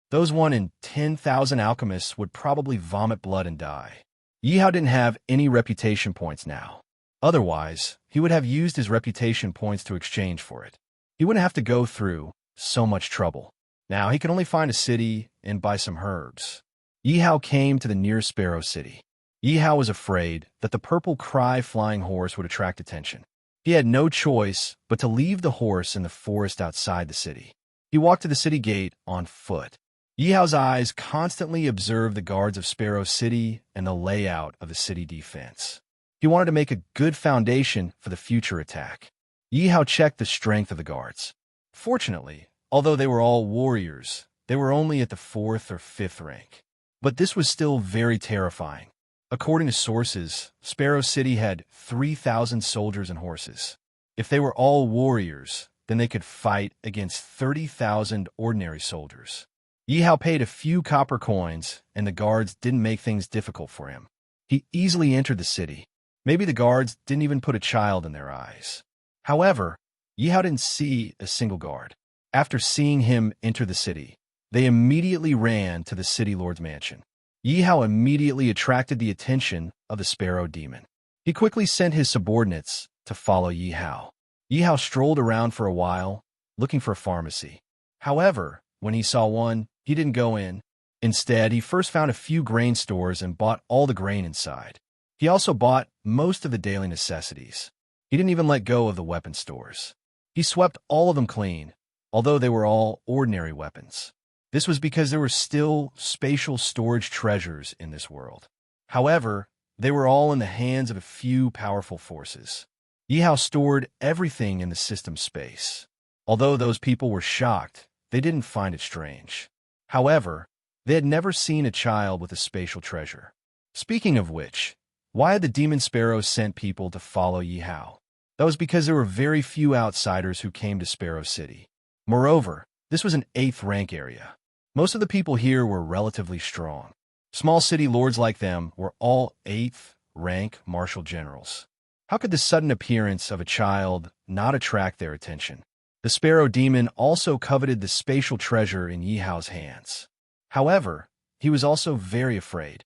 those 1 in 10,000 alchemists would probably vomit blood and die. Yi Hao didn't have any reputation points now. Otherwise, he would have used his reputation points to exchange for it. He wouldn't have to go through so much trouble. Now he could only find a city and buy some herbs. Yi Hao came to the nearest sparrow city. Yi Hao was afraid that the purple cry flying horse would attract attention. He had no choice but to leave the horse in the forest outside the city. He walked to the city gate on foot. Yi Hao's eyes constantly observed the guards of Sparrow City and the layout of the city defense. He wanted to make a good foundation for the future attack. Yi Hao checked the strength of the guards. Fortunately, although they were all warriors, they were only at the 4th or 5th rank. But this was still very terrifying. According to sources, Sparrow City had 3,000 soldiers and horses. If they were all warriors, then they could fight against 30,000 ordinary soldiers. Yi Hao paid a few copper coins, and the guards didn't make things difficult for him. He easily entered the city. Maybe the guards didn't even put a child in their eyes. However, Yi Hao didn't see a single guard. After seeing him enter the city, they immediately ran to the city lord's mansion. Yi Hao immediately attracted the attention of the sparrow demon. He quickly sent his subordinates to follow Yi Hao. Yi Hao strolled around for a while, looking for a pharmacy. However, when he saw one, he didn't go in. Instead, he first found a few grain stores and bought all the grain inside. He also bought most of the daily necessities. He didn't even let go of the weapon stores. He swept all of them clean, although they were all ordinary weapons. This was because there were still spatial storage treasures in this world. However, they were all in the hands of a few powerful forces. Yi Hao stored everything in the system space. Although those people were shocked, they didn't find it strange. However, they had never seen a child with a spatial treasure. Speaking of which, why had the demon sparrow sent people to follow Yi Hao? That was because there were very few outsiders who came to Sparrow City. Moreover, this was an 8th rank area. Most of the people here were relatively strong. Small city lords like them were all 8th rank martial generals. How could the sudden appearance of a child not attract their attention? The sparrow demon also coveted the spatial treasure in Yi Hao's hands. However, he was also very afraid.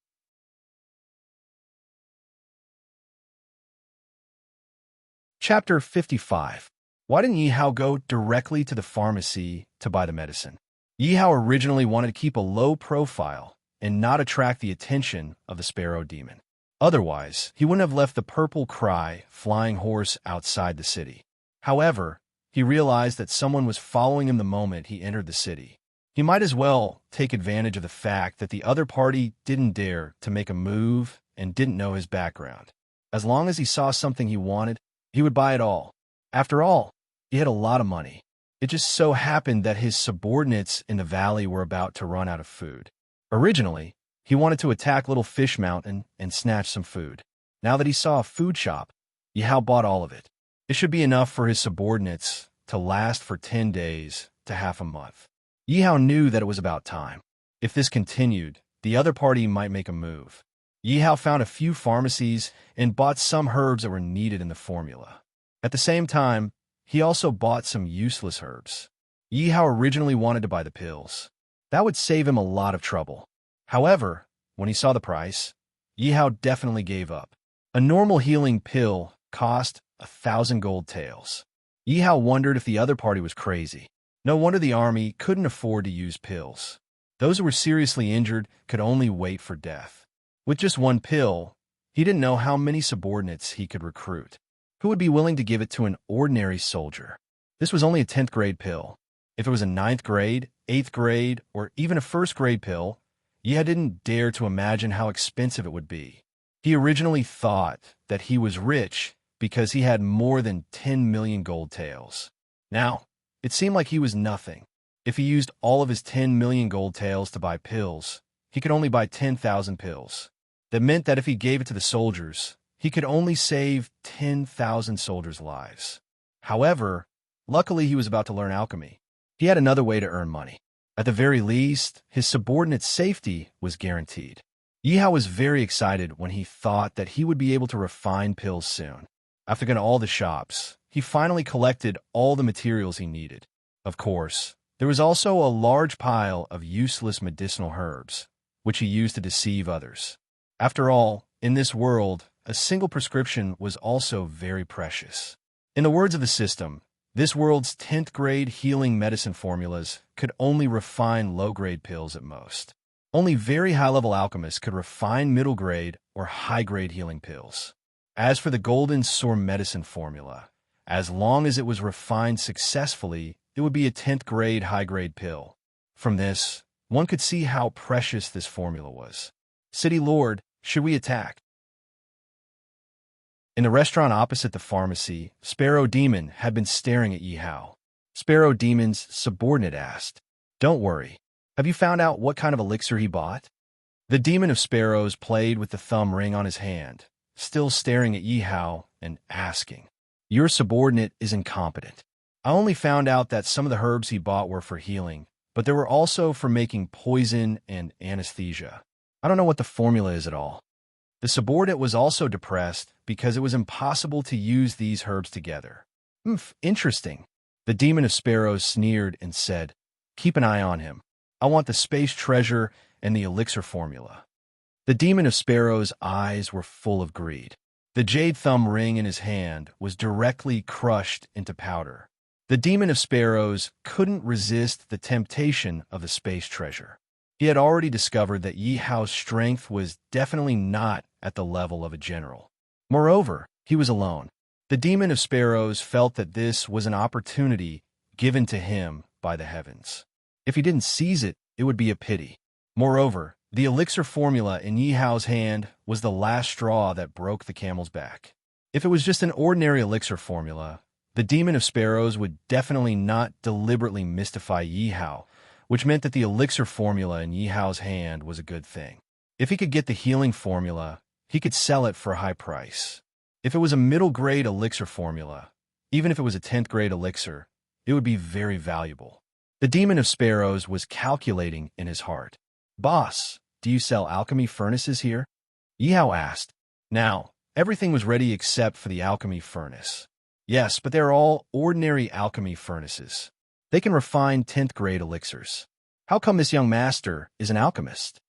Chapter 55. Why didn't Yi Hao go directly to the pharmacy to buy the medicine? Yi Hao originally wanted to keep a low profile and not attract the attention of the sparrow demon. Otherwise, he wouldn't have left the purple cry flying horse outside the city. However, he realized that someone was following him the moment he entered the city. He might as well take advantage of the fact that the other party didn't dare to make a move and didn't know his background. As long as he saw something he wanted, he would buy it all. After all, he had a lot of money. It just so happened that his subordinates in the valley were about to run out of food. Originally, he wanted to attack Little Fish Mountain and snatch some food. Now that he saw a food shop, Yi Hao bought all of it. It should be enough for his subordinates to last for 10 days to half a month. Yi Hao knew that it was about time. If this continued, the other party might make a move. Yi Hao found a few pharmacies and bought some herbs that were needed in the formula. At the same time, he also bought some useless herbs. Yi Hao originally wanted to buy the pills. That would save him a lot of trouble. However, when he saw the price, Yi Hao definitely gave up. A normal healing pill cost 1,000 gold taels. Yi Hao wondered if the other party was crazy. No wonder the army couldn't afford to use pills. Those who were seriously injured could only wait for death. With just one pill, he didn't know how many subordinates he could recruit. Who would be willing to give it to an ordinary soldier? This was only a 10th grade pill. If it was a 9th grade, 8th grade, or even a 1st grade pill, Yi Hao didn't dare to imagine how expensive it would be. He originally thought that he was rich because he had more than 10 million gold taels. Now, it seemed like he was nothing. If he used all of his 10 million gold taels to buy pills, he could only buy 10,000 pills. That meant that if he gave it to the soldiers, he could only save 10,000 soldiers' lives. However, luckily he was about to learn alchemy. He had another way to earn money. At the very least, his subordinate's safety was guaranteed. Yi Hao was very excited when he thought that he would be able to refine pills soon. After going to all the shops, he finally collected all the materials he needed. Of course, there was also a large pile of useless medicinal herbs, which he used to deceive others. After all, in this world, a single prescription was also very precious. In the words of the system, this world's 10th grade healing medicine formulas could only refine low-grade pills at most. Only very high-level alchemists could refine middle-grade or high-grade healing pills. As for the golden sore medicine formula, as long as it was refined successfully, it would be a 10th grade high-grade pill. From this, one could see how precious this formula was. City Lord, should we attack? In the restaurant opposite the pharmacy, Sparrow Demon had been staring at Yi Hao. Sparrow Demon's subordinate asked, "Don't worry. Have you found out what kind of elixir he bought?" The Demon of Sparrows played with the thumb ring on his hand, still staring at Yi Hao and asking, "Your subordinate is incompetent. I only found out that some of the herbs he bought were for healing, but there were also for making poison and anesthesia. I don't know what the formula is at all." The subordinate was also depressed because it was impossible to use these herbs together. Interesting. The Demon of Sparrows sneered and said, "Keep an eye on him. I want the space treasure and the elixir formula. The demon of sparrows' eyes were full of greed. The jade thumb ring in his hand was directly crushed into powder. The demon of sparrows couldn't resist the temptation of the space treasure. He had already discovered that Yi Hao's strength was definitely not at the level of a general. Moreover, he was alone. The demon of sparrows felt that this was an opportunity given to him by the heavens. If he didn't seize it, it would be a pity. Moreover, the elixir formula in Yi Hao's hand was the last straw that broke the camel's back. If it was just an ordinary elixir formula, the demon of sparrows would definitely not deliberately mystify Yi Hao, which meant that the elixir formula in Yi Hao's hand was a good thing. If he could get the healing formula, he could sell it for a high price. If it was a middle-grade elixir formula, even if it was a 10th-grade elixir, it would be very valuable. The demon of sparrows was calculating in his heart. "Boss, do you sell alchemy furnaces here?" Yi Hao asked. Now, everything was ready except for the alchemy furnace. Yes, but they're all ordinary alchemy furnaces. They can refine 10th-grade elixirs. How come this young master is an alchemist?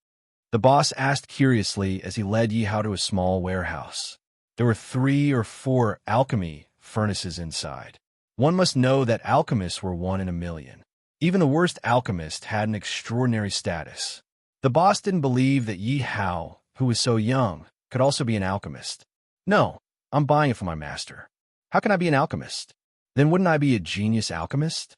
The boss asked curiously as he led Yi Hao to a small warehouse. There were 3 or 4 alchemy furnaces inside. One must know that alchemists were 1 in a million. Even the worst alchemist had an extraordinary status. The boss didn't believe that Yi Hao, who was so young, could also be an alchemist. "No, I'm buying it for my master. How can I be an alchemist? Then wouldn't I be a genius alchemist?"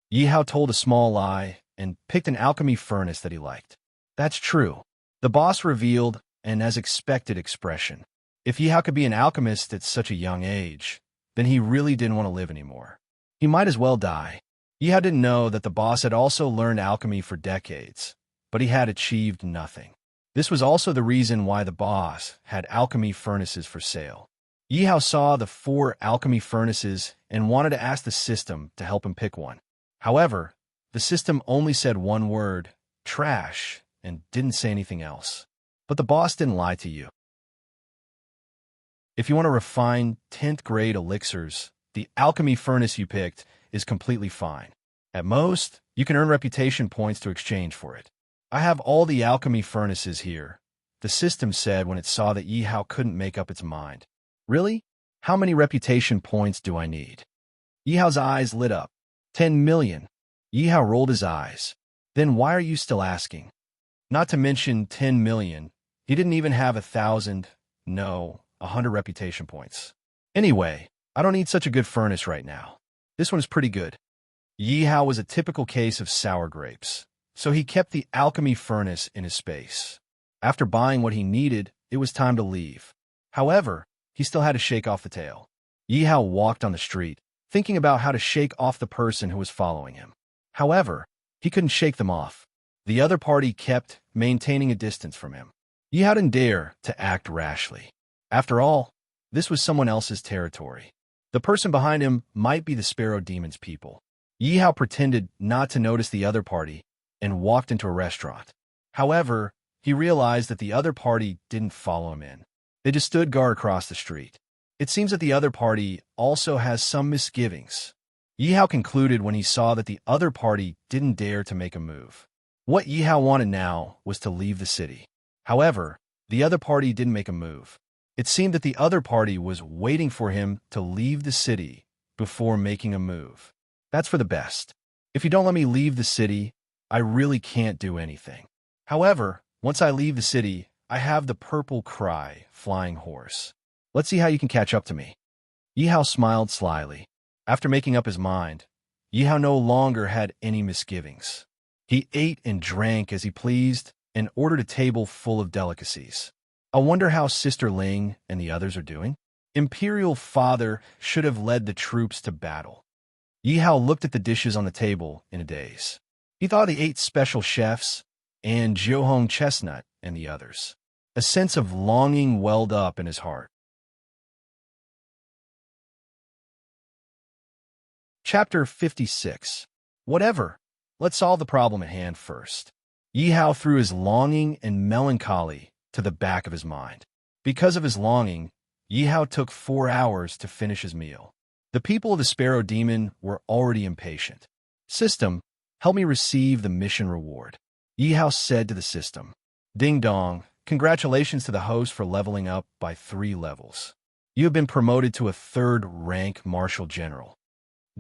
Yi Hao told a small lie and picked an alchemy furnace that he liked. "That's true," the boss revealed, an as expected expression. If Yi Hao could be an alchemist at such a young age, then he really didn't want to live anymore. He might as well die. Yi Hao didn't know that the boss had also learned alchemy for decades, but he had achieved nothing. This was also the reason why the boss had alchemy furnaces for sale. Yi Hao saw the 4 alchemy furnaces and wanted to ask the system to help him pick one. However, the system only said one word, "trash," and didn't say anything else. But the boss didn't lie to you. If you want to refine 10th-grade elixirs, the alchemy furnace you picked is completely fine. At most, you can earn reputation points to exchange for it. "I have all the alchemy furnaces here," the system said when it saw that Yi Hao couldn't make up its mind. "Really? How many reputation points do I need?" Yi Hao's eyes lit up. 10 million. Yi Hao rolled his eyes. "Then why are you still asking?" Not to mention 10 million. He didn't even have 1,000, no, 100 reputation points. "Anyway, I don't need such a good furnace right now. This one is pretty good." Yi Hao was a typical case of sour grapes, so he kept the alchemy furnace in his space. After buying what he needed, it was time to leave. However, he still had to shake off the tail. Yi Hao walked on the street, thinking about how to shake off the person who was following him. However, he couldn't shake them off. The other party kept maintaining a distance from him. Yi Hao didn't dare to act rashly. After all, this was someone else's territory. The person behind him might be the Sparrow Demon's people. Yi Hao pretended not to notice the other party and walked into a restaurant. However, he realized that the other party didn't follow him in. They just stood guard across the street. It seems that the other party also has some misgivings. Yi Hao concluded when he saw that the other party didn't dare to make a move. What Yi Hao wanted now was to leave the city. However, the other party didn't make a move. It seemed that the other party was waiting for him to leave the city before making a move. That's for the best. If you don't let me leave the city, I really can't do anything. However, once I leave the city, I have the purple cry, flying horse. Let's see how you can catch up to me. Yi Hao smiled slyly. After making up his mind, Yi Hao no longer had any misgivings. He ate and drank as he pleased and ordered a table full of delicacies. I wonder how Sister Ling and the others are doing. Imperial Father should have led the troops to battle. Yi Hao looked at the dishes on the table in a daze. He thought of the 8 special chefs and Zhouhong Chestnut and the others. A sense of longing welled up in his heart. Chapter 56. Whatever. Let's solve the problem at hand first. Yi Hao threw his longing and melancholy to the back of his mind. Because of his longing, Yi Hao took 4 hours to finish his meal. The people of the Sparrow Demon were already impatient. System, help me receive the mission reward. Yi Hao said to the system. Ding dong, congratulations to the host for leveling up by 3 levels. You have been promoted to a 3rd rank Marshal General.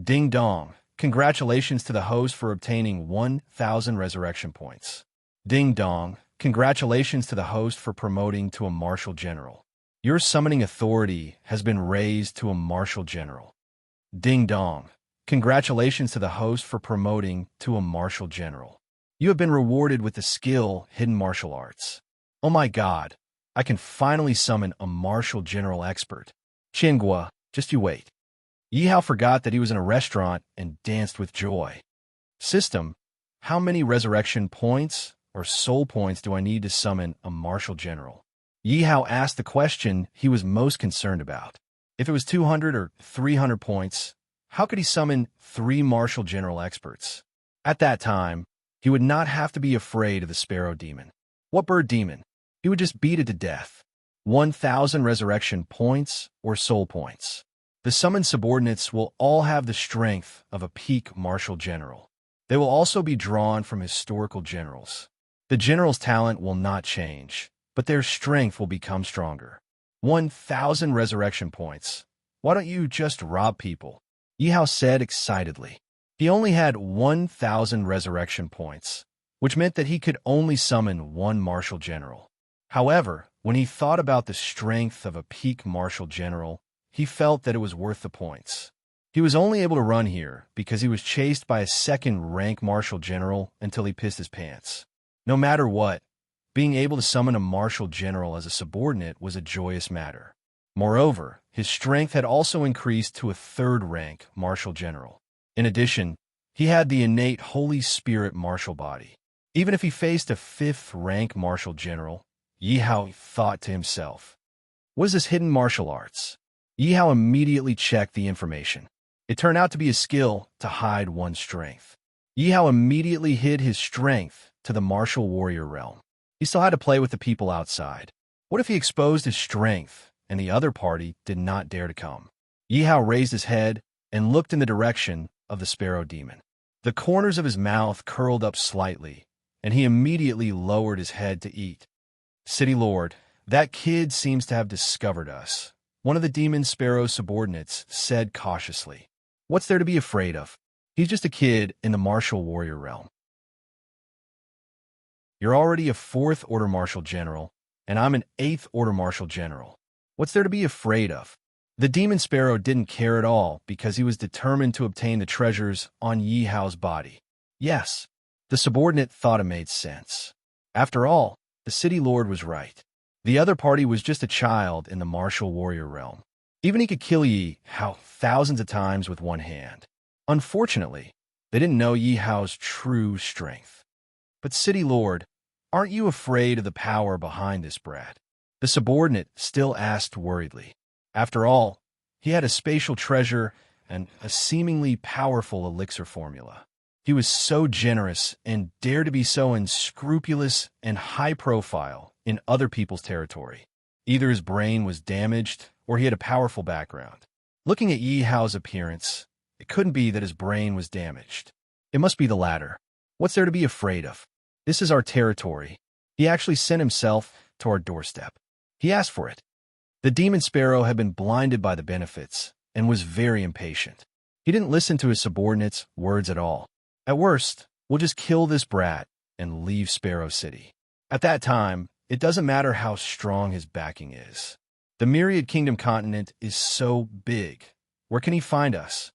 Ding dong, congratulations to the host for obtaining 1,000 resurrection points. Ding dong, congratulations to the host for promoting to a Marshal General. Your summoning authority has been raised to a Marshal General. Ding dong, congratulations to the host for promoting to a Marshal General. You have been rewarded with the skill Hidden Martial Arts. Oh my god, I can finally summon a Marshal General expert. Qinghua, just you wait. Yi Hao forgot that he was in a restaurant and danced with joy. System, how many resurrection points or soul points do I need to summon a Marshal General? Yi Hao asked the question he was most concerned about. If it was 200 or 300 points, how could he summon 3 Marshal General experts? At that time, he would not have to be afraid of the Sparrow Demon. What bird demon? He would just beat it to death. 1,000 resurrection points or soul points. The summoned subordinates will all have the strength of a peak Marshal General. They will also be drawn from historical generals. The general's talent will not change, but their strength will become stronger. 1,000 resurrection points. Why don't you just rob people? Yi Hao said excitedly. He only had 1,000 resurrection points, which meant that he could only summon 1 Marshal General. However, when he thought about the strength of a peak Marshal General, he felt that it was worth the points. He was only able to run here because he was chased by a 2nd rank Marshal General until he pissed his pants. No matter what, being able to summon a Marshal General as a subordinate was a joyous matter. Moreover, his strength had also increased to a 3rd rank Marshal General. In addition, he had the innate Holy Spirit martial body. Even if he faced a 5th rank Marshal General, Yi Hao thought to himself, what is this hidden martial arts? Yi Hao immediately checked the information. It turned out to be a skill to hide one's strength. Yi Hao immediately hid his strength to the martial warrior realm. He still had to play with the people outside. What if he exposed his strength and the other party did not dare to come? Yi Hao raised his head and looked in the direction of the Sparrow Demon. The corners of his mouth curled up slightly, and he immediately lowered his head to eat. City Lord, that kid seems to have discovered us, one of the Demon Sparrow's subordinates said cautiously. What's there to be afraid of? He's just a kid in the martial warrior realm. You're already a 4th Order Marshal General, and I'm an 8th Order Marshal General. What's there to be afraid of? The Demon Sparrow didn't care at all because he was determined to obtain the treasures on Yi Hao's body. Yes, the subordinate thought it made sense. After all, the City Lord was right. The other party was just a child in the martial warrior realm. Even he could kill Yi Hao thousands of times with one hand. Unfortunately, they didn't know Yi Hao's true strength. But City Lord, aren't you afraid of the power behind this brat? The subordinate still asked worriedly. After all, he had a spatial treasure and a seemingly powerful elixir formula. He was so generous and dared to be so unscrupulous and high-profile in other people's territory. Either his brain was damaged or he had a powerful background. Looking at Yi Hao's appearance, it couldn't be that his brain was damaged. It must be the latter. What's there to be afraid of? This is our territory. He actually sent himself to our doorstep. He asked for it. The Demon Sparrow had been blinded by the benefits and was very impatient. He didn't listen to his subordinates' words at all. At worst, we'll just kill this brat and leave Sparrow City. At that time, it doesn't matter how strong his backing is. The Myriad Kingdom continent is so big. Where can he find us?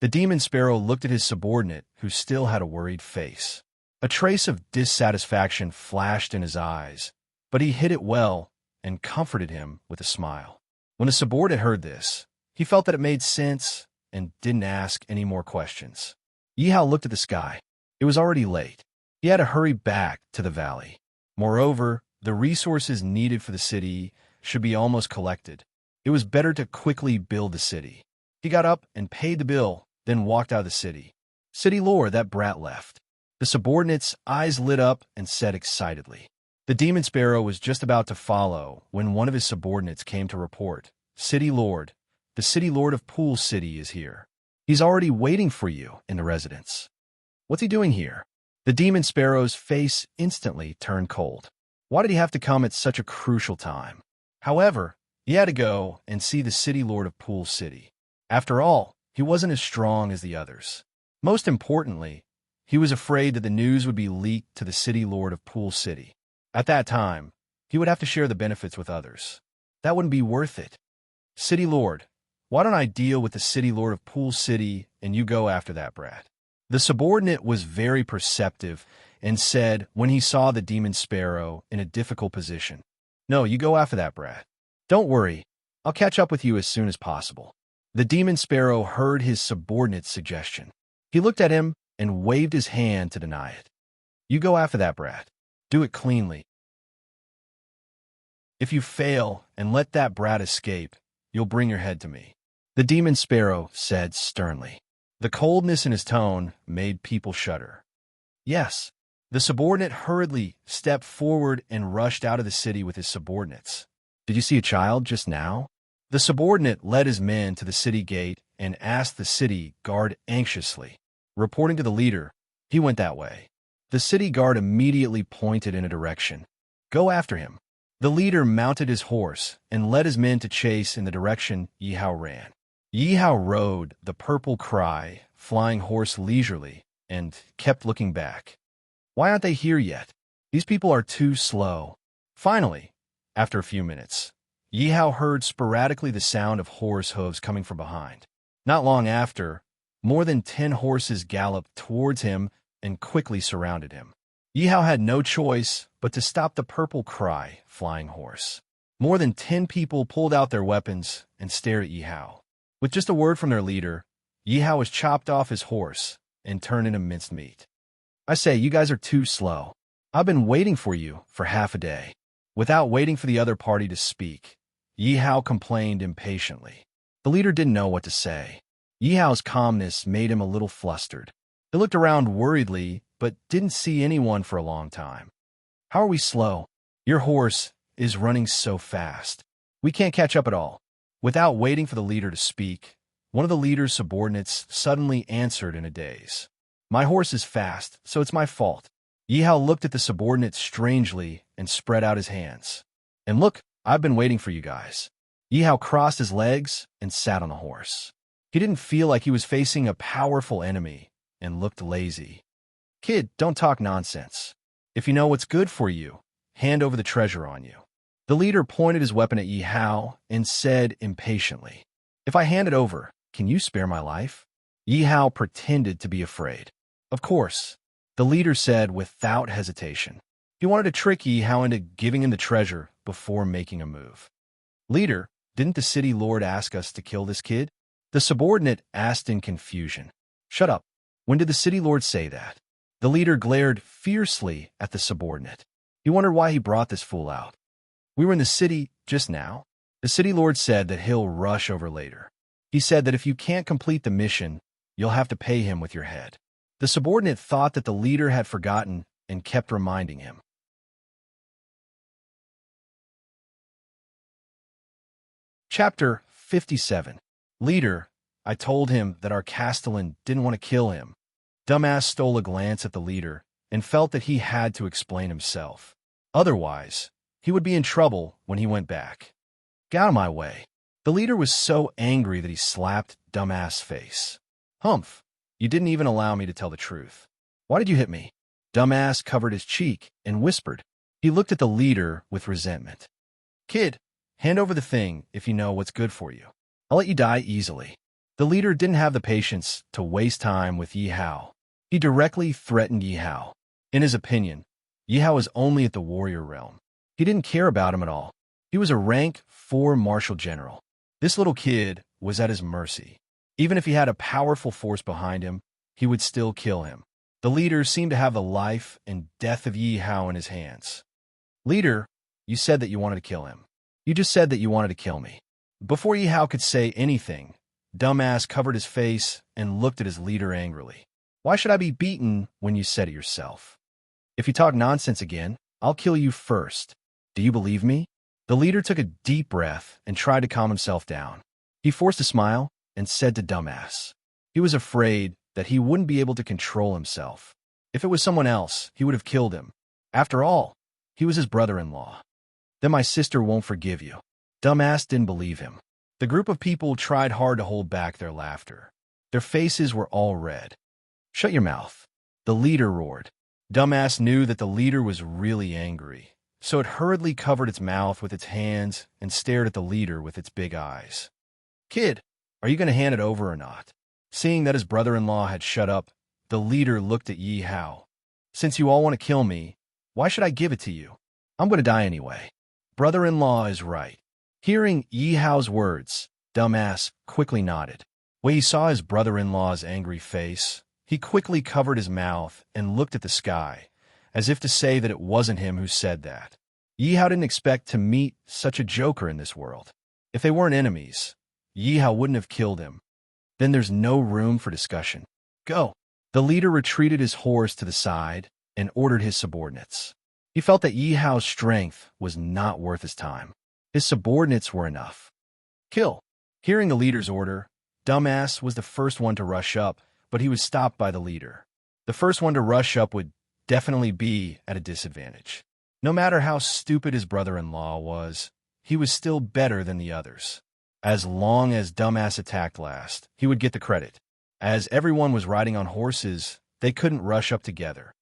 The Demon Sparrow looked at his subordinate, who still had a worried face. A trace of dissatisfaction flashed in his eyes, but he hid it well and comforted him with a smile. When the subordinate heard this, he felt that it made sense and didn't ask any more questions. Yi Hao looked at the sky. It was already late. He had to hurry back to the valley. Moreover, the resources needed for the city should be almost collected. It was better to quickly build the city. He got up and paid the bill, then walked out of the city. City Lord, that brat left. The subordinate's eyes lit up and said excitedly. The Demon Sparrow was just about to follow when one of his subordinates came to report. City Lord, the City Lord of Pool City is here. He's already waiting for you in the residence. What's he doing here? The Demon Sparrow's face instantly turned cold. Why did he have to come at such a crucial time? However, he had to go and see the city lord of Pool City. After all, he wasn't as strong as the others. Most importantly, he was afraid that the news would be leaked to the city lord of Pool City. At that time, he would have to share the benefits with others. That wouldn't be worth it. City Lord, why don't I deal with the city lord of Pool City and you go after that brat? The subordinate was very perceptive and said when he saw the demon sparrow in a difficult position, "No, you go after that brat. Don't worry, I'll catch up with you as soon as possible." The demon sparrow heard his subordinate's suggestion. He looked at him and waved his hand to deny it. "You go after that brat. Do it cleanly. If you fail and let that brat escape, you'll bring your head to me," the demon sparrow said sternly. The coldness in his tone made people shudder. Yes, the subordinate hurriedly stepped forward and rushed out of the city with his subordinates. "Did you see a child just now?" The subordinate led his men to the city gate and asked the city guard anxiously. Reporting to the leader, he went that way. The city guard immediately pointed in a direction. "Go after him." The leader mounted his horse and led his men to chase in the direction Yihao ran. Yihao rode the purple cry, flying horse leisurely, and kept looking back. Why aren't they here yet? These people are too slow. Finally, after a few minutes, Yihao heard sporadically the sound of horse hooves coming from behind. Not long after, more than 10 horses galloped towards him and quickly surrounded him. Yihao had no choice but to stop the purple cry, flying horse. More than 10 people pulled out their weapons and stared at Yihao. With just a word from their leader, Yihao was chopped off his horse and turned into minced meat. "I say, you guys are too slow. I've been waiting for you for half a day." Without waiting for the other party to speak, Yihao complained impatiently. The leader didn't know what to say. Yihao's calmness made him a little flustered. He looked around worriedly, but didn't see anyone for a long time. "How are we slow? Your horse is running so fast. We can't catch up at all." Without waiting for the leader to speak, one of the leader's subordinates suddenly answered in a daze. "My horse is fast, so it's my fault." Yihao looked at the subordinate strangely and spread out his hands. "And look, I've been waiting for you guys." Yihao crossed his legs and sat on the horse. He didn't feel like he was facing a powerful enemy and looked lazy. "Kid, don't talk nonsense. If you know what's good for you, hand over the treasure on you." The leader pointed his weapon at Yihao and said impatiently, "If I hand it over, can you spare my life?" Yihao pretended to be afraid. "Of course," the leader said without hesitation. He wanted to trick Yihao into giving him the treasure before making a move. "Leader, didn't the city lord ask us to kill this kid?" The subordinate asked in confusion. "Shut up. When did the city lord say that?" The leader glared fiercely at the subordinate. He wondered why he brought this fool out. "We were in the city just now. The city lord said that he'll rush over later. He said that if you can't complete the mission, you'll have to pay him with your head." The subordinate thought that the leader had forgotten and kept reminding him. Chapter 57. Leader, I told him that our castellan didn't want to kill him. Dumbass stole a glance at the leader and felt that he had to explain himself. Otherwise, he would be in trouble when he went back. "Get out of my way." The leader was so angry that he slapped Dumbass' face. "Humph, you didn't even allow me to tell the truth. Why did you hit me?" Dumbass covered his cheek and whispered. He looked at the leader with resentment. "Kid, hand over the thing if you know what's good for you. I'll let you die easily." The leader didn't have the patience to waste time with Yihao. He directly threatened Yihao. In his opinion, Yihao was only at the warrior realm. He didn't care about him at all. He was a rank 4 martial general. This little kid was at his mercy. Even if he had a powerful force behind him, he would still kill him. The leader seemed to have the life and death of Yihao in his hands. "Leader, you said that you wanted to kill him. You just said that you wanted to kill me." Before Yihao could say anything, Dumbass covered his face and looked at his leader angrily. "Why should I be beaten when you said it yourself? If you talk nonsense again, I'll kill you first. Do you believe me?" The leader took a deep breath and tried to calm himself down. He forced a smile and said to Dumbass. He was afraid that he wouldn't be able to control himself. If it was someone else, he would have killed him. After all, He was his brother-in-law. Then my sister won't forgive you. Dumbass didn't believe him. The group of people tried hard to hold back their laughter. Their faces were all red. Shut your mouth. The leader roared. Dumbass knew that the leader was really angry, so it hurriedly covered its mouth with its hands and stared at the leader with its big eyes. Kid, are you going to hand it over or not? Seeing that his brother-in-law had shut up, the leader looked at Yi Hao. Since you all want to kill me, why should I give it to you? I'm going to die anyway. Brother-in-law is right. Hearing Yi Hao's words, Dumbass quickly nodded. When he saw his brother-in-law's angry face, he quickly covered his mouth and looked at the sky, as if to say that it wasn't him who said that. Yi Hao didn't expect to meet such a joker in this world. If they weren't enemies, Yi Hao wouldn't have killed him. Then there's no room for discussion. Go. The leader retreated his horse to the side and ordered his subordinates. He felt that Yi Hao's strength was not worth his time. His subordinates were enough. Kill. Hearing the leader's order, Dumbass was the first one to rush up, but he was stopped by the leader. The first one to rush up would definitely be at a disadvantage. No matter how stupid his brother-in-law was, he was still better than the others. As long as Dumbass attacked last, he would get the credit. As everyone was riding on horses, they couldn't rush up together.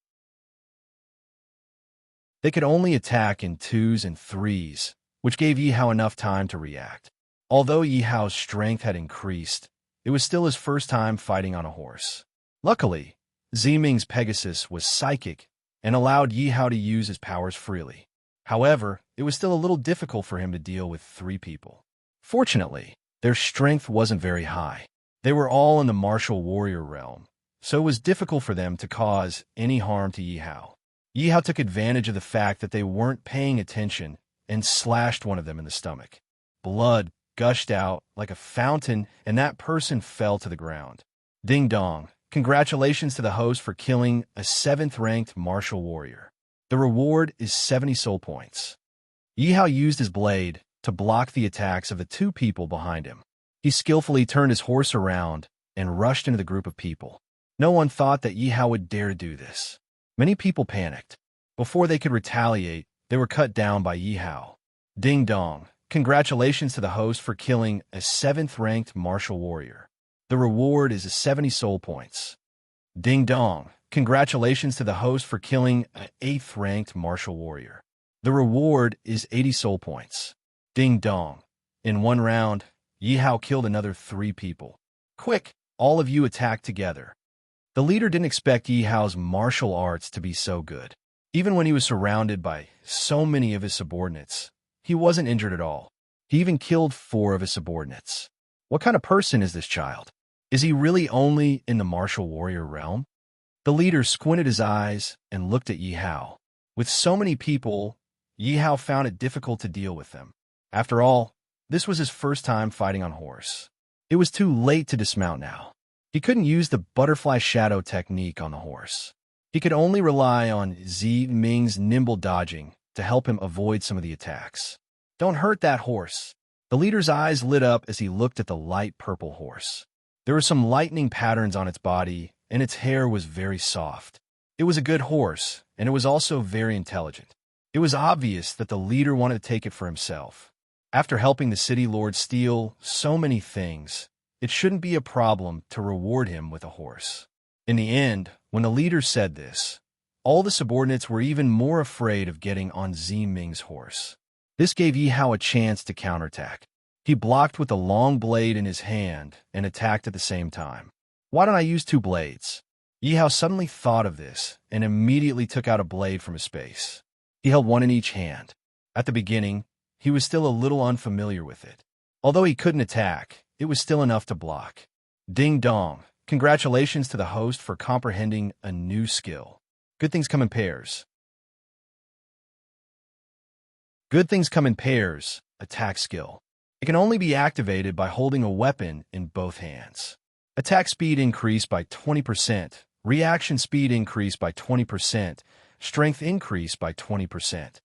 They could only attack in 2s and 3s, which gave Yi Hao enough time to react. Although Yi Hao's strength had increased, it was still his first time fighting on a horse. Luckily, Ziming's Pegasus was psychic and allowed Yi Hao to use his powers freely. However, it was still a little difficult for him to deal with 3 people. Fortunately, their strength wasn't very high. They were all in the martial warrior realm, so it was difficult for them to cause any harm to Yi Hao. Yi Hao took advantage of the fact that they weren't paying attention and slashed one of them in the stomach. Blood gushed out like a fountain, and that person fell to the ground. Ding dong. Congratulations to the host for killing a 7th-ranked martial warrior. The reward is 70 soul points. Yi Hao used his blade to block the attacks of the 2 people behind him. He skillfully turned his horse around and rushed into the group of people. No one thought that Yi Hao would dare to do this. Many people panicked. Before they could retaliate, they were cut down by Yi Hao. Ding dong. Congratulations to the host for killing a 7th-ranked martial warrior. The reward is 70 soul points. Ding dong. Congratulations to the host for killing an 8th-ranked martial warrior. The reward is 80 soul points. Ding dong. In one round, Yi Hao killed another 3 people. Quick, all of you attack together. The leader didn't expect Yi Hao's martial arts to be so good. Even when he was surrounded by so many of his subordinates, he wasn't injured at all. He even killed 4 of his subordinates. What kind of person is this child? Is he really only in the martial warrior realm? The leader squinted his eyes and looked at Yi Hao. With so many people, Yi Hao found it difficult to deal with them. After all, this was his first time fighting on horse. It was too late to dismount now. He couldn't use the butterfly shadow technique on the horse. He could only rely on Ziming's nimble dodging to help him avoid some of the attacks. Don't hurt that horse. The leader's eyes lit up as he looked at the light purple horse. There were some lightning patterns on its body, and its hair was very soft. It was a good horse, and it was also very intelligent. It was obvious that the leader wanted to take it for himself. After helping the city lord steal so many things, it shouldn't be a problem to reward him with a horse. In the end, when the leader said this, all the subordinates were even more afraid of getting on Ziming's horse. This gave Yi Hao a chance to counterattack. He blocked with the long blade in his hand and attacked at the same time. Why don't I use 2 blades? Yi Hao suddenly thought of this and immediately took out a blade from his space. He held one in each hand. At the beginning, he was still a little unfamiliar with it. Although he couldn't attack, it was still enough to block. Ding dong. Congratulations to the host for comprehending a new skill. Good things come in pairs. Good things come in pairs, attack skill. It can only be activated by holding a weapon in both hands. Attack speed increased by 20%, reaction speed increased by 20%, strength increased by 20%.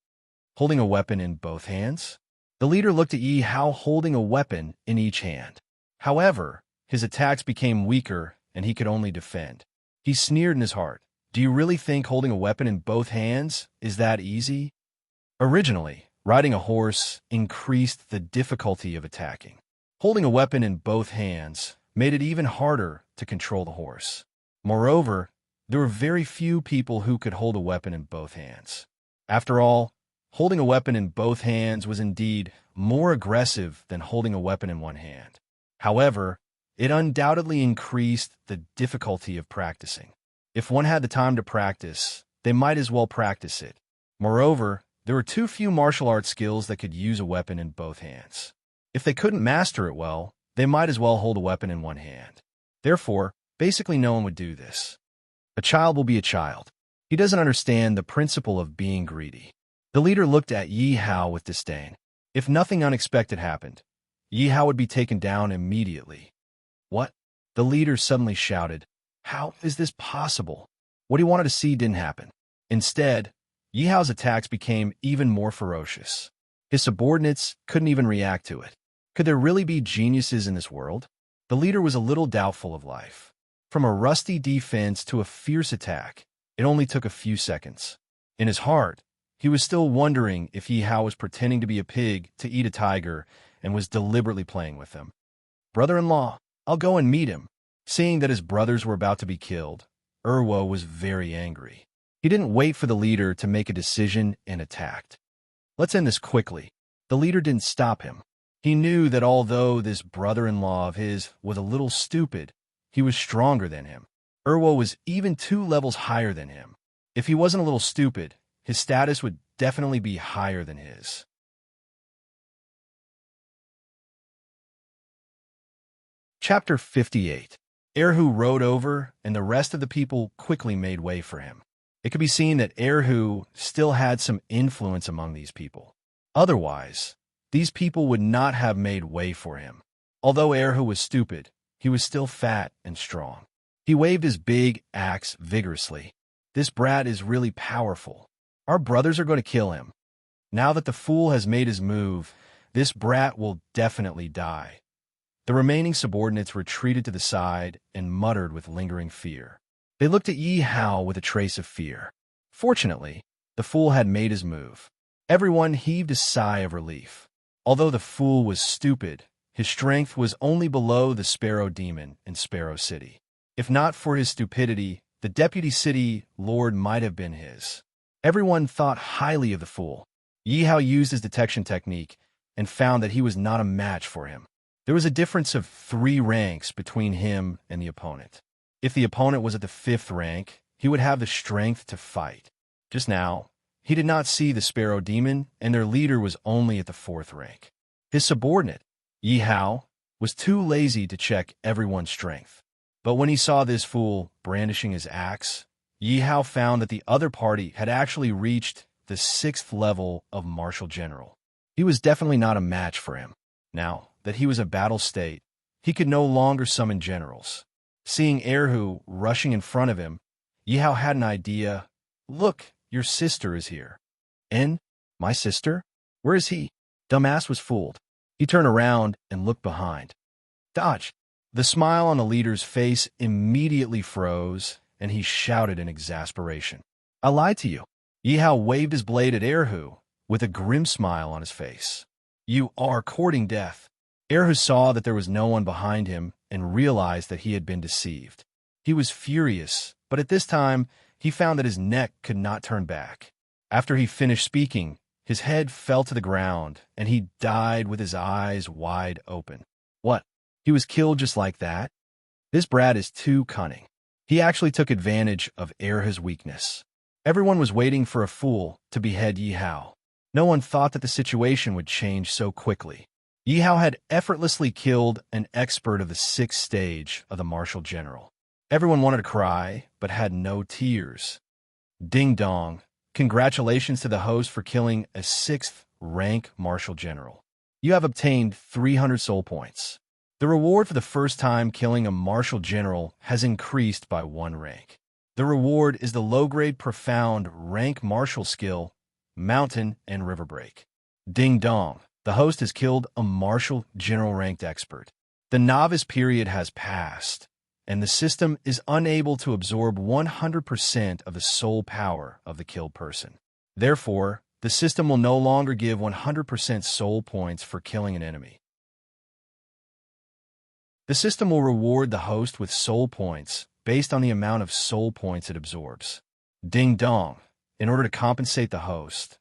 Holding a weapon in both hands? The leader looked at Yi Hao holding a weapon in each hand. However, his attacks became weaker and he could only defend. He sneered in his heart. Do you really think holding a weapon in both hands is that easy? Originally, riding a horse increased the difficulty of attacking. Holding a weapon in both hands made it even harder to control the horse. Moreover, there were very few people who could hold a weapon in both hands. After all, holding a weapon in both hands was indeed more aggressive than holding a weapon in one hand. However, it undoubtedly increased the difficulty of practicing. If one had the time to practice, they might as well practice it. Moreover, there were too few martial arts skills that could use a weapon in both hands. If they couldn't master it well, they might as well hold a weapon in one hand. Therefore, basically no one would do this. A child will be a child. He doesn't understand the principle of being greedy. The leader looked at Yi Hao with disdain. If nothing unexpected happened, Yi Hao would be taken down immediately. What? The leader suddenly shouted. How is this possible? What he wanted to see didn't happen. Instead, Yi Hao's attacks became even more ferocious. His subordinates couldn't even react to it. Could there really be geniuses in this world? The leader was a little doubtful of life. From a rusty defense to a fierce attack, it only took a few seconds. In his heart, he was still wondering if Yi Hao was pretending to be a pig to eat a tiger and was deliberately playing with them. Brother-in-law, I'll go and meet him. Seeing that his brothers were about to be killed, Erwo was very angry. He didn't wait for the leader to make a decision and attacked. Let's end this quickly. The leader didn't stop him. He knew that although this brother-in-law of his was a little stupid, he was stronger than him. Erwo was even 2 levels higher than him. If he wasn't a little stupid, his status would definitely be higher than his. Chapter 58. Erhu rode over, and the rest of the people quickly made way for him. It could be seen that Erhu still had some influence among these people. Otherwise, these people would not have made way for him. Although Erhu was stupid, he was still fat and strong. He waved his big axe vigorously. This brat is really powerful. Our brothers are going to kill him. Now that the fool has made his move, this brat will definitely die. The remaining subordinates retreated to the side and muttered with lingering fear. They looked at Yi Hao with a trace of fear. Fortunately, the fool had made his move. Everyone heaved a sigh of relief. Although the fool was stupid, his strength was only below the Sparrow Demon in Sparrow City. If not for his stupidity, the deputy city lord might have been his. Everyone thought highly of the fool. Yi Hao used his detection technique and found that he was not a match for him. There was a difference of 3 ranks between him and the opponent. If the opponent was at the 5th rank, he would have the strength to fight. Just now, he did not see the Sparrow Demon, and their leader was only at the 4th rank. His subordinate, Yi Hao, was too lazy to check everyone's strength. But when he saw this fool brandishing his axe, Yi Hao found that the other party had actually reached the 6th level of Martial General. He was definitely not a match for him. Now that he was a battle state, he could no longer summon generals. Seeing Erhu rushing in front of him, Yi Hao had an idea. Look, your sister is here. En? My sister? Where is he? Dumbass was fooled. He turned around and looked behind. Dodge! The smile on the leader's face immediately froze, and he shouted in exasperation. I lied to you. Yi Hao waved his blade at Erhu, with a grim smile on his face. You are courting death. Erhu saw that there was no one behind him and realized that he had been deceived. He was furious, but at this time, he found that his neck could not turn back. After he finished speaking, his head fell to the ground, and he died with his eyes wide open. What? He was killed just like that? This brat is too cunning. He actually took advantage of Erhu's weakness. Everyone was waiting for a fool to behead Yi Hao. No one thought that the situation would change so quickly. Yi Hao had effortlessly killed an expert of the 6th stage of the Martial General. Everyone wanted to cry, but had no tears. Ding dong. Congratulations to the host for killing a 6th rank Martial General. You have obtained 300 soul points. The reward for the first time killing a Martial General has increased by 1 rank. The reward is the low-grade Profound rank martial skill, Mountain and River Break. Ding dong. The host has killed a Martial General ranked expert. The novice period has passed, and the system is unable to absorb 100% of the soul power of the killed person. Therefore, the system will no longer give 100% soul points for killing an enemy. The system will reward the host with soul points based on the amount of soul points it absorbs. Ding dong. In order to compensate the host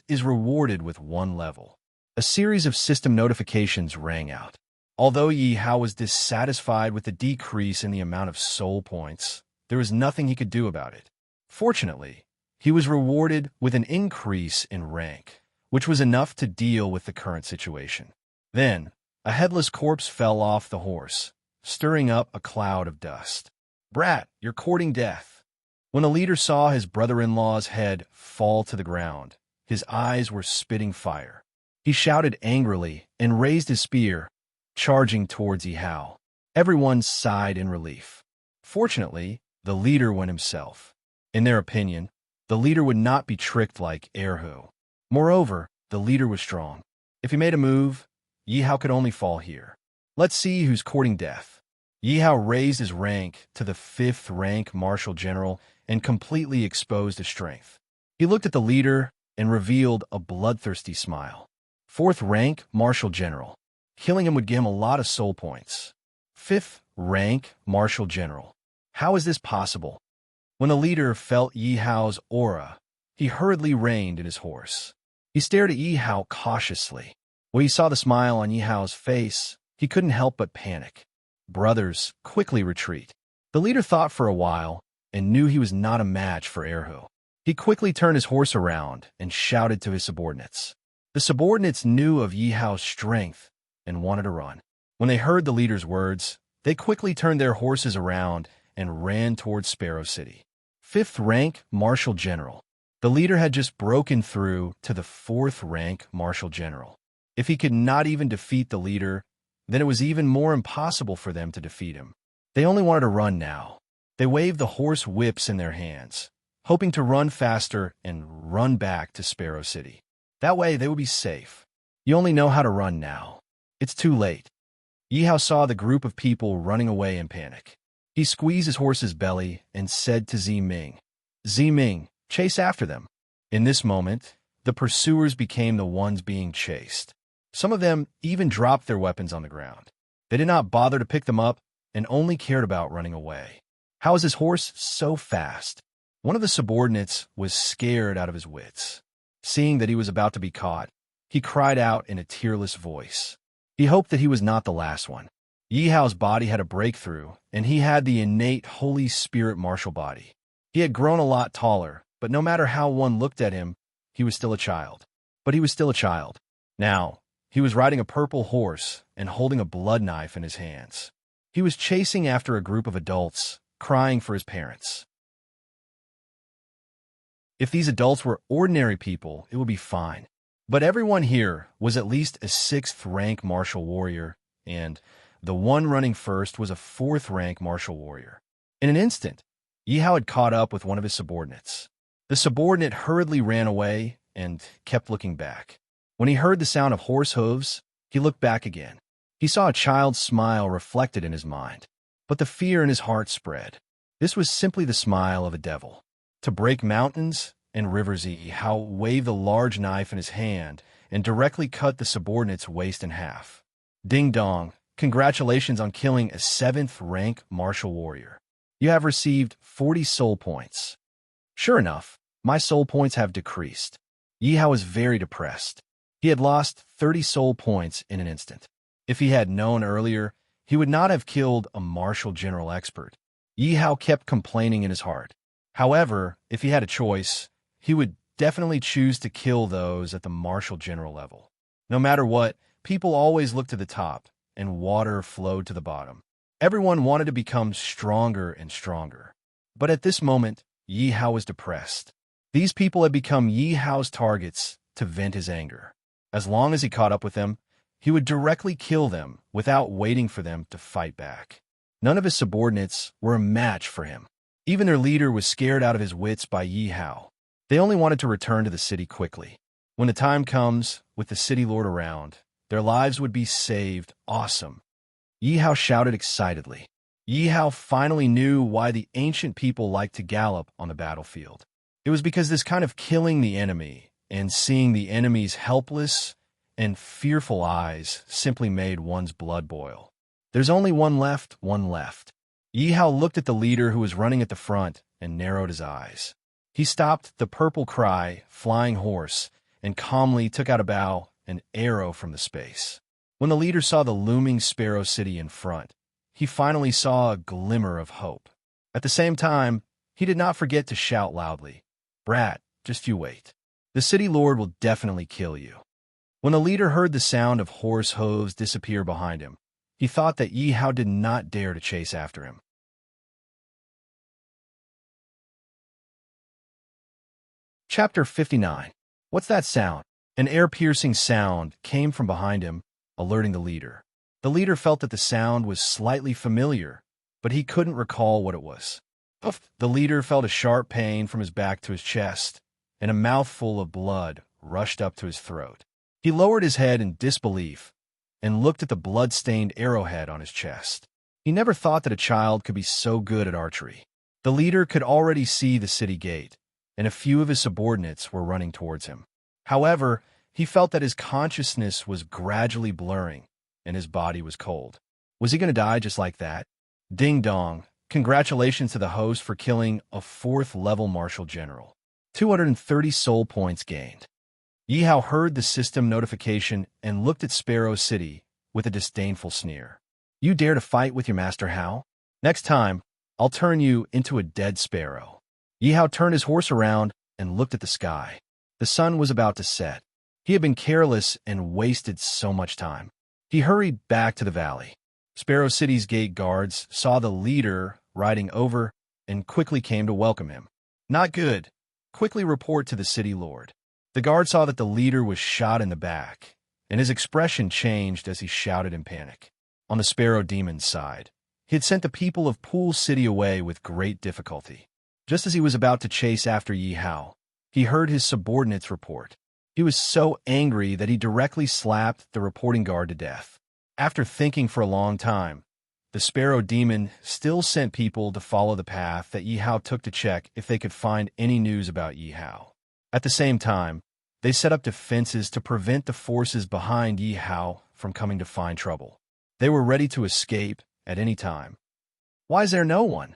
is rewarded with 1 level. A series of system notifications rang out. Although Yi Hao was dissatisfied with the decrease in the amount of soul points, there was nothing he could do about it. Fortunately, he was rewarded with an increase in rank, which was enough to deal with the current situation. Then, a headless corpse fell off the horse, stirring up a cloud of dust. "Brat, you're courting death." When the leader saw his brother-in-law's head fall to the ground, his eyes were spitting fire. He shouted angrily and raised his spear, charging towards Yi Hao. Everyone sighed in relief. Fortunately, the leader went himself. In their opinion, the leader would not be tricked like Erhu. Moreover, the leader was strong. If he made a move, Yi Hao could only fall here. Let's see who's courting death. Yi Hao raised his rank to the 5th rank Marshal General and completely exposed his strength. He looked at the leader and revealed a bloodthirsty smile. 4th rank Marshal General. Killing him would give him a lot of soul points. 5th rank Marshal General. How is this possible? When the leader felt Yi Hao's aura, he hurriedly reined in his horse. He stared at Yi Hao cautiously. When he saw the smile on Yi Hao's face, he couldn't help but panic. Brothers, quickly retreat. The leader thought for a while and knew he was not a match for Erhu. He quickly turned his horse around and shouted to his subordinates. The subordinates knew of Yi Hao's strength and wanted to run. When they heard the leader's words, they quickly turned their horses around and ran towards Sparrow City. 5th rank Marshal General. The leader had just broken through to the 4th rank Marshal General. If he could not even defeat the leader, then it was even more impossible for them to defeat him. They only wanted to run now. They waved the horse whips in their hands, hoping to run faster and run back to Sparrow City. That way they would be safe. You only know how to run now. It's too late. Yi Hao saw the group of people running away in panic. He squeezed his horse's belly and said to Ziming, "Ziming, chase after them." In this moment, the pursuers became the ones being chased. Some of them even dropped their weapons on the ground. They did not bother to pick them up and only cared about running away. How is his horse so fast? One of the subordinates was scared out of his wits. Seeing that he was about to be caught, he cried out in a tearless voice. He hoped that he was not the last one. Yi Hao's body had a breakthrough, and he had the innate Holy Spirit martial body. He had grown a lot taller, but no matter how one looked at him, he was still a child. But he was still a child. Now, he was riding a purple horse and holding a blood knife in his hands. He was chasing after a group of adults, crying for his parents. If these adults were ordinary people, it would be fine. But everyone here was at least a 6th rank martial warrior, and the one running first was a 4th rank martial warrior. In an instant, Yi Hao had caught up with one of his subordinates. The subordinate hurriedly ran away and kept looking back. When he heard the sound of horse hooves, he looked back again. He saw a child's smile reflected in his mind, but the fear in his heart spread. This was simply the smile of a devil. To break mountains and rivers, Yi Hao waved a large knife in his hand and directly cut the subordinate's waist in half. Ding dong, congratulations on killing a 7th rank martial warrior. You have received 40 soul points. Sure enough, my soul points have decreased. Yi Hao was very depressed. He had lost 30 soul points in an instant. If he had known earlier, he would not have killed a martial general expert. Yi Hao kept complaining in his heart. However, if he had a choice, he would definitely choose to kill those at the martial general level. No matter what, people always looked to the top, and water flowed to the bottom. Everyone wanted to become stronger and stronger. But at this moment, Yi Hao was depressed. These people had become Yi Hao's targets to vent his anger. As long as he caught up with them, he would directly kill them without waiting for them to fight back. None of his subordinates were a match for him. Even their leader was scared out of his wits by Yi Hao. They only wanted to return to the city quickly. When the time comes, with the city lord around, their lives would be saved. Awesome. Yi Hao shouted excitedly. Yi Hao finally knew why the ancient people liked to gallop on the battlefield. It was because this kind of killing the enemy and seeing the enemy's helpless and fearful eyes simply made one's blood boil. There's only one left, one left. Yi Hao looked at the leader who was running at the front and narrowed his eyes. He stopped the purple cry, flying horse, and calmly took out a bow and arrow from the space. When the leader saw the looming Sparrow City in front, he finally saw a glimmer of hope. At the same time, he did not forget to shout loudly, "Brat, just you wait. The city lord will definitely kill you." When the leader heard the sound of horse hooves disappear behind him, he thought that Yi Hao did not dare to chase after him. Chapter 59. What's that sound? An air-piercing sound came from behind him, alerting the leader. The leader felt that the sound was slightly familiar, but he couldn't recall what it was. The leader felt a sharp pain from his back to his chest, and a mouthful of blood rushed up to his throat. He lowered his head in disbelief and looked at the blood-stained arrowhead on his chest. He never thought that a child could be so good at archery. The leader could already see the city gate, and a few of his subordinates were running towards him. However, he felt that his consciousness was gradually blurring, and his body was cold. Was he going to die just like that? Ding dong. Congratulations to the host for killing a 4th-level martial general. 230 soul points gained. Yi Hao heard the system notification and looked at Sparrow City with a disdainful sneer. You dare to fight with your master Hao? Next time, I'll turn you into a dead sparrow. Yi Hao turned his horse around and looked at the sky. The sun was about to set. He had been careless and wasted so much time. He hurried back to the valley. Sparrow City's gate guards saw the leader riding over and quickly came to welcome him. Not good. Quickly report to the city lord. The guard saw that the leader was shot in the back, and his expression changed as he shouted in panic. On the Sparrow Demon's side, he had sent the people of Pool City away with great difficulty. Just as he was about to chase after Yi Hao, he heard his subordinates report. He was so angry that he directly slapped the reporting guard to death. After thinking for a long time, the Sparrow Demon still sent people to follow the path that Yi Hao took to check if they could find any news about Yi Hao. At the same time, they set up defenses to prevent the forces behind Yi Hao from coming to find trouble. They were ready to escape at any time. Why is there no one?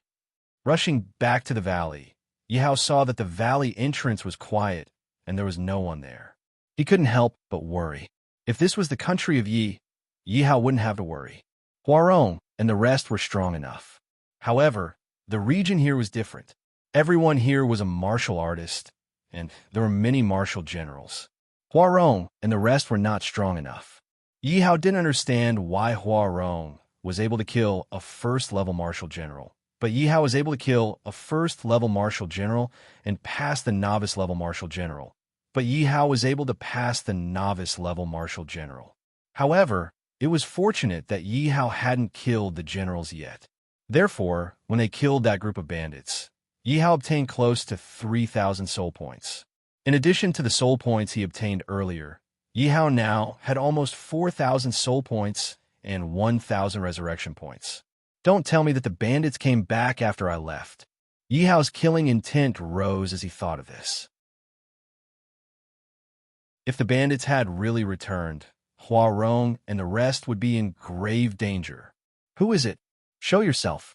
Rushing back to the valley, Yi Hao saw that the valley entrance was quiet and there was no one there. He couldn't help but worry. If this was the country of Yi Hao wouldn't have to worry. Huarong and the rest were strong enough. However, the region here was different. Everyone here was a martial artist, and there were many martial generals. Huarong and the rest were not strong enough. Yi Hao didn't understand why Huarong was able to kill a 1st-level martial general, but Yi Hao was able to kill a 1st-level martial general and pass the novice-level martial general. But Yi Hao was able to pass the novice-level martial general. However, it was fortunate that Yi Hao hadn't killed the generals yet. Therefore, when they killed that group of bandits, Yi Hao obtained close to 3,000 soul points. In addition to the soul points he obtained earlier, Yi Hao now had almost 4,000 soul points and 1,000 resurrection points. Don't tell me that the bandits came back after I left. Yi Hao's killing intent rose as he thought of this. If the bandits had really returned, Huarong and the rest would be in grave danger. Who is it? Show yourself.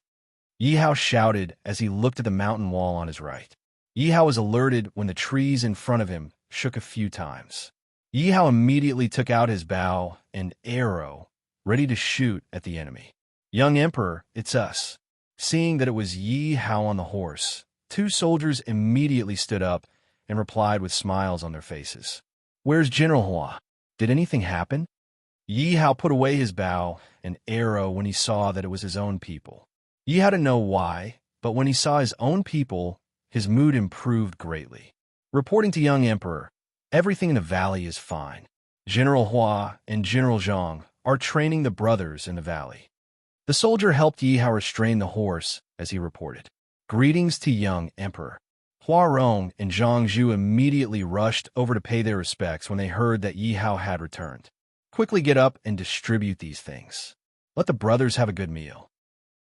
Yi Hao shouted as he looked at the mountain wall on his right. Yi Hao was alerted when the trees in front of him shook a few times. Yi Hao immediately took out his bow and arrow, ready to shoot at the enemy. Young Emperor, it's us. Seeing that it was Yi Hao on the horse, 2 soldiers immediately stood up and replied with smiles on their faces. Where's General Hua? Did anything happen? Yi Hao put away his bow and arrow when he saw that it was his own people. Yi Hao didn't know why, but when he saw his own people, his mood improved greatly. Reporting to Young Emperor, everything in the valley is fine. General Hua and General Zhang are training the brothers in the valley. The soldier helped Yi Hao restrain the horse as he reported. Greetings to Young Emperor. Huarong and Zhang Zhu immediately rushed over to pay their respects when they heard that Yi Hao had returned. Quickly get up and distribute these things. Let the brothers have a good meal.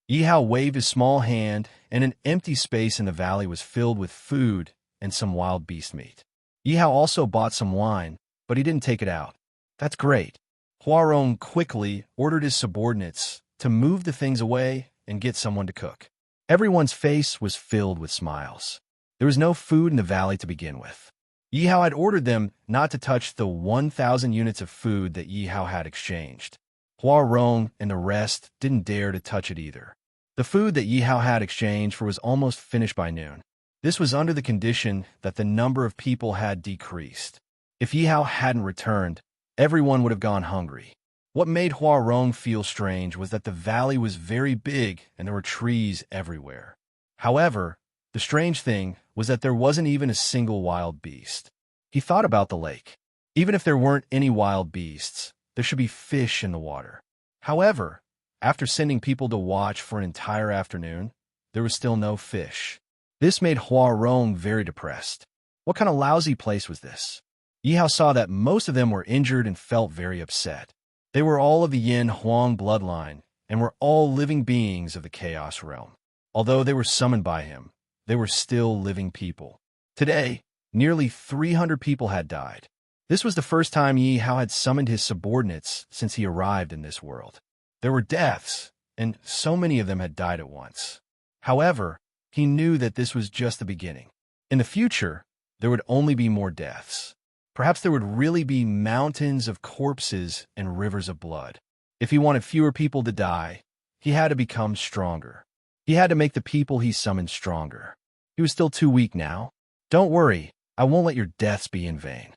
Yi Hao waved his small hand, and an empty space in the valley was filled with food and some wild beast meat. Yi Hao also bought some wine, but he didn't take it out. That's great. Huarong quickly ordered his subordinates to move the things away and get someone to cook. Everyone's face was filled with smiles. There was no food in the valley to begin with. Yi Hao had ordered them not to touch the 1,000 units of food that Yi Hao had exchanged. Huarong and the rest didn't dare to touch it either. The food that Yi Hao had exchanged for was almost finished by noon. This was under the condition that the number of people had decreased. If Yi Hao hadn't returned, everyone would have gone hungry. What made Huarong feel strange was that the valley was very big and there were trees everywhere. However, the strange thing was that there wasn't even a single wild beast. He thought about the lake. Even if there weren't any wild beasts, there should be fish in the water. However, after sending people to watch for an entire afternoon, there was still no fish. This made Huarong very depressed. What kind of lousy place was this? Yi Hao saw that most of them were injured and felt very upset. They were all of the Yin Huang bloodline and were all living beings of the Chaos Realm. Although they were summoned by him, they were still living people. Today, nearly 300 people had died. This was the first time Yi Hao had summoned his subordinates since he arrived in this world. There were deaths, and so many of them had died at once. However, he knew that this was just the beginning. In the future, there would only be more deaths. Perhaps there would really be mountains of corpses and rivers of blood. If he wanted fewer people to die, he had to become stronger. He had to make the people he summoned stronger. He was still too weak now. Don't worry, I won't let your deaths be in vain.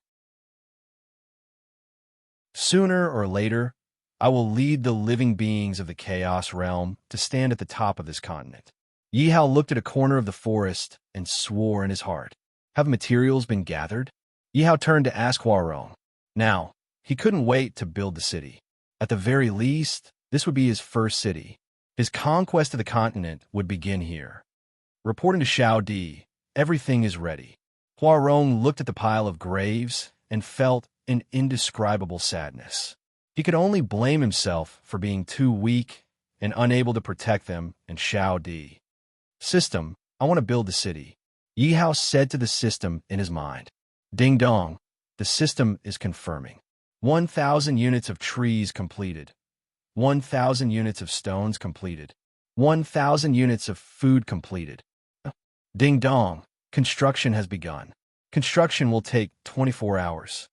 Sooner or later, I will lead the living beings of the Chaos Realm to stand at the top of this continent. Yi Hao looked at a corner of the forest and swore in his heart. Have materials been gathered? Yi Hao turned to ask Huarong. Now, he couldn't wait to build the city. At the very least, this would be his first city. His conquest of the continent would begin here. Reporting to Xiao Di, everything is ready. Huarong looked at the pile of graves and felt an indescribable sadness. He could only blame himself for being too weak and unable to protect them and Xiao Di. System, I want to build the city. Yi Hao said to the system in his mind. Ding dong, the system is confirming. 1,000 units of trees completed. 1,000 units of stones completed. 1,000 units of food completed. Ding dong, construction has begun. Construction will take 24 hours.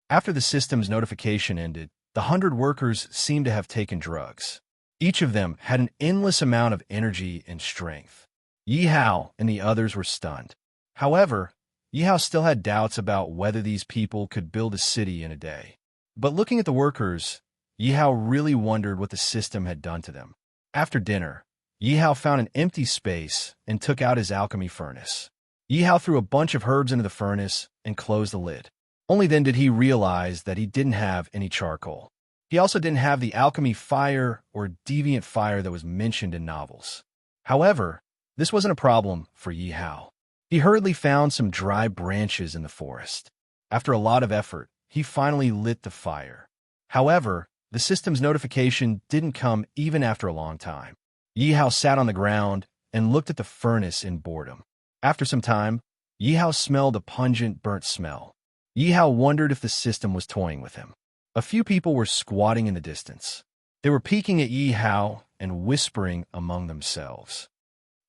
After the system's notification ended, the 100 workers seemed to have taken drugs. Each of them had an endless amount of energy and strength. Yi Hao and the others were stunned. However, Yi Hao still had doubts about whether these people could build a city in a day. But looking at the workers, Yi Hao really wondered what the system had done to them. After dinner, Yi Hao found an empty space and took out his alchemy furnace. Yi Hao threw a bunch of herbs into the furnace and closed the lid. Only then did he realize that he didn't have any charcoal. He also didn't have the alchemy fire or deviant fire that was mentioned in novels. However, this wasn't a problem for Yi Hao. He hurriedly found some dry branches in the forest. After a lot of effort, he finally lit the fire. However, the system's notification didn't come even after a long time. Yi Hao sat on the ground and looked at the furnace in boredom. After some time, Yi Hao smelled a pungent, burnt smell. Yi Hao wondered if the system was toying with him. A few people were squatting in the distance. They were peeking at Yi Hao and whispering among themselves.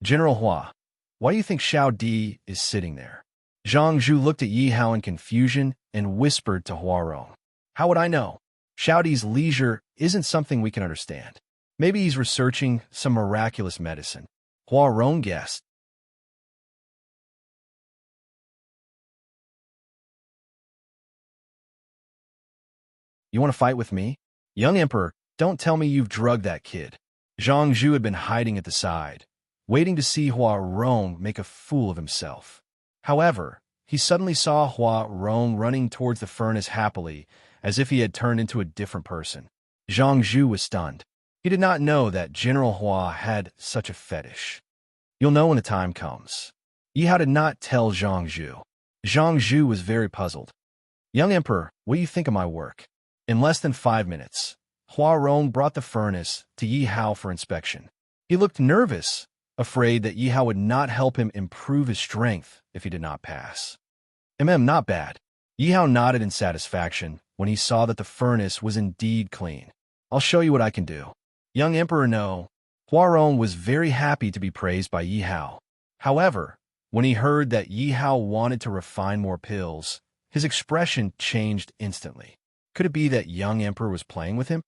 General Hua, why do you think Xiao Di is sitting there? Zhang Zhu looked at Yi Hao in confusion and whispered to Huarong. How would I know? Xiao Di's leisure isn't something we can understand. Maybe he's researching some miraculous medicine. Huarong guessed. You want to fight with me? Young Emperor, don't tell me you've drugged that kid. Zhang Zhu had been hiding at the side, waiting to see Huarong make a fool of himself. However, he suddenly saw Huarong running towards the furnace happily, as if he had turned into a different person. Zhang Zhu was stunned. He did not know that General Hua had such a fetish. You'll know when the time comes. Yi Hao did not tell Zhang Zhu. Zhang Zhu was very puzzled. Young Emperor, what do you think of my work? In less than 5 minutes, Huarong brought the furnace to Yi Hao for inspection. He looked nervous, afraid that Yi Hao would not help him improve his strength if he did not pass. Not bad. Yi Hao nodded in satisfaction when he saw that the furnace was indeed clean. I'll show you what I can do. Young Emperor no. Huarong was very happy to be praised by Yi Hao. However, when he heard that Yi Hao wanted to refine more pills, his expression changed instantly. Could it be that young Emperor was playing with him?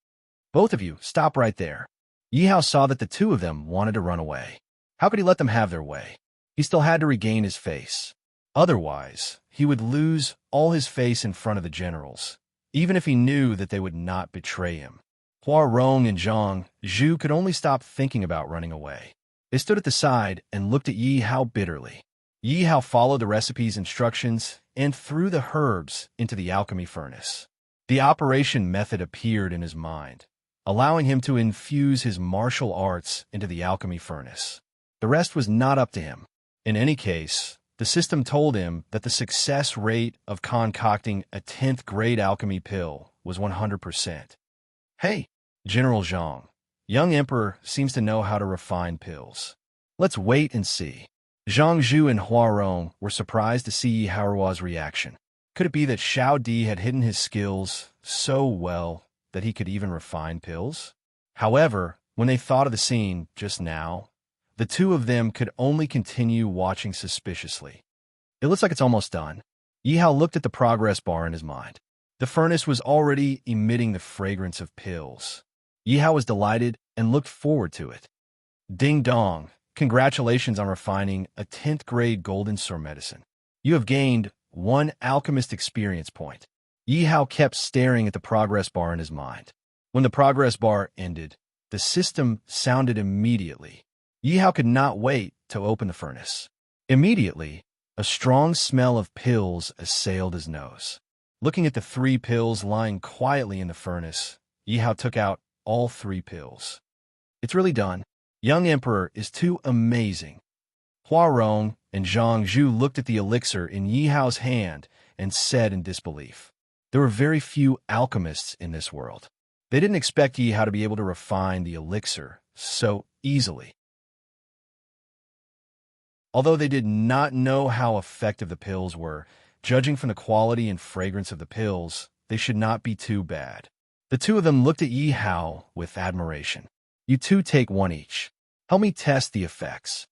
Both of you, stop right there. Yi Hao saw that the two of them wanted to run away. How could he let them have their way? He still had to regain his face. Otherwise, he would lose all his face in front of the generals, even if he knew that they would not betray him. Huarong and Zhang Zhu could only stop thinking about running away. They stood at the side and looked at Yi Hao bitterly. Yi Hao followed the recipe's instructions and threw the herbs into the alchemy furnace. The operation method appeared in his mind, allowing him to infuse his martial arts into the alchemy furnace. The rest was not up to him. In any case, the system told him that the success rate of concocting a 10th grade alchemy pill was 100%. Hey, General Zhang, young Emperor seems to know how to refine pills. Let's wait and see. Zhang Zhu and Huarong were surprised to see Yi Hao's reaction. Could it be that Xiao Di had hidden his skills so well that he could even refine pills? However, when they thought of the scene just now, the two of them could only continue watching suspiciously. It looks like it's almost done. Yi Hao looked at the progress bar in his mind. The furnace was already emitting the fragrance of pills. Yi Hao was delighted and looked forward to it. Ding dong, congratulations on refining a 10th grade golden sword medicine. You have gained 1 alchemist experience point. Yi Hao kept staring at the progress bar in his mind. When the progress bar ended, the system sounded immediately. Yi Hao could not wait to open the furnace. Immediately, a strong smell of pills assailed his nose. Looking at the 3 pills lying quietly in the furnace, Yi Hao took out all 3 pills. It's really done. Young Emperor is too amazing. Huarong and Zhang Zhu looked at the elixir in Yi Hao's hand and said in disbelief. There were very few alchemists in this world. They didn't expect Yi Hao to be able to refine the elixir so easily. Although they did not know how effective the pills were, judging from the quality and fragrance of the pills, they should not be too bad. The two of them looked at Yi Hao with admiration. You two take 1 each. Help me test the effects.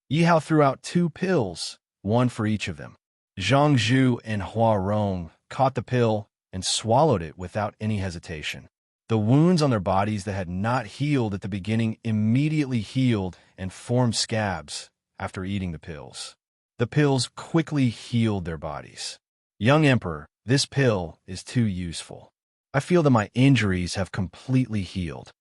Yi Hao threw out 2 pills, 1 for each of them. Zhang Zhu and Huarong caught the pill and swallowed it without any hesitation. The wounds on their bodies that had not healed at the beginning immediately healed and formed scabs after eating the pills. The pills quickly healed their bodies. Young Emperor, this pill is too useful. I feel that my injuries have completely healed.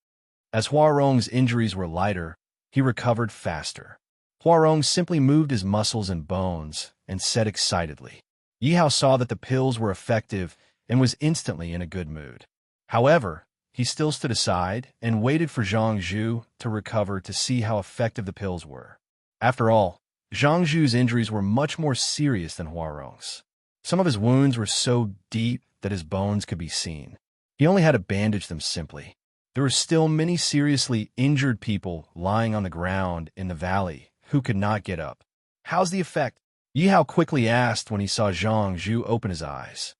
As Huarong's injuries were lighter, he recovered faster. Huarong simply moved his muscles and bones and said excitedly. Yi Hao saw that the pills were effective and was instantly in a good mood. However, he still stood aside and waited for Zhang Zhu to recover to see how effective the pills were. After all, Zhang Zhu's injuries were much more serious than Huarong's. Some of his wounds were so deep that his bones could be seen. He only had to bandage them simply. There were still many seriously injured people lying on the ground in the valley who could not get up. How's the effect? Yi Hao quickly asked when he saw Zhang Zhu open his eyes.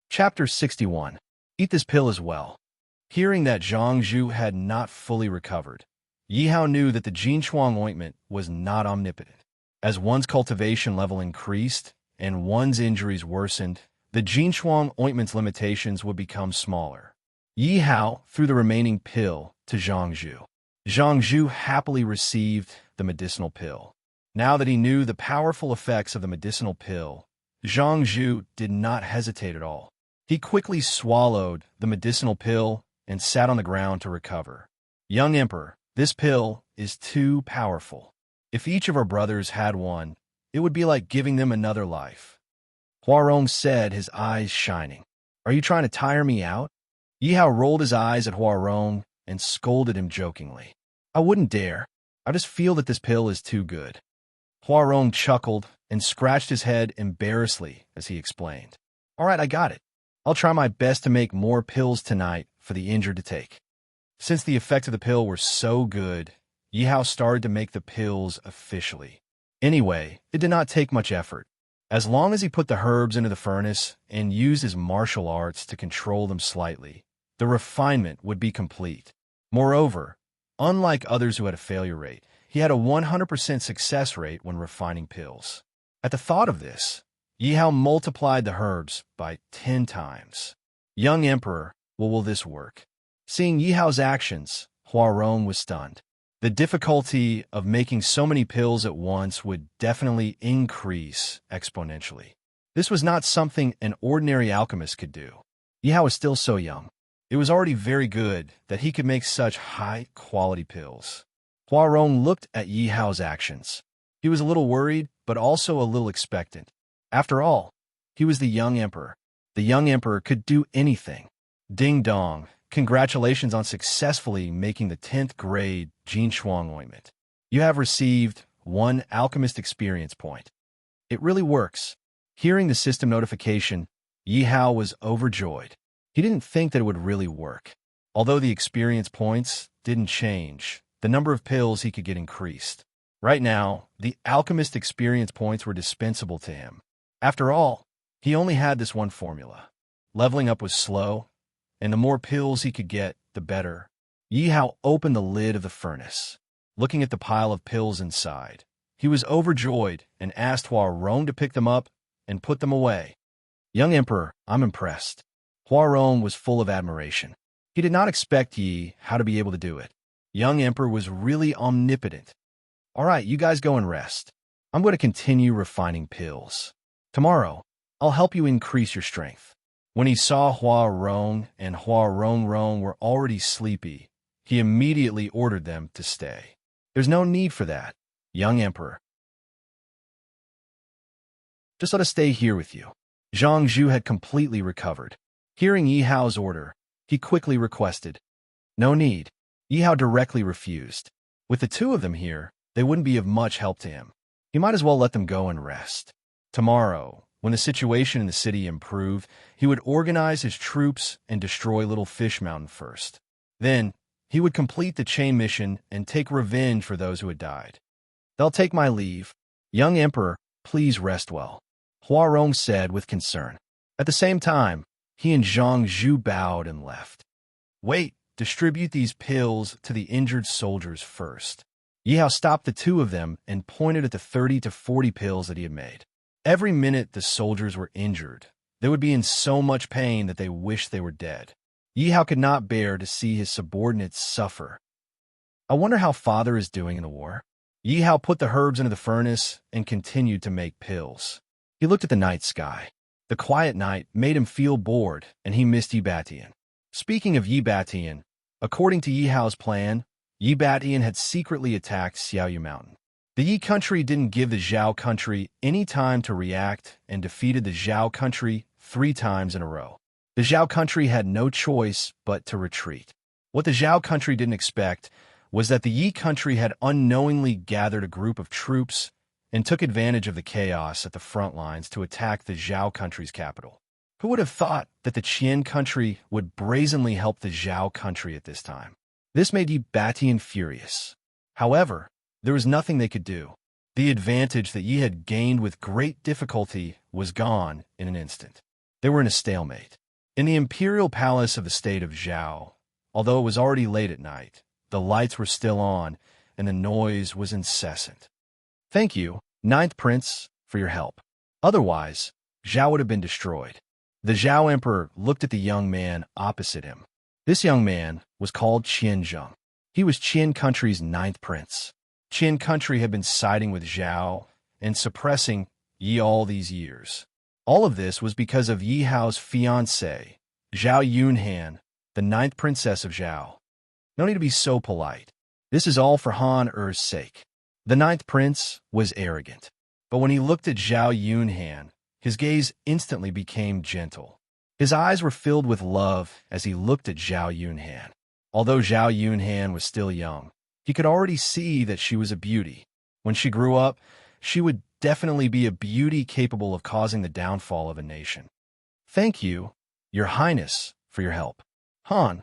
Chapter 61. Eat this pill as well. Hearing that Zhang Zhu had not fully recovered, Yi Hao knew that the Jinchuang ointment was not omnipotent. As one's cultivation level increased and one's injuries worsened, the Jinchuang ointment's limitations would become smaller. Yi Hao threw the remaining pill to Zhang Zhu. Zhang Zhu happily received the medicinal pill. Now that he knew the powerful effects of the medicinal pill, Zhang Zhu did not hesitate at all. He quickly swallowed the medicinal pill and sat on the ground to recover. Young Emperor, this pill is too powerful. If each of our brothers had one, it would be like giving them another life. Huarong said, his eyes shining. Are you trying to tire me out? Yi Hao rolled his eyes at Huarong and scolded him jokingly. I wouldn't dare. I just feel that this pill is too good. Huarong chuckled and scratched his head embarrassedly as he explained. All right, I got it. I'll try my best to make more pills tonight for the injured to take. Since the effects of the pill were so good, Yi Hao started to make the pills officially. Anyway, it did not take much effort. As long as he put the herbs into the furnace and used his martial arts to control them slightly, the refinement would be complete. Moreover, unlike others who had a failure rate, he had a 100% success rate when refining pills. At the thought of this, Yi Hao multiplied the herbs by 10 times. Young Emperor, will this work? Seeing Yi Hao's actions, Huarong was stunned. The difficulty of making so many pills at once would definitely increase exponentially. This was not something an ordinary alchemist could do. Yi Hao was still so young. It was already very good that he could make such high-quality pills. Huarong looked at Yi Hao's actions. He was a little worried, but also a little expectant. After all, he was the young emperor. The young emperor could do anything. Ding dong. Congratulations on successfully making the 10th grade Jinshuang ointment. You have received 1 alchemist experience point. It really works. Hearing the system notification, Yi Hao was overjoyed. He didn't think that it would really work. Although the experience points didn't change, the number of pills he could get increased. Right now, the alchemist experience points were dispensable to him. After all, he only had this one formula. Leveling up was slow, and the more pills he could get, the better. Yi Hao opened the lid of the furnace. Looking at the pile of pills inside, he was overjoyed and asked Huarong to pick them up and put them away. Young Emperor, I'm impressed. Huarong was full of admiration. He did not expect Yi Hao to be able to do it. Young Emperor was really omnipotent. All right, you guys go and rest. I'm going to continue refining pills. Tomorrow, I'll help you increase your strength. When he saw Huarong and Huarong were already sleepy, he immediately ordered them to stay. There's no need for that, young Emperor. Just let us stay here with you. Zhang Zhu had completely recovered. Hearing Yi Hao's order, he quickly requested. No need. Yi Hao directly refused. With the 2 of them here, they wouldn't be of much help to him. He might as well let them go and rest. Tomorrow, when the situation in the city improved, he would organize his troops and destroy Little Fish Mountain first. Then, he would complete the chain mission and take revenge for those who had died. They'll take my leave. Young Emperor, please rest well, Huarong said with concern. At the same time, he and Zhang Zhu bowed and left. Wait, distribute these pills to the injured soldiers first. Yi Hao stopped the 2 of them and pointed at the 30 to 40 pills that he had made. Every minute the soldiers were injured, they would be in so much pain that they wished they were dead. Yi Hao could not bear to see his subordinates suffer. I wonder how father is doing in the war. Yi Hao put the herbs into the furnace and continued to make pills. He looked at the night sky. The quiet night made him feel bored, and he missed Yi Batian. Speaking of Yi Batian, according to Yi Hao's plan, Yi Batian had secretly attacked Xiaoyu Mountain. The Yi country didn't give the Zhao country any time to react and defeated the Zhao country 3 times in a row. The Zhao country had no choice but to retreat. What the Zhao country didn't expect was that the Yi country had unknowingly gathered a group of troops and took advantage of the chaos at the front lines to attack the Zhao country's capital. Who would have thought that the Qian country would brazenly help the Zhao country at this time? This made Yi Batian furious. However, there was nothing they could do. The advantage that Yi had gained with great difficulty was gone in an instant. They were in a stalemate. In the imperial palace of the state of Zhao, although it was already late at night, the lights were still on and the noise was incessant. Thank you, 9th Prince, for your help. Otherwise, Zhao would have been destroyed. The Zhao Emperor looked at the young man opposite him. This young man was called Qian Zheng. He was Qian country's 9th Prince. Qian country had been siding with Zhao and suppressing Yi all these years. All of this was because of Yi Hao's fiancée, Zhao Yunhan, the 9th Princess of Zhao. No need to be so polite. This is all for Han Er's sake. The 9th Prince was arrogant, but when he looked at Zhao Yunhan, his gaze instantly became gentle. His eyes were filled with love as he looked at Zhao Yunhan. Although Zhao Yunhan was still young, he could already see that she was a beauty. When she grew up, she would definitely be a beauty capable of causing the downfall of a nation. Thank you, Your Highness, for your help. Han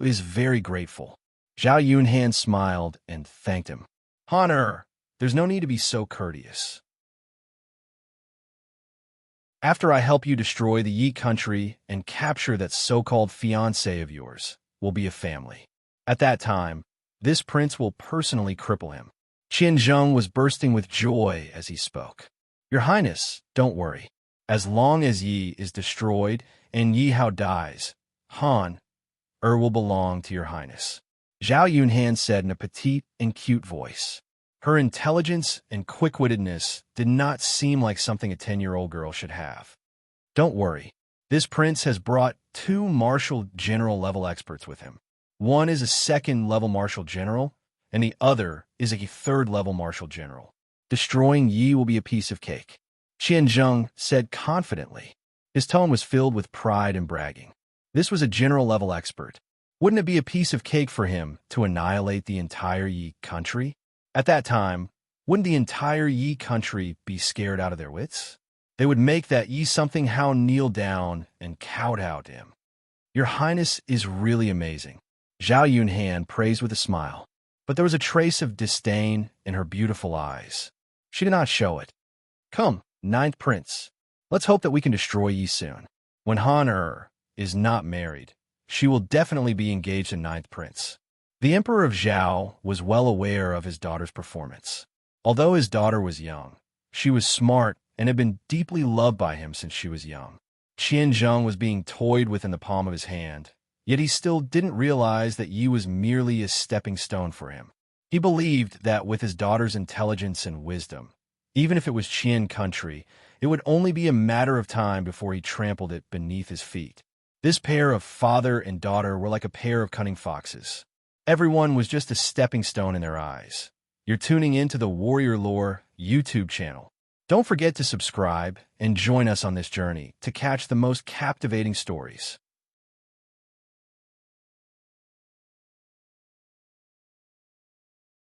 is very grateful. Zhao Yunhan smiled and thanked him. Honor, there's no need to be so courteous. After I help you destroy the Yi country and capture that so-called fiancé of yours, we'll be a family. At that time, this prince will personally cripple him. Qin Zheng was bursting with joy as he spoke. Your Highness, don't worry. As long as Yi is destroyed and Yi Hao dies, Han, will belong to your Highness. Zhao Yunhan said in a petite and cute voice. Her intelligence and quick-wittedness did not seem like something a 10-year-old girl should have. Don't worry. This prince has brought 2 Marshal General-level experts with him. One is a 2nd-level Marshal General, and the other is a 3rd-level Marshal General. Destroying Yi will be a piece of cake, Qin Zheng said confidently. His tone was filled with pride and bragging. This was a general-level expert. Wouldn't it be a piece of cake for him to annihilate the entire Yi country? At that time, wouldn't the entire Yi country be scared out of their wits? They would make that Yi something Hao kneel down and kowtow to him. Your Highness is really amazing, Zhao Yunhan praised with a smile. But there was a trace of disdain in her beautiful eyes. She did not show it. Come, 9th Prince. Let's hope that we can destroy Yi soon. When Han is not married, she will definitely be engaged in 9th Prince. The Emperor of Zhao was well aware of his daughter's performance. Although his daughter was young, she was smart and had been deeply loved by him since she was young. Qin Zheng was being toyed with in the palm of his hand, yet he still didn't realize that Yi was merely a stepping stone for him. He believed that with his daughter's intelligence and wisdom, even if it was Qian country, it would only be a matter of time before he trampled it beneath his feet. This pair of father and daughter were like a pair of cunning foxes. Everyone was just a stepping stone in their eyes. You're tuning into the Warrior Lore YouTube channel. Don't forget to subscribe and join us on this journey to catch the most captivating stories.